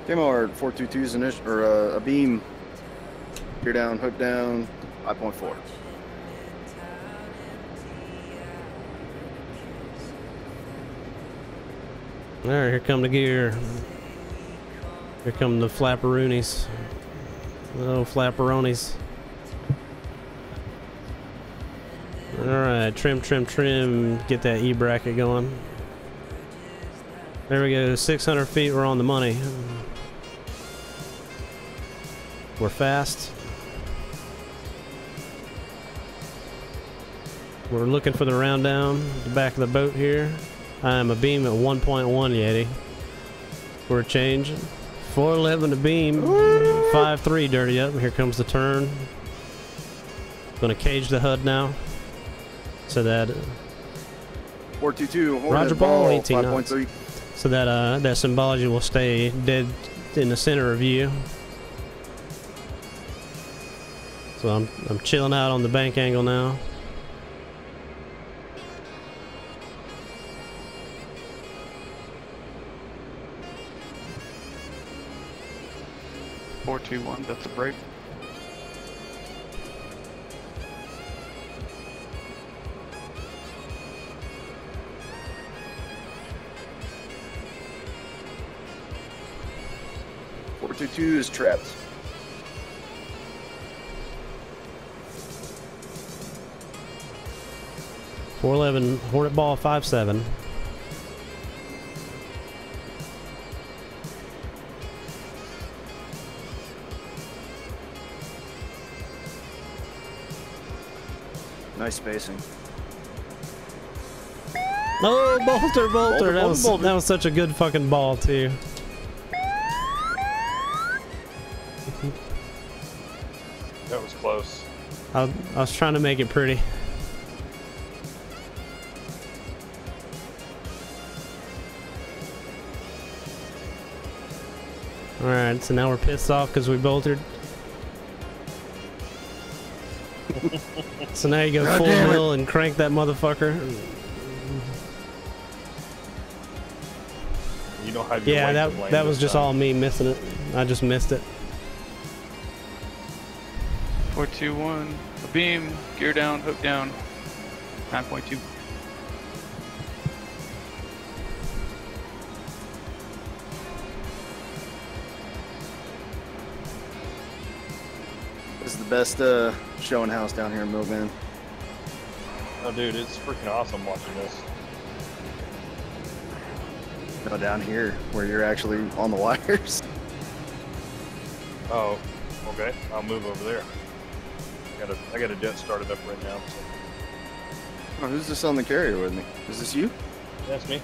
Kmart 422's initial, or a beam. Gear down, hook down, 5.4. All right, here come the gear. Here come the flapperoonies. Oh, flapperonis. All right, trim, trim, trim. Get that E-bracket going. There we go, 600 feet, we're on the money. We're fast. We're looking for the round down, the back of the boat here. I'm a beam at 1.1 Yeti. For a change. 411 to beam. 5.3 dirty up. Here comes the turn. Gonna cage the HUD now. So that 422. Roger ball, 18 knots. 5.3. So that that symbology will stay dead in the center of you. So I'm chilling out on the bank angle now. Four, two, one. That's a break. .422 is trapped. .411 Hornet ball 5.7. Nice spacing. Oh, bolter, Bolter, that was such a good fucking ball too. That was close. I was trying to make it pretty. Alright, so now we're pissed off because we bolted. So now you go full mill and crank that motherfucker. You don't have your Yeah, length of lane that was this just time. all me missing it. I just missed it. 4, 2, 1. A beam. Gear down. Hook down. 9.2. This is the best showing house down here in Milvan. Oh, dude, it's freaking awesome watching this. No, down here where you're actually on the wires. Oh, okay. I'll move over there. I got a jet started up right now. So. Oh, who's this on the carrier with me? Is this you? That's me.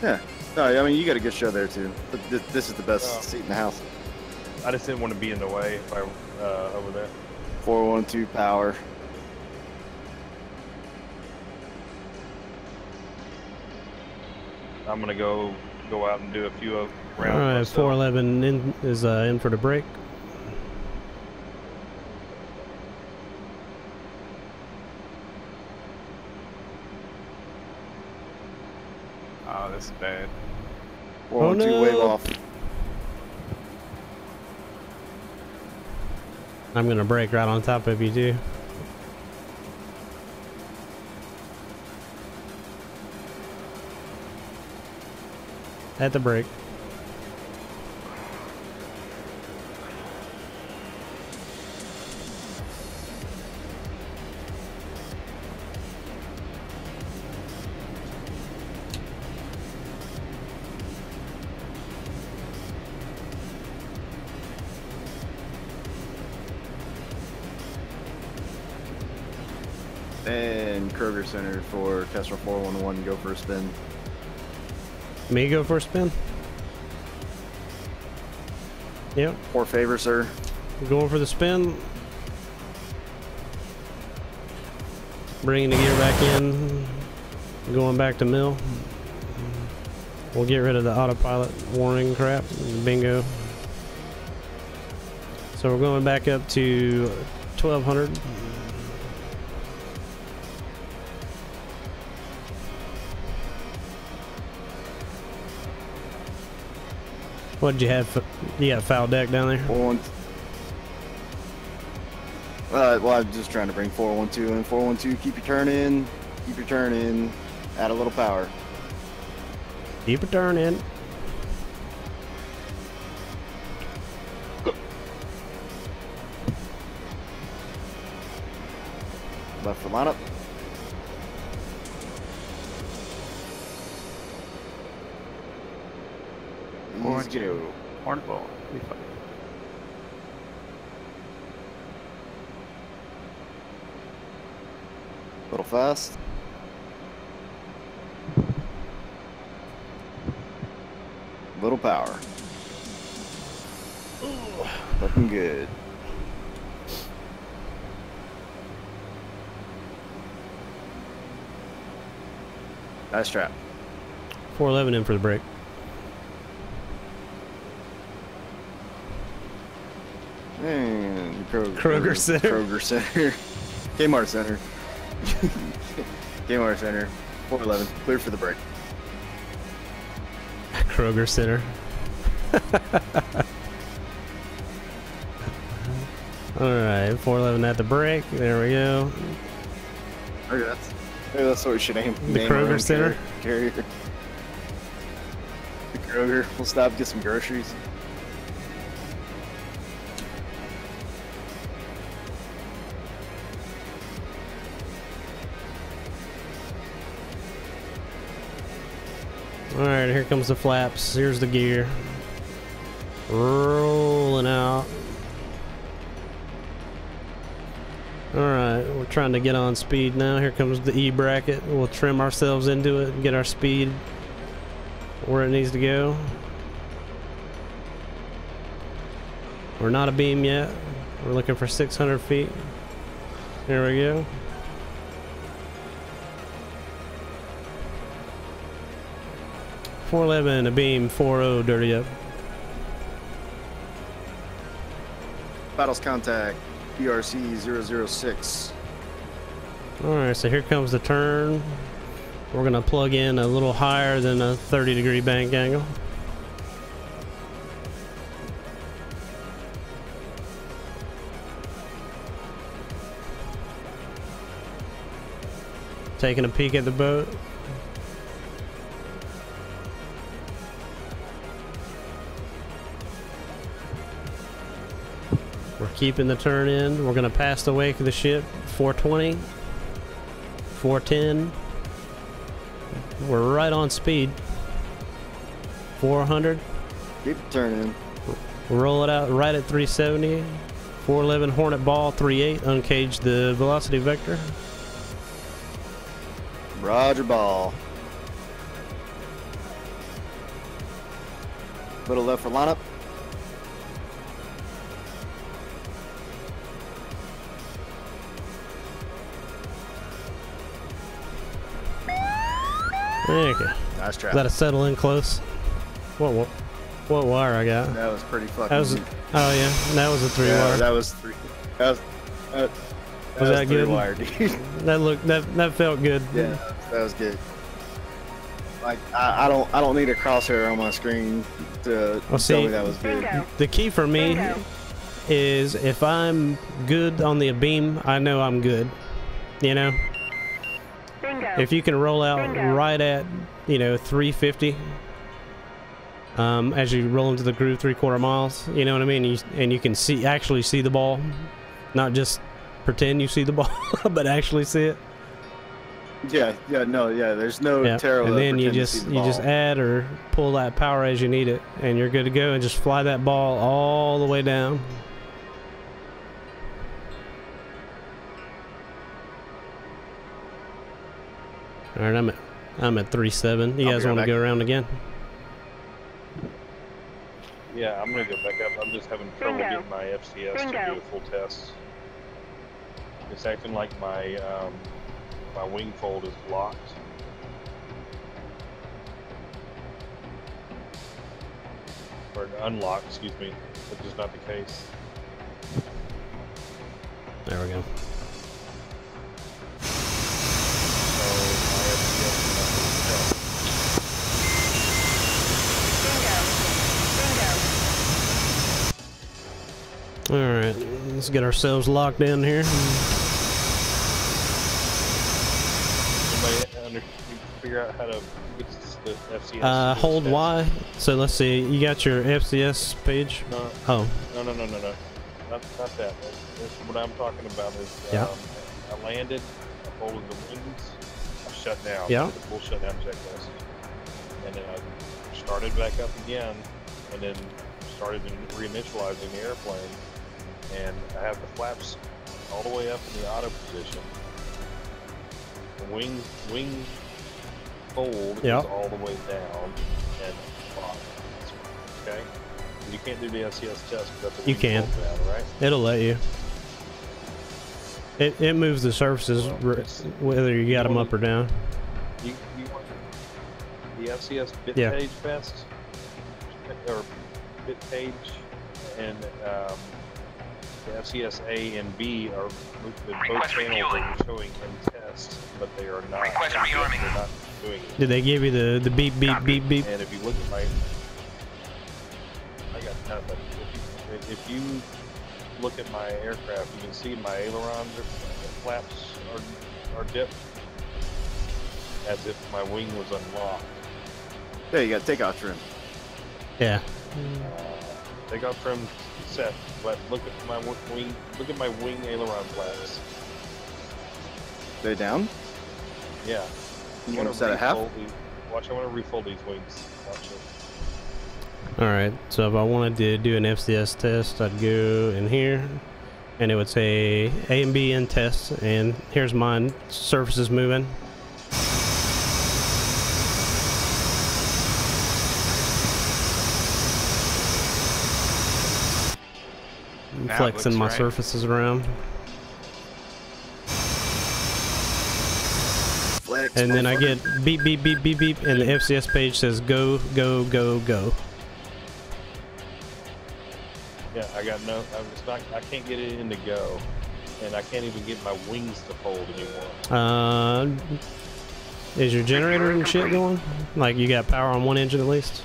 Yeah. No, I mean, you got a good show there too. But this is the best Oh. seat in the house. I just didn't want to be in the way if I over there. 412 power. I'm gonna go out and do a few rounds. Alright, myself. 411 is in for the break. Oh, this is bad. 412 no. wave off. I'm gonna break right on top of you too. At the break. And Kroger Center for Kestrel 411. Go for a spin. Me go for a spin? Yep, Or favor, sir. going for the spin. Bringing the gear back in. Going back to mill. We'll get rid of the autopilot warning crap. Bingo. So we're going back up to 1200. What did you have? You got foul deck down there? 412. Well, I'm just trying to bring 412 in. 412, keep your turn in. Keep your turn in. Add a little power. Keep a turn in. Left for lineup. Let's go. Hornball. Be fine. Little fast. Little power. Looking good. Nice trap. 411 in for the break. And Kroger Center. Kroger Center. Kmart Center. Kmart Center. 411. Clear for the break. Kroger Center. Alright, 411 at the break. There we go. Okay, that's what we should aim. The Kroger Center. Carrier. The Kroger. We'll stop and get some groceries. Alright, here comes the flaps. Here's the gear. Rolling out. Alright, we're trying to get on speed now. Here comes the E bracket. We'll trim ourselves into it and get our speed where it needs to go. We're not a beam yet. We're looking for 600 feet. There we go. .411 a beam, 4.0 dirty up. Battles contact. PRC 006. Alright, so here comes the turn. We're gonna plug in a little higher than a 30-degree bank angle. Taking a peek at the boat. We're keeping the turn in. We're gonna pass the wake of the ship. 420, 410. We're right on speed. 400. Keep the turn in. Roll it out right at 370. 411 Hornet ball, 38. Uncage the velocity vector. Roger ball. Little left for lineup. Okay. Nice trap. Is that a settle in close? What wire I got? That was pretty fucking. That was. Oh yeah, that was a 3 wire. That was 3. That was that good? 3 wire, dude. That felt good. Yeah, that was good. Like I don't need a crosshair on my screen to tell me that was good. The key for me is if I'm good on the beam, I know I'm good. You know. If you can roll out right at, 350, as you roll into the groove 3/4 miles, you know what I mean? And you can actually see the ball, not just pretend you see the ball, but actually see it. Yeah, there's no tarot. And then you just add or pull that power as you need it, and you're good to go, and just fly that ball all the way down. All right, I'm at 3.7. You guys want to go around again? Yeah, I'm gonna go back up. I'm just having trouble getting my FCS to do a full test. It's acting like my my wing fold is locked. Or unlocked, excuse me, which is not the case. There we go. let's get ourselves locked in here. Anybody figure out how to get the FCS? Hold test? Y. So let's see. You got your FCS page? No. Oh. No. Not that. What I'm talking about is Yeah. I landed, I folded the wings, I shut down. Yeah. The full shutdown checklist. And then I started back up again, and then started reinitializing the airplane. And I have the flaps all the way up in the auto position. The wing fold Yeah. is all the way down and locked. Okay? You can't do the SCS test because the You wing can. folds down, right? It'll let you. It moves the surfaces whether you got them up or down. You want the FCS bit Yeah. page test or bit page and the FCS A and B are both Request channels refueling. that are showing in test, but they are not. Request rearming. They're not doing it. Did they give you the beep beep beep beep? And if you look at my, I got nothing. If you look at my aircraft, you can see my aileron flaps are dipped, as if my wing was unlocked. There you got takeoff trim. Yeah. Takeoff trim set, but look at my wing. Look at my wing aileron flaps. They down? Yeah. You gonna set a half? Watch, I want to refold these wings. Watch it. Alright, so if I wanted to do an FCS test, I'd go in here, and it would say A and B in test, and here's mine, surfaces moving. I'm That flexing looks my right. surfaces around. Flex, And then I motherfucker. get beep, beep, beep, beep, beep, and the FCS page says go, go, go, go. Yeah, I got no. I can't get it in to go, and I can't even get my wings to fold anymore. Is your generator and shit going? Like you got power on one engine at least?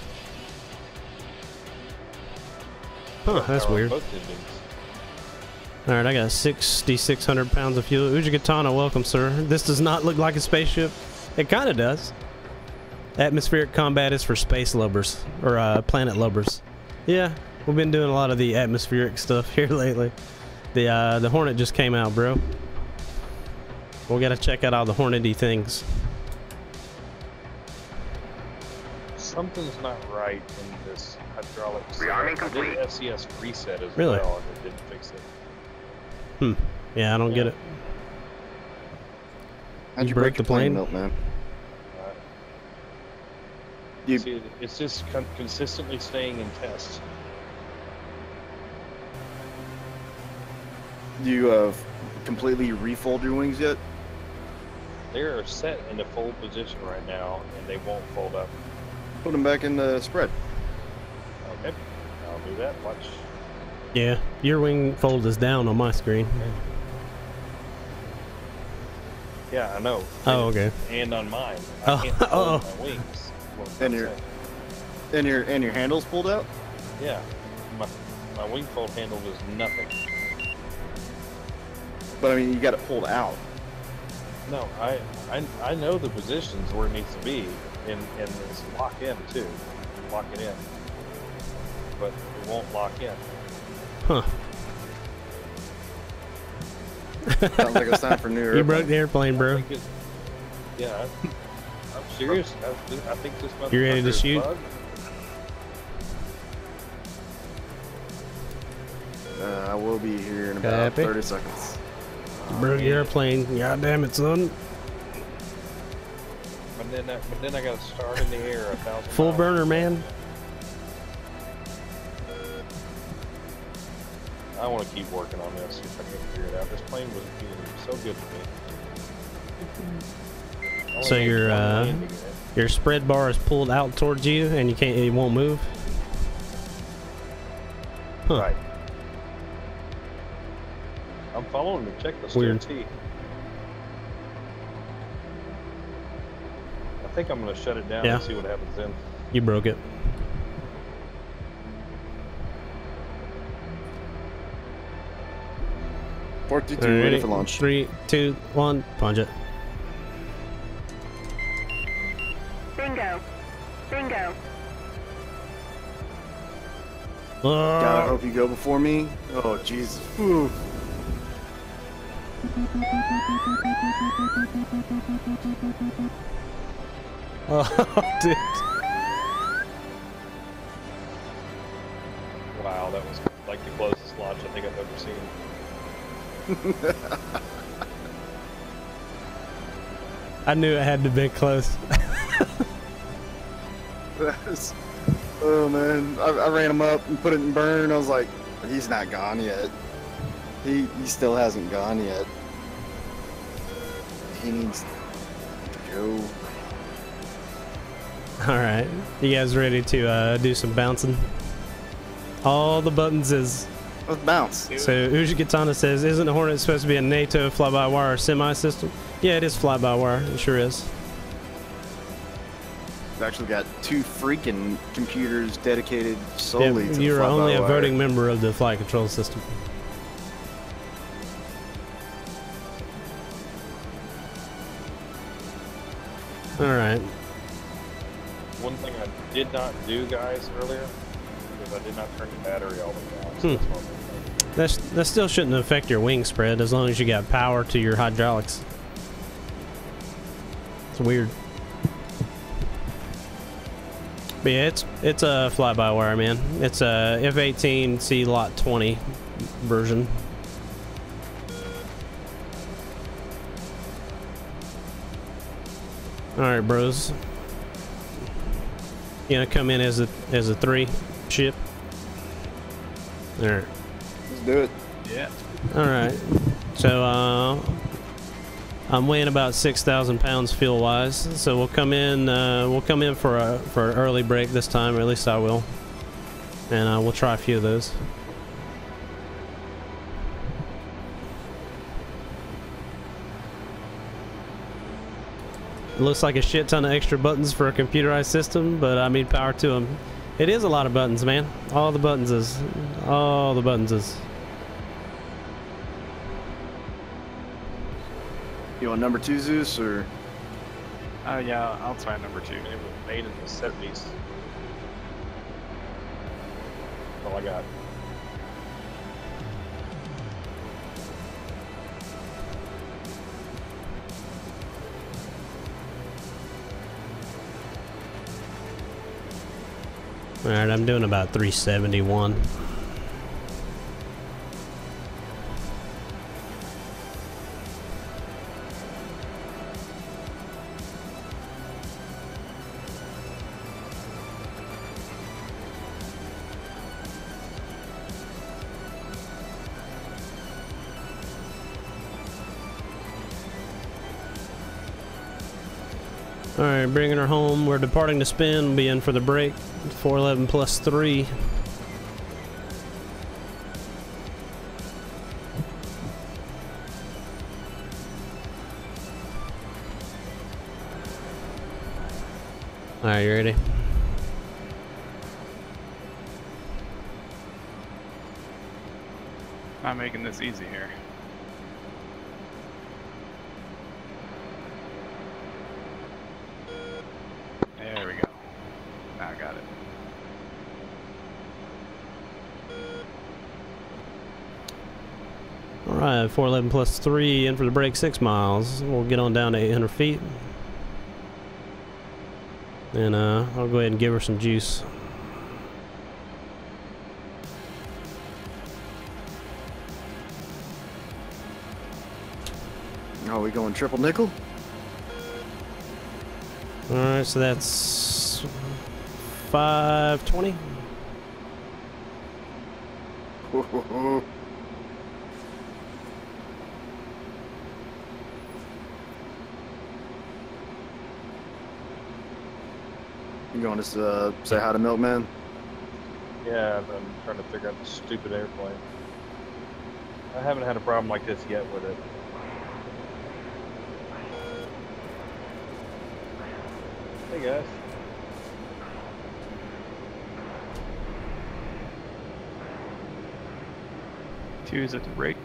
Huh, that's Power on weird. both engines. Alright, I got 6,600 pounds of fuel. Ujigatana, welcome, sir. This does not look like a spaceship. It kind of does. Atmospheric combat is for space lubbers, or planet lubbers. Yeah, we've been doing a lot of the atmospheric stuff here lately. The Hornet just came out, bro. We gotta check out all the Hornety things. Something's not right in this hydraulic. Rearming setup. I complete. did FCS reset as Really? well, and it didn't fix it. Yeah, I don't get it. How'd You you broke break the the plane plane? melt, man? Uh, You See, it's just consistently staying in test. completely refold your wings yet? They are set in the fold position right now, and they won't fold up. Put them back in the spread. Okay, I'll do that. Watch. Yeah, your wing fold is down on my screen. Yeah, I know. Oh, okay. And on mine, Oh, I can't fold oh. my wings. What I'm And your- saying. And your handles pulled out? Yeah, my wing fold handle is nothing. But I mean, you got it pulled out. No, I know the positions where it needs to be, and it's lock in too. Lock it in, but it won't lock in. Huh. Sounds like it's time for new. You broke the airplane, I bro. think it- yeah, I'm serious. I think this motherfucker You ready to is shoot? bugged. I will be here in about Copy. 30 seconds. Broke your airplane. God damn it, son. But then I got to start in the air 1,000 Full miles. burner, man. I want to keep working on this. See if I can figure it out. This plane was feeling so good to me. I only So made your one landing in it. your spread bar is pulled out towards you, and you can't. It won't move. Huh. Right. I'm following the checklist Weird. to a T. I think I'm going to shut it down Yeah. and see what happens then. You broke it. 422, ready for launch. 3, 2, 1, punch it. Bingo. Bingo. God, I hope you go before me. Oh, Jesus. Ooh. Oh, dude. Wow, that was like the closest launch I think I've ever seen. I knew it had to be close. Oh man, I ran him up and put it in burn. I was like, he's not gone yet. He still hasn't gone yet. He needs to go. All right, you guys ready to do some bouncing? All the buttons is. Let's bounce. So Uji Katana says, isn't the Hornet supposed to be a NATO fly-by-wire semi-system? Yeah, it is fly-by-wire. It sure is. We've actually got 2 freaking computers dedicated solely to the you're only a fly-by-wire. voting member of the flight control system. All right. One thing I did not do, guys, earlier, is I did not turn the battery all the way down. So that's one thing. That still shouldn't affect your wing spread as long as you got power to your hydraulics. It's weird. But yeah, it's a fly-by-wire, man. It's a F-18C Lot 20 version. All right, bros. You gonna come in as a 3 ship? All right. Let's do it. Yeah. All right. So I'm weighing about 6,000 pounds fuel wise. So we'll come in for an early break this time, or at least I will, and we'll try a few of those. It looks like a shit ton of extra buttons for a computerized system, but I mean, power to them. It is a lot of buttons, man. All the buttons is. You want number 2, Zeus, or? Yeah, I'll try number 2. It was made in the 70s. That's all I got. All right, I'm doing about 371. All right, bringing her home. We're departing to spin. We'll be in for the break. 411 plus 3. All right, you ready? Not making this easy here. There we go. Now I got it. All right, 411 plus 3 in for the break, 6 miles. We'll get on down to 800 feet. And I'll go ahead and give her some juice. Are we going triple nickel? All right, so that's 520. You going to say hi to Milkman? Yeah, I'm trying to figure out the stupid airplane. I haven't had a problem like this yet with it. Hey guys. Two's at the break.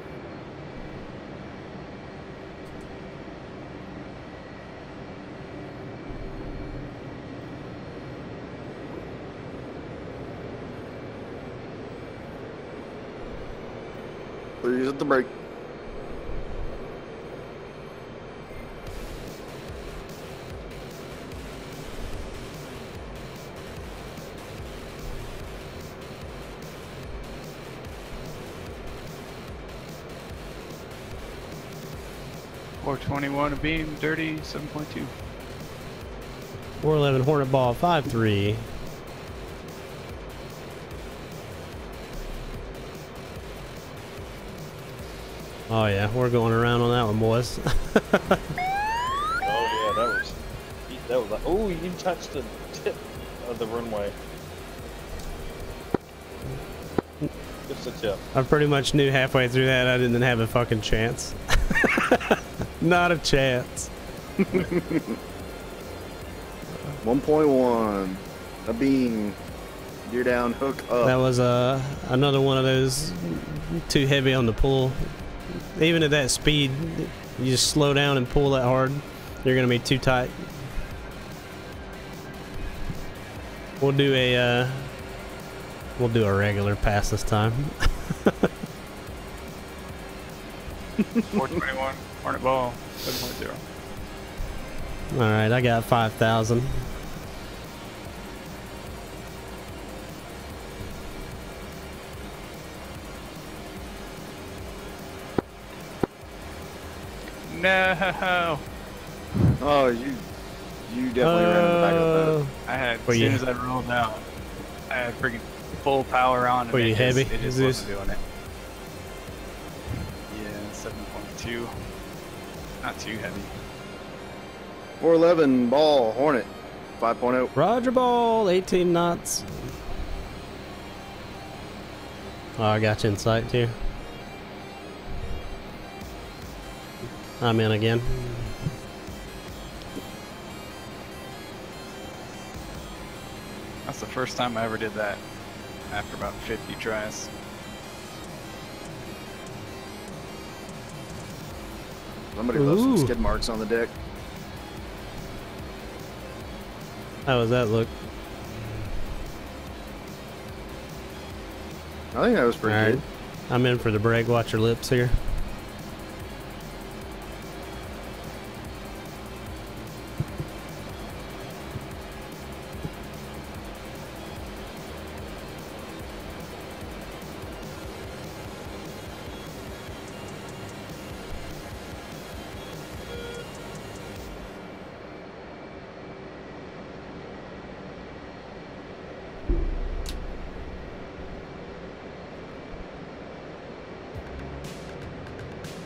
Please hit the brake. .421 a beam, dirty 7.2. 411 Hornet ball 5-3. Oh yeah, we're going around on that one, boys. Oh yeah, that was like, oh, you touched the tip of the runway. Just a tip. I pretty much knew halfway through that I didn't have a fucking chance. Not a chance. 1.1. A beam. Gear down, hook up. That was another one of those too heavy on the pull. Even at that speed, you just slow down and pull that hard, you're gonna be too tight. We'll do a regular pass this time. 421 Hornet ball 7.0. All right, I got 5,000. No. Oh, you definitely ran in the back of the boat. I had, Were as you- soon as I rolled out, I had freaking full power on. Were and you it heavy? Just, it just wasn't doing it. Yeah, 7.2. Not too heavy. 411 ball, Hornet, 5.0. Roger ball, 18 knots. Oh, I got you in sight too. I'm in again. That's the first time I ever did that. After about 50 tries. Somebody left some Ooh. skid marks on the deck. How does that look? I think that was pretty Alright. good. I'm in for the break. Watch your lips here.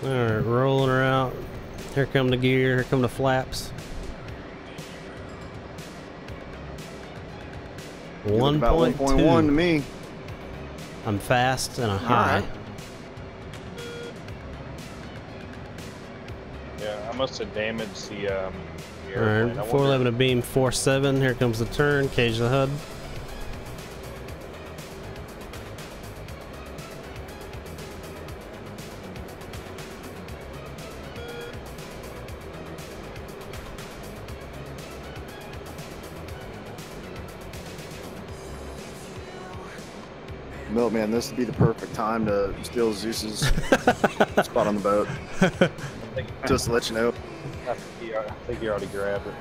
Alright, rolling her out. Here come the gear, here come the flaps. You look about 1.1 to 1.2. me. I'm fast and a high. Alright. Yeah, I must have damaged the Alright, airplane. I 411 a beam, 4-7. Here comes the turn, cage the HUD. Milkman, this would be the perfect time to steal Zeus's spot on the boat. Just to let you know. I think you already grabbed it.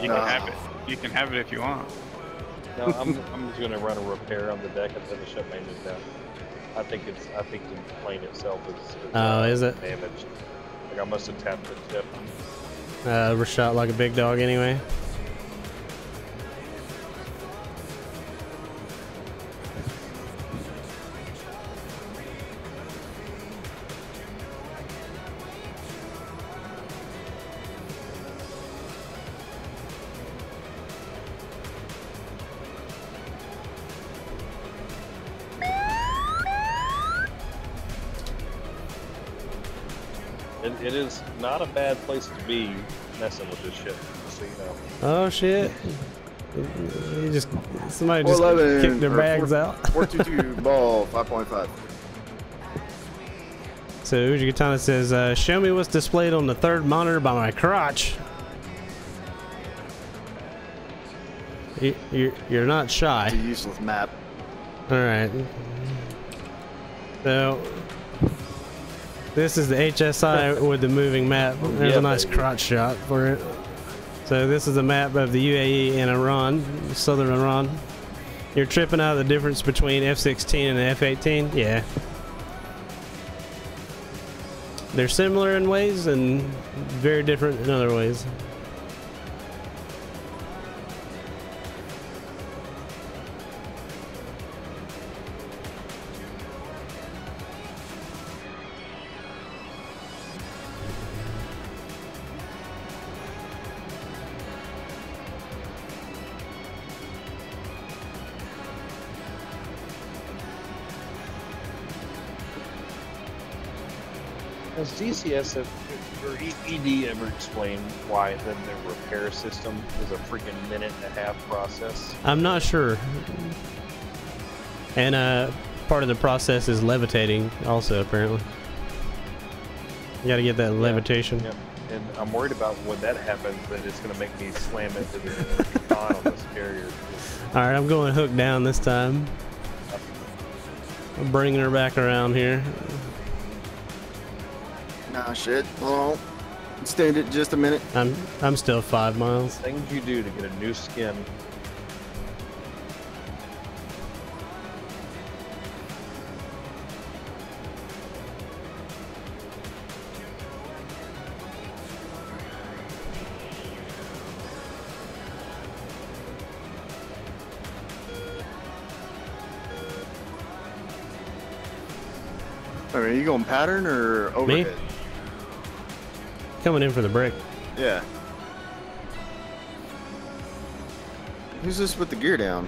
You No, can have it. You can have it if you want. no, I'm just gonna run a repair on the deck and finish up maintenance down. I think the plane itself is Oh, is it? damaged. Like I must have tapped the tip. We're shot like a big dog anyway. It is not a bad place to be messing with this shit, just so you know. Oh shit. Somebody just 411 kicked their or bags out. 422 ball, 5.5. So Uji Katana says, show me what's displayed on the third monitor by my crotch. You're not It's shy. a useless map. Alright. So This is the HSI with the moving map. There's a nice crotch shot for it. So this is a map of the UAE and Iran, southern Iran. You're tripping out the difference between F-16 and the F-18? Yeah. They're similar in ways and very different in other ways. Has DCS or ED ever explained why then their repair system is a freaking minute-and-a-half process? I'm not sure. And part of the process is levitating also, apparently. You gotta get that levitation. Yep. And I'm worried about when that happens that it's gonna make me slam into the con on this carrier. Alright, I'm going hook down this time. I'm bringing her back around here. Nah, shit. Hold on. Stand it just a minute. I'm still 5 miles. Things you do to get a new skin. All right, are you going pattern or overhead? Me? Coming in for the break. Yeah. Who's this with the gear down?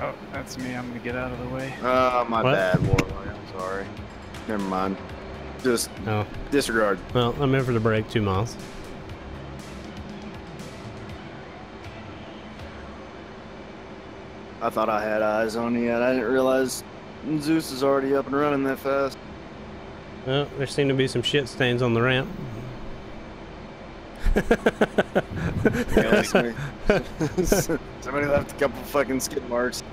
Oh, that's me. I'm gonna get out of the way. My What? bad, Warlock. I'm sorry. Never mind. Just Oh. disregard. Well, I'm in for the break, 2 miles. I thought I had eyes on you, and I didn't realize Zeus is already up and running that fast. Well, there seem to be some shit stains on the ramp. Yeah, that's me. Somebody left a couple fucking skid marks.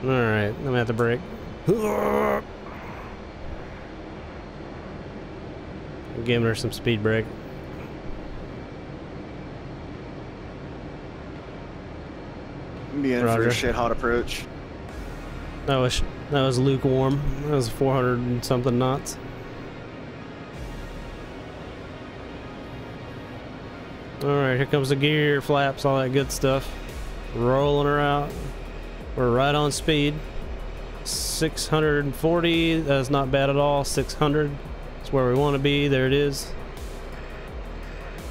Alright, I'm at the break. I'm giving her some speed brake. I'm being for Roger. a shit hot approach. That was lukewarm. That was 400 and something knots. Alright, here comes the gear, flaps, all that good stuff. Rolling her out. We're right on speed. 640, that's not bad at all. 600, that's where we want to be. There it is.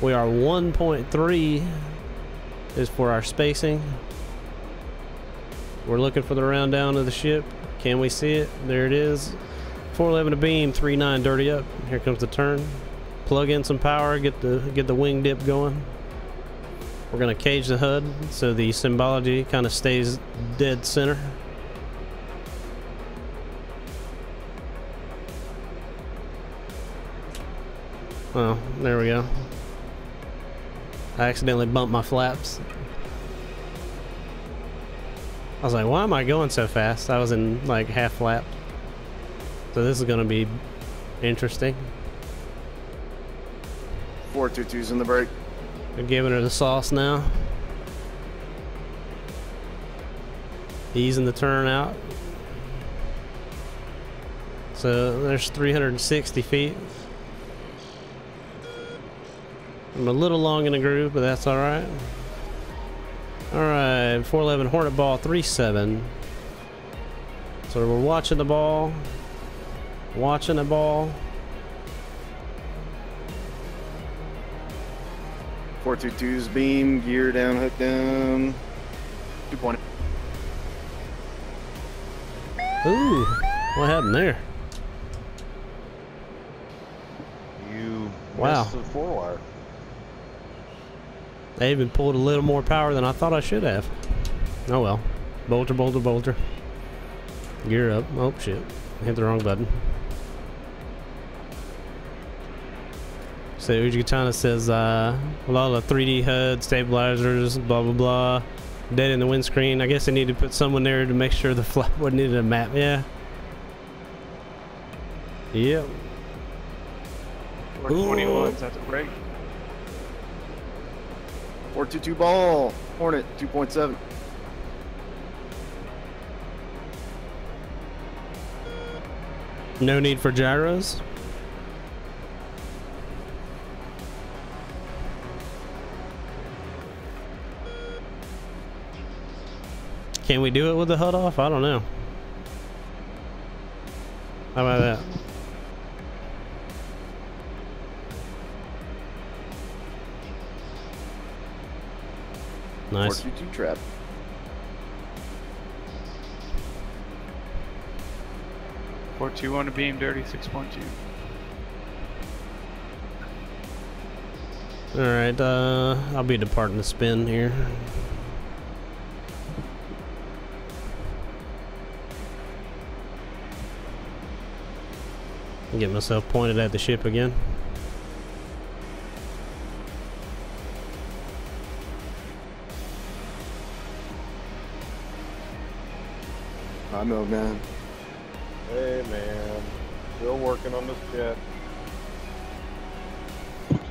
We are 1.3 is for our spacing. We're looking for the round down of the ship. Can we see it? There it is. 411 to beam, 39 dirty up. Here comes the turn. Plug in some power, get the wing dip going. We're gonna cage the HUD so the symbology kind of stays dead center. Oh, there we go. I accidentally bumped my flaps. I was like, why am I going so fast? I was in like half flap. So this is gonna be interesting. 422's in the brake. We're giving her the sauce now. Easing the turn out. So there's 360 feet. I'm a little long in the groove, but that's alright. Alright, 411 Hornet ball 37. So we're watching the ball. Watching the ball. 422's beam, gear down, hook down. 2.0. Ooh, what happened there? You Wow. missed the 4-wire. They even pulled a little more power than I thought I should have. Oh well. Bolter, bolter, bolter. Gear up. Oh shit. Hit the wrong button. So Uji Katana says, with all the 3D HUD, stabilizers, blah blah blah, Dead in the windscreen. I guess I need to put someone there to make sure the flap wasn't in the map. Yeah. Yep. 421's at the break. 422 ball. Hornet 2.7. No need for gyros. Can we do it with the HUD off? I don't know. How about that? Nice. 422 trap. Four two one to beam, dirty 6.2. All right, I'll be departing the spin here. Get myself pointed at the ship again. I know, man. Hey man, still working on this jet.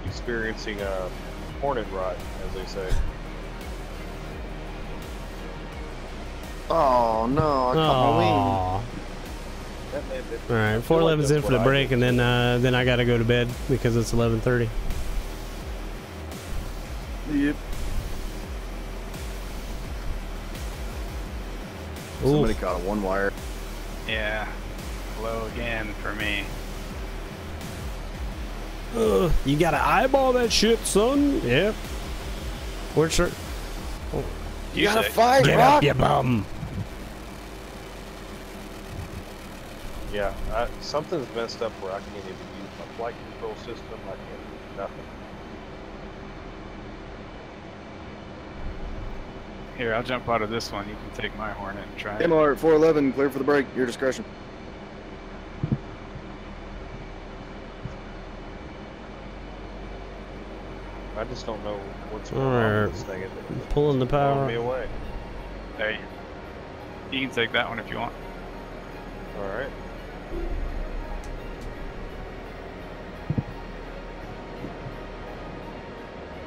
Experiencing a hornet rot, as they say. Oh no! I caught my wing. All right, 411's in for the break, and then I gotta go to bed because it's 11:30. Yep. Somebody caught a one wire. Yeah. Low again for me. You gotta eyeball that shit, son. Yep. Where's sir? Oh. You gotta fight, Get Rock. up, you bum. Yeah, something's messed up where I can't even use my flight control system. I can't do nothing. Here, I'll jump out of this one. You can take my Hornet and try it. MR 411, clear for the break. Your discretion. I just don't know what's going on with this thing. It's pulling the power. blowing me away. Hey, you can take that one if you want. All right.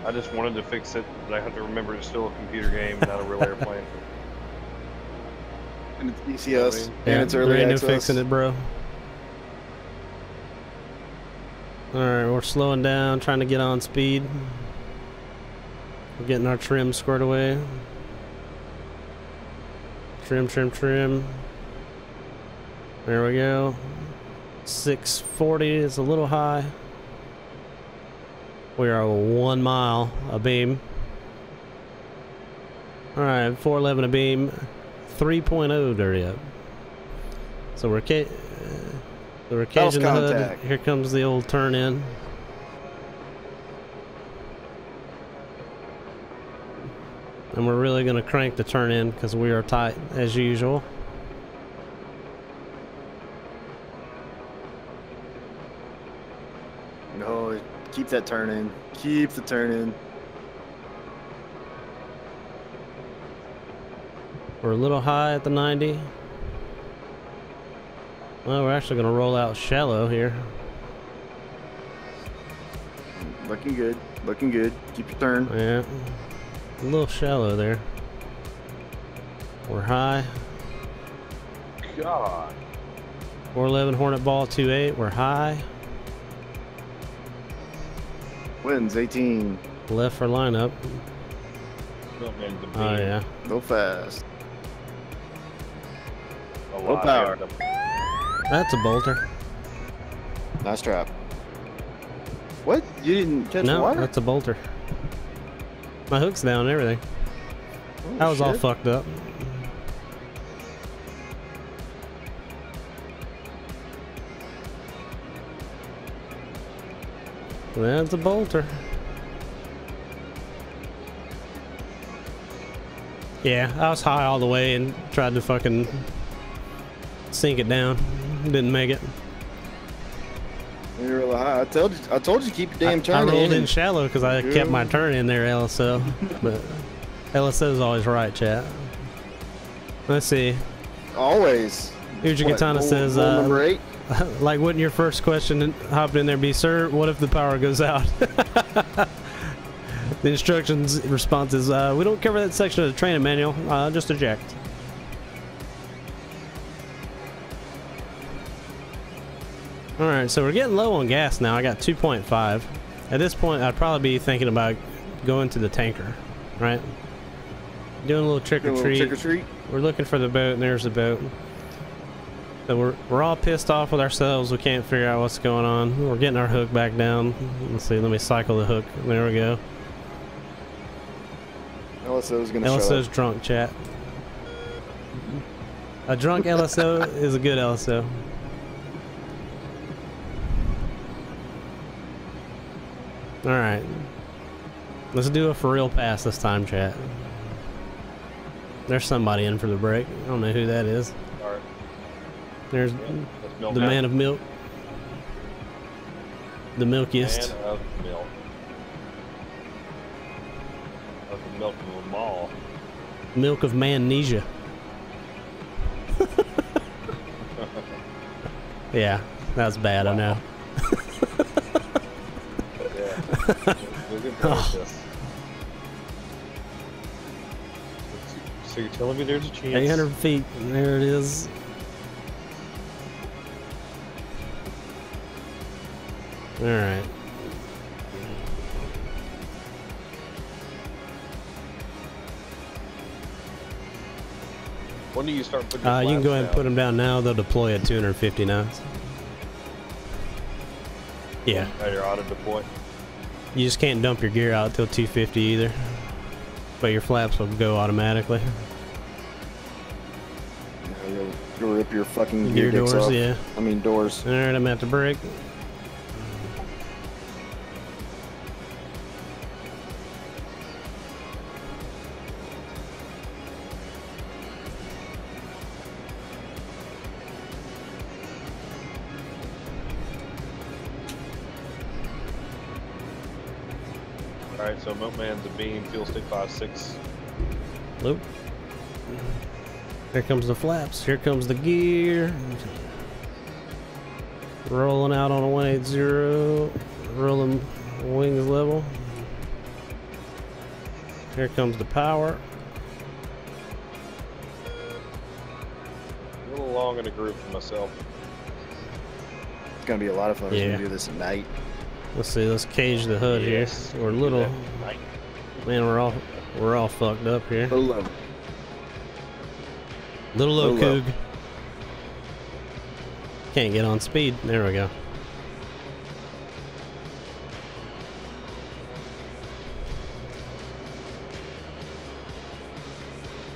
I just wanted to fix it, but I have to remember it's still a computer game, not a real airplane. And it's ECS, Yeah, and it's early there ain't access. no fixing it, bro. Alright, we're slowing down, trying to get on speed. We're getting our trim squared away. Trim, trim, trim. There we go. 640 is a little high. We are 1 mile abeam. Alright, 411 abeam. 3.0 dirty up. So we're caging the hood. Here comes the old turn in. And we're really going to crank the turn in because we are tight as usual. No, keep that turn in. Keep the turn in. We're a little high at the 90. Well, we're actually going to roll out shallow here. Looking good. Looking good. Keep your turn. Yeah. A little shallow there. We're high. God. 411 Hornet ball 28. We're high. Wins 18. Left for lineup. Oh yeah. Go fast. Low power. That's a bolter. Nice trap. What? You didn't catch the No, water? that's a bolter. My hook's down and everything. Oh, That was all shit. fucked up. That's a bolter. Yeah, I was high all the way and tried to fucking sink it down. Didn't make it. You're really high. I told you to keep your damn I turn rolled in. in shallow because I kept my turn in there, LSL. But LSO is always right, chat. Let's see. Always. Uji Katana says, number 8. like, wouldn't your first question hopping in there be, sir, what if the power goes out? The instructions response is, we don't cover that section of the training manual, just eject. Alright, so we're getting low on gas now. I got 2.5. At this point, I'd probably be thinking about going to the tanker, right? Doing a little trick or treat. Trick or treat. We're looking for the boat, and there's the boat. So we're all pissed off with ourselves. We can't figure out what's going on. We're getting our hook back down. Let's see. Let me cycle the hook. There we go. LSO's gonna show up. LSO's drunk, chat. A drunk LSO is a good LSO. Alright. Let's do a for real pass this time, chat. There's somebody in for the break. I don't know who that is. Alright. There's Yeah, the man of milk. The milkiest. Man of milk. Of the milk of them all. Milk of Mannesia. Yeah, that's bad, I know. Yeah. We're good for this. So you're telling me there's a chance? 800 feet, and there it is. Alright. When do you start putting your You can go ahead and flaps put them down now. They'll deploy at 250 knots. Yeah. down? At your auto deploy? You just can't dump your gear out till 250 either. But your flaps will go automatically. You'll rip your fucking Gear dicks doors, off. yeah. I mean doors. Alright, I'm at the break. Alright, so Milkman's a beam, fuel stick 5.6. Loop. Here comes the flaps. Here comes the gear. Rolling out on a 180. Rolling wings level. Here comes the power. A little long in the groove for myself. It's gonna be a lot of fun. Yeah. We're gonna do this at night. Let's see. Let's cage the HUD Yes. here. We're a little. Man, we're all fucked up here. Little low. Little low, Little low. Coog. Can't get on speed. There we go.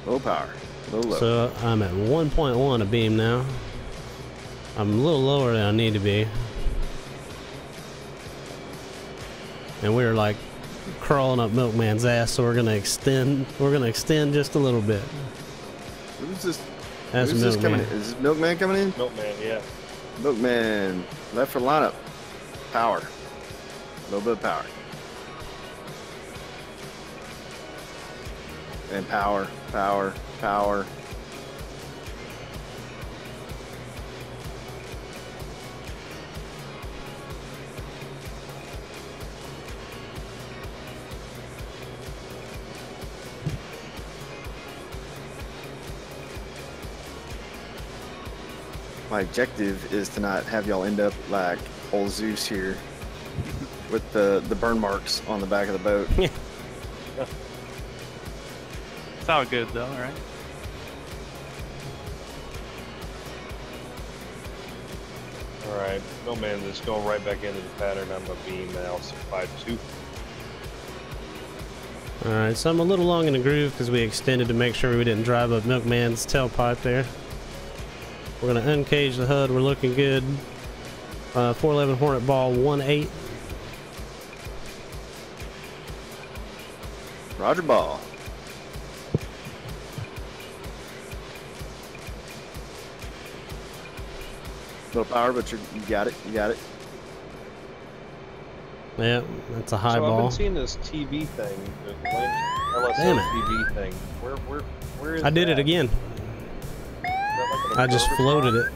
Low power. Little low. So I'm at 1.1 a beam now. I'm a little lower than I need to be. And we're like crawling up Milkman's ass, so we're gonna extend just a little bit. Who's this? That's Who's this coming Milkman. in? Is this Milkman coming in? Milkman, yeah. Milkman. Left for lineup. Power. A little bit of power. And power. Power. Power. My objective is to not have y'all end up like old Zeus here with the burn marks on the back of the boat. It's all good though, right? Alright, Milkman is going right back into the pattern. I'm a beam now, so 5.2. Alright, so I'm a little long in the groove because we extended to make sure we didn't drive up Milkman's tailpipe there. We're gonna uncage the HUD. We're looking good. 411 Hornet ball 1.8. Roger ball. Little power, but you got it. You got it. Yeah, that's a high So I've ball. been seeing this TV thing, the LSO Damn it. TV thing. Where is I did it that? again. Is that like an I just observer floated spot?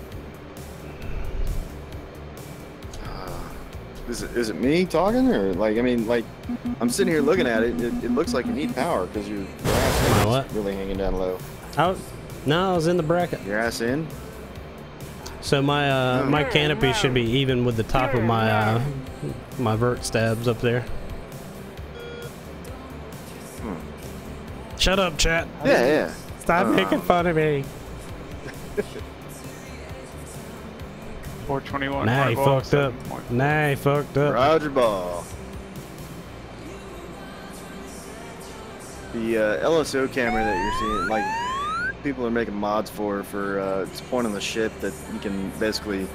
it. Is it me talking, or like, I mean, like, I'm sitting here looking at it. It looks like you need power because your ass My is what? really hanging down low. No, I was in the bracket. Your ass in? So my my canopy should be even with the top of my my vert stabs up there. Shut up, chat. Yeah. Stop making fun of me. 421. Nah, he hardball, fucked up. 7.4. Nah, he fucked up. Roger ball. The LSO camera that you're seeing, like, people are making mods for it's a point on the ship that you can basically,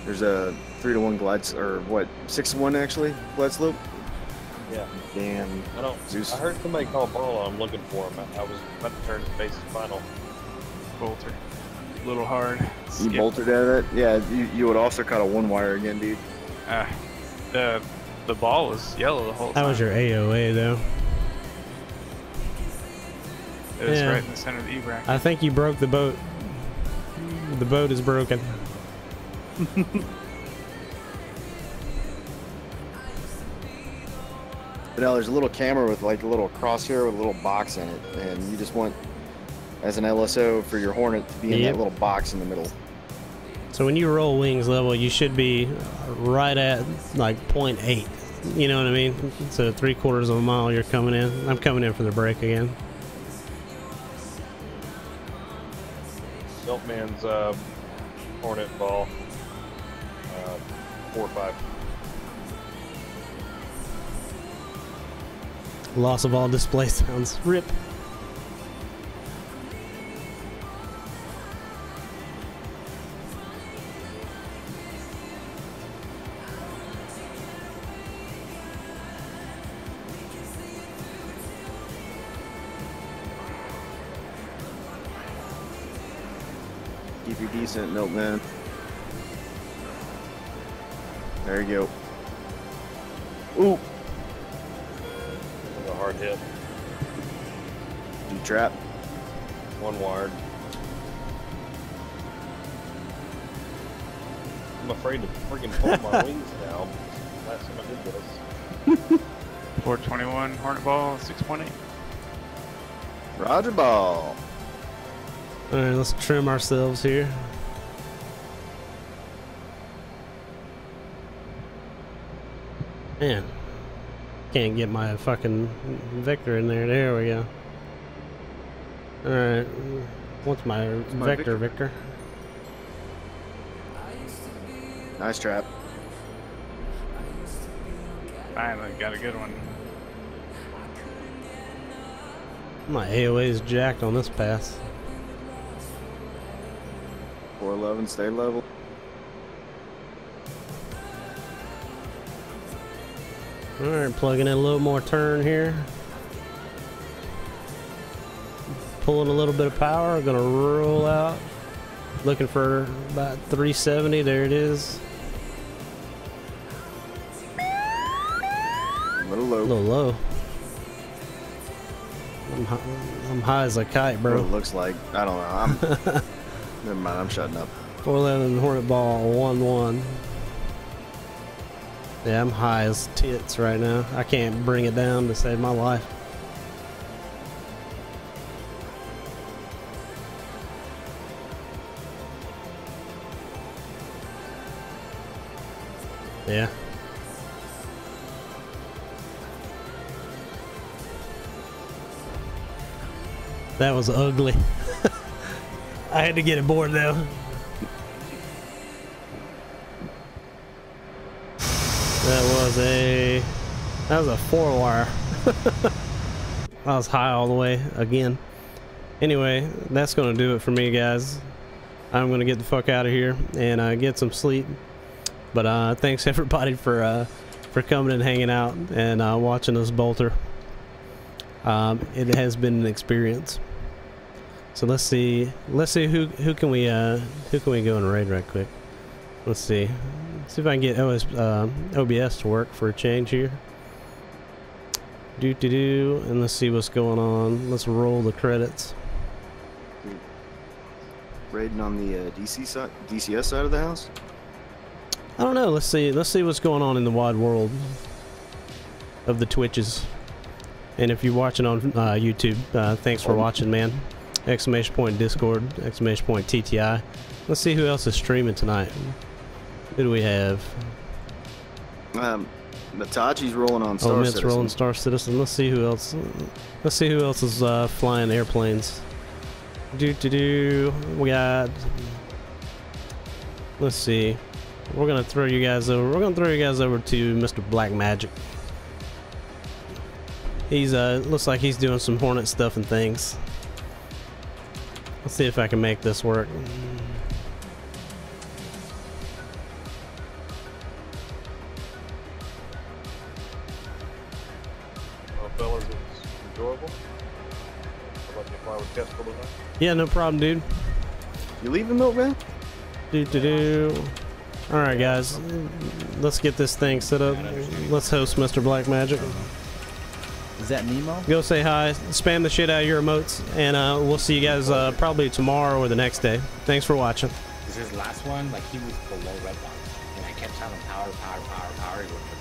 there's a 3-to-1 glide, or what, 6-to-1 actually, glide slope? Yeah. Damn. I don't. Zeus. I heard somebody call Barlow. I'm looking for him. I was about to turn to base final. Bolter. A little hard. You Skip. bolted out of that? Yeah, you would also cut a 1-wire again, dude. The ball was yellow the whole time. That was your AOA though. It was Yeah. right in the center of the E-bracket. I think you broke the boat. The boat is broken. But now there's a little camera with like a little crosshair with a little box in it, and you just want, as an LSO, for your Hornet to be in Yep. that little box in the middle. So when you roll wings level, you should be right at like 0.8. You know what I mean? So 3/4 of a mile you're coming in. I'm coming in for the break again. Milkman's Hornet ball. 4-5. Loss of all display sounds. Rip. Keep you decent, Milkman. There you go. Ooh, A hard hit. you trap. One wired. I'm afraid to freaking pull my wings now. Last time I did this. 421 Hornet ball, 6.8. Roger ball. Alright, let's trim ourselves here. Man, can't get my fucking Vector in there. There we go. Alright, what's my my Vector, Victor? Nice trap. Finally got a good one. My AOA is jacked on this pass. 411, stay level. Alright, plugging in a little more turn here. Pulling a little bit of power, gonna roll out. Looking for about 370, there it is. A little low. A little low. I'm high as a kite, What bro. it looks like. I don't know. Never mind, I'm shutting up. 411 Hornet ball 1-1. Yeah, I'm high as tits right now. I can't bring it down to save my life. Yeah. That was ugly. I had to get it bored though. That was a 4-wire. I was high all the way again. Anyway, that's gonna do it for me, guys. I'm gonna get the fuck out of here and get some sleep. But thanks everybody for coming and hanging out and watching us bolter. It has been an experience. So let's see who can we go and raid right quick. Let's see. See if I can get OBS to work for a change here. And let's see what's going on. Let's roll the credits. Raiding on the DCS side of the house? I don't know. Let's see what's going on in the wide world of the Twitches. And if you're watching on YouTube, thanks for watching, man. Exclamation point Discord, exclamation point TTI. Let's see who else is streaming tonight. Who do we have? Matachi's rolling on Star Mitt's Citizen. rolling Star Citizen. Let's see who else. Let's see who else is flying airplanes. We got. Let's see. We're gonna throw you guys over. We're gonna throw you guys over to Mr. Black Magic. He's looks like he's doing some Hornet stuff and things. Let's see if I can make this work. Well, fellas, it's enjoyable. I'd like to fly with Kestrel tonight. Yeah, no problem, dude. You leaving, Milkman? All right, guys, let's get this thing set up. Let's host Mr. Black Magic. Is that Nemo? Go say hi, spam the shit out of your emotes, and we'll see you guys probably tomorrow or the next day. Thanks for watching. Is his last one, like he was below red box, and I kept telling him power, he wouldn't